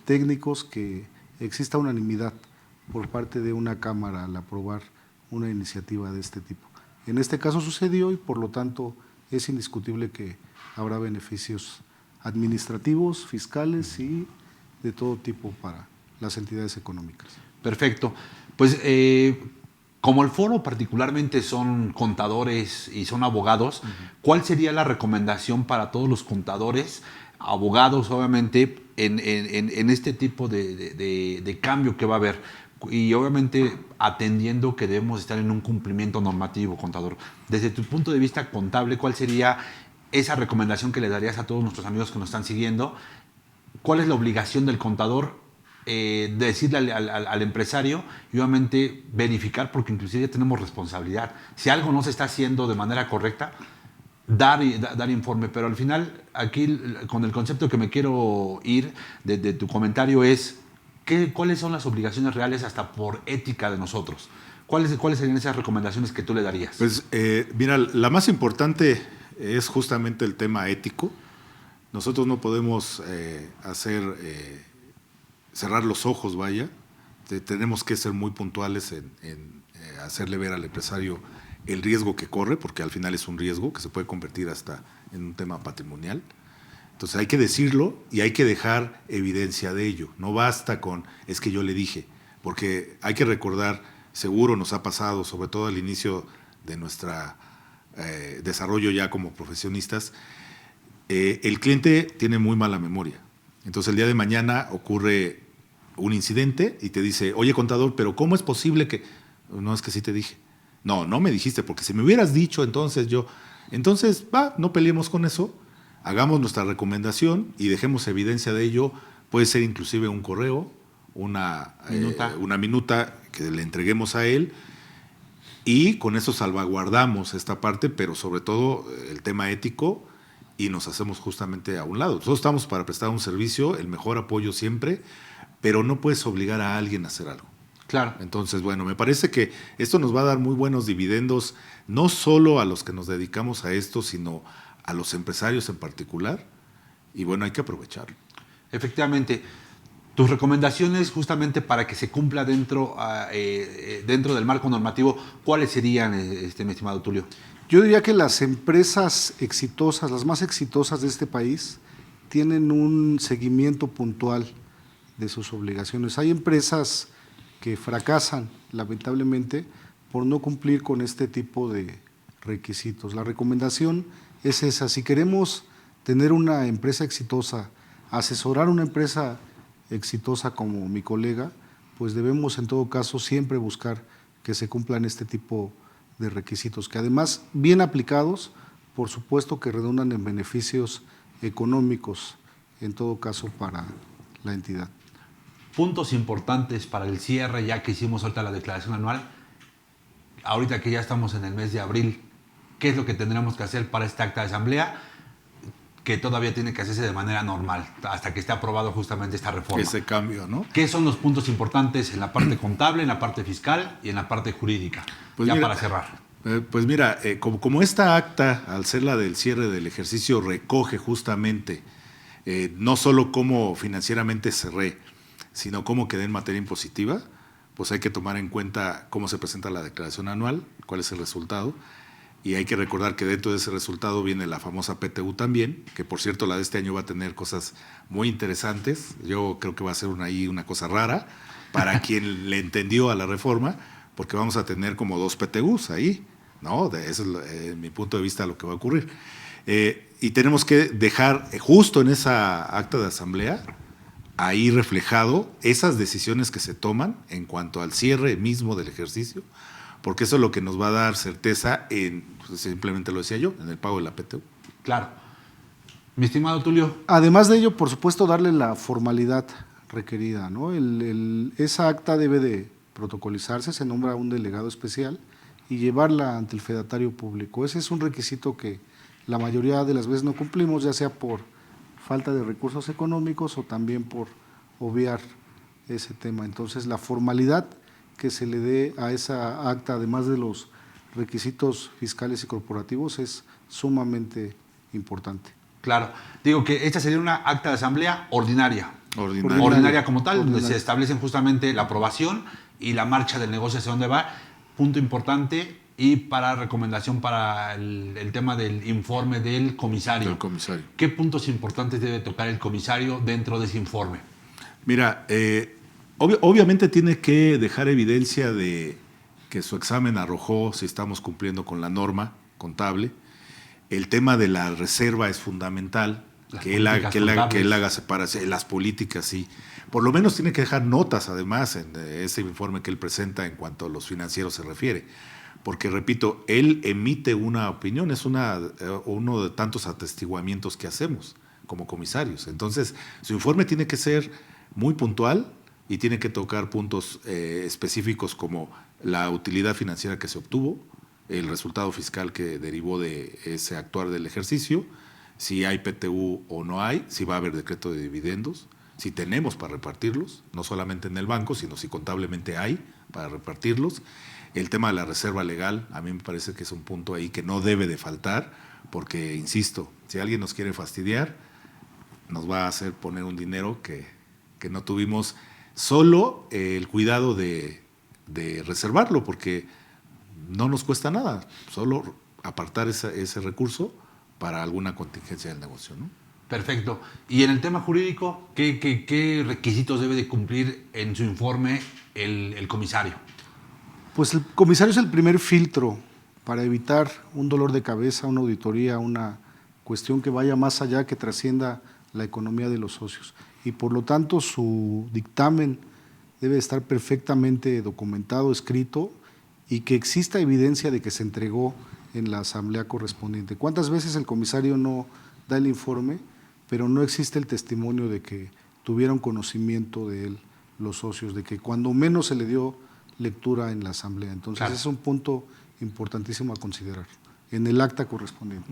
técnicos que exista unanimidad por parte de una Cámara al aprobar una iniciativa de este tipo. En este caso sucedió y por lo tanto es indiscutible que habrá beneficios administrativos, fiscales y de todo tipo para las entidades económicas. Perfecto. Pues como el foro particularmente son contadores y son abogados, ¿cuál sería la recomendación para todos los contadores, abogados obviamente, en este tipo de cambio que va a haber? Y obviamente atendiendo que debemos estar en un cumplimiento normativo, contador. Desde tu punto de vista contable, ¿cuál sería esa recomendación que le darías a todos nuestros amigos que nos están siguiendo? ¿Cuál es la obligación del contador? Decirle al empresario y obviamente verificar, porque inclusive ya tenemos responsabilidad. Si algo no se está haciendo de manera correcta, dar informe. Pero al final, aquí con el concepto que me quiero ir de tu comentario es, ¿cuáles son las obligaciones reales hasta por ética de nosotros? ¿Cuáles serían esas recomendaciones que tú le darías? Pues mira, la más importante es justamente el tema ético. Nosotros no podemos cerrar los ojos, vaya. Tenemos que ser muy puntuales en hacerle ver al empresario el riesgo que corre, porque al final es un riesgo que se puede convertir hasta en un tema patrimonial. Entonces hay que decirlo y hay que dejar evidencia de ello. No basta con, es que yo le dije, porque hay que recordar, seguro nos ha pasado, sobre todo al inicio de nuestro desarrollo ya como profesionistas, el cliente tiene muy mala memoria. Entonces el día de mañana ocurre un incidente y te dice, oye contador, pero ¿cómo es posible que...? No, es que sí te dije. No, no me dijiste, porque si me hubieras dicho, entonces no peleemos con eso, hagamos nuestra recomendación y dejemos evidencia de ello. Puede ser inclusive un correo, una minuta que le entreguemos a él, y con eso salvaguardamos esta parte, pero sobre todo el tema ético, y nos hacemos justamente a un lado. Nosotros estamos para prestar un servicio, el mejor apoyo siempre, pero no puedes obligar a alguien a hacer algo. Claro. Entonces, bueno, me parece que esto nos va a dar muy buenos dividendos, no solo a los que nos dedicamos a esto, sino a los empresarios en particular, y bueno, hay que aprovecharlo. Efectivamente. Tus recomendaciones justamente para que se cumpla dentro del marco normativo, ¿cuáles serían, mi estimado Tulio? Yo diría que las empresas exitosas, las más exitosas de este país, tienen un seguimiento puntual de sus obligaciones. Hay empresas que fracasan, lamentablemente, por no cumplir con este tipo de requisitos. La recomendación es esa. Si queremos tener una empresa exitosa, asesorar una empresa exitosa como mi colega, pues debemos en todo caso siempre buscar que se cumplan este tipo de requisitos, que además, bien aplicados, por supuesto que redundan en beneficios económicos, en todo caso para la entidad. Puntos importantes para el cierre, ya que hicimos ahorita la declaración anual, ahorita que ya estamos en el mes de abril, ¿qué es lo que tendremos que hacer para esta acta de asamblea? Que todavía tiene que hacerse de manera normal, hasta que esté aprobado justamente esta reforma. Ese cambio, ¿no? ¿Qué son los puntos importantes en la parte contable, en la parte fiscal y en la parte jurídica? Pues ya mira, para cerrar. Pues mira, como esta acta, al ser la del cierre del ejercicio, recoge justamente no solo cómo financieramente cerré, sino cómo quedé en materia impositiva, pues hay que tomar en cuenta cómo se presenta la declaración anual, cuál es el resultado, y hay que recordar que dentro de ese resultado viene la famosa PTU también, que por cierto la de este año va a tener cosas muy interesantes. Yo creo que va a ser una cosa rara para quien le entendió a la reforma, porque vamos a tener como 2 PTUs ahí, ¿no? Eso es, en mi punto de vista, lo que va a ocurrir. Y tenemos que dejar justo en esa acta de asamblea ahí reflejado esas decisiones que se toman en cuanto al cierre mismo del ejercicio, porque eso es lo que nos va a dar certeza en, pues simplemente lo decía yo, en el pago de la PTU. Claro. Mi estimado Tulio. Además de ello, por supuesto, darle la formalidad requerida, ¿no? Esa acta debe de protocolizarse, se nombra un delegado especial y llevarla ante el fedatario público. Ese es un requisito que la mayoría de las veces no cumplimos, ya sea por falta de recursos económicos o también por obviar ese tema. Entonces, la formalidad que se le dé a esa acta, además de los requisitos fiscales y corporativos, es sumamente importante. Claro. Digo que esta sería una acta de asamblea ordinaria. Ordinaria Como tal, donde Ordinaria. se establecen justamente la aprobación y la marcha del negocio hacia dónde va. Punto importante, y para recomendación para el tema del informe del comisario. Del comisario. ¿Qué puntos importantes debe tocar el comisario dentro de ese informe? Mira, obviamente tiene que dejar evidencia de que su examen arrojó si estamos cumpliendo con la norma contable. El tema de la reserva es fundamental, que él haga separación, las políticas, sí. Por lo menos tiene que dejar notas, además, en ese informe que él presenta en cuanto a los financieros se refiere. Porque, repito, él emite una opinión, es uno de tantos atestiguamientos que hacemos como comisarios. Entonces, su informe tiene que ser muy puntual y tiene que tocar puntos específicos como la utilidad financiera que se obtuvo, el resultado fiscal que derivó de ese actuar del ejercicio, si hay PTU o no hay, si va a haber decreto de dividendos, si tenemos para repartirlos, no solamente en el banco, sino si contablemente hay para repartirlos. El tema de la reserva legal, a mí me parece que es un punto ahí que no debe de faltar, porque, insisto, si alguien nos quiere fastidiar, nos va a hacer poner un dinero que no tuvimos solo el cuidado de reservarlo, porque no nos cuesta nada, solo apartar ese recurso para alguna contingencia del negocio, ¿no? Perfecto. Y en el tema jurídico, ¿qué requisitos debe de cumplir en su informe el comisario? Pues el comisario es el primer filtro para evitar un dolor de cabeza, una auditoría, una cuestión que vaya más allá, que trascienda la economía de los socios. Y por lo tanto su dictamen debe estar perfectamente documentado, escrito, y que exista evidencia de que se entregó en la asamblea correspondiente. ¿Cuántas veces el comisario no da el informe, pero no existe el testimonio de que tuvieron conocimiento de él los socios, de que cuando menos se le dio lectura en la asamblea? Entonces, claro, es un punto importantísimo a considerar en el acta correspondiente.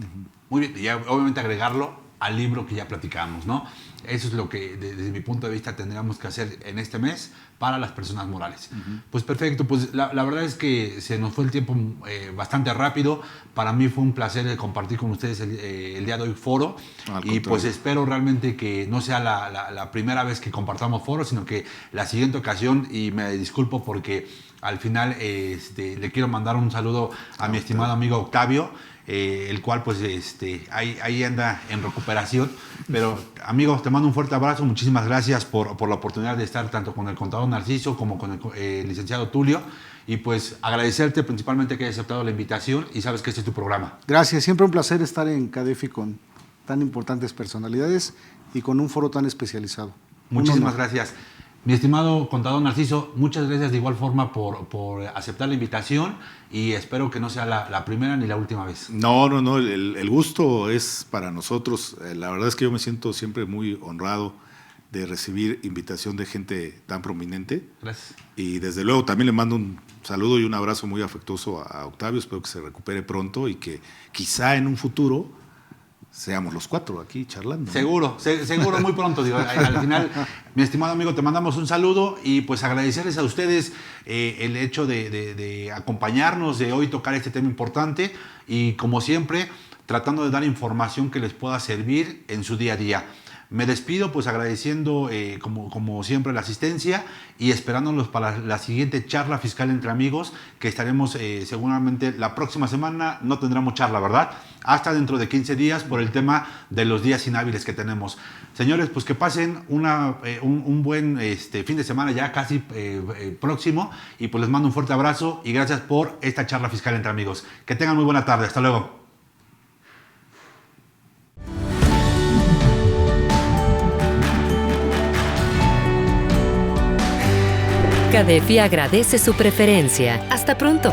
Muy bien, y obviamente agregarlo al libro que ya platicamos, ¿no? Eso es lo que desde mi punto de vista tendríamos que hacer en este mes para las personas morales. Pues perfecto, pues la verdad es que se nos fue el tiempo bastante rápido. Para mí fue un placer compartir con ustedes el día de hoy foro, y pues espero realmente que no sea la primera vez que compartamos foro, sino que la siguiente ocasión, y me disculpo porque al final le quiero mandar un saludo a mi estimado amigo Octavio, el cual pues ahí anda en recuperación. Pero amigos, te mando un fuerte abrazo, muchísimas gracias por la oportunidad de estar tanto con el contador Narciso como con el licenciado Tulio, y pues agradecerte principalmente que hayas aceptado la invitación, y sabes que este es tu programa. Gracias, siempre un placer estar en CADEFI con tan importantes personalidades y con un foro tan especializado. Muchísimas gracias. Mi estimado contador Narciso, muchas gracias de igual forma por aceptar la invitación, y espero que no sea la primera ni la última vez. No, el gusto es para nosotros. La verdad es que yo me siento siempre muy honrado de recibir invitación de gente tan prominente. Gracias. Y desde luego también le mando un saludo y un abrazo muy afectuoso a Octavio. Espero que se recupere pronto y que quizá en un futuro seamos los cuatro aquí charlando. Seguro, seguro muy pronto. Digo, al final, mi estimado amigo, te mandamos un saludo, y pues agradecerles a ustedes el hecho de acompañarnos, de hoy tocar este tema importante, y como siempre, tratando de dar información que les pueda servir en su día a día. Me despido pues agradeciendo como siempre la asistencia, y esperándolos para la siguiente charla fiscal entre amigos, que estaremos seguramente la próxima semana. No tendremos charla, ¿verdad? Hasta dentro de 15 días, por el tema de los días inhábiles que tenemos. Señores, pues que pasen un buen fin de semana ya casi próximo, y pues les mando un fuerte abrazo y gracias por esta charla fiscal entre amigos. Que tengan muy buena tarde. Hasta luego. CADEFI agradece su preferencia. Hasta pronto.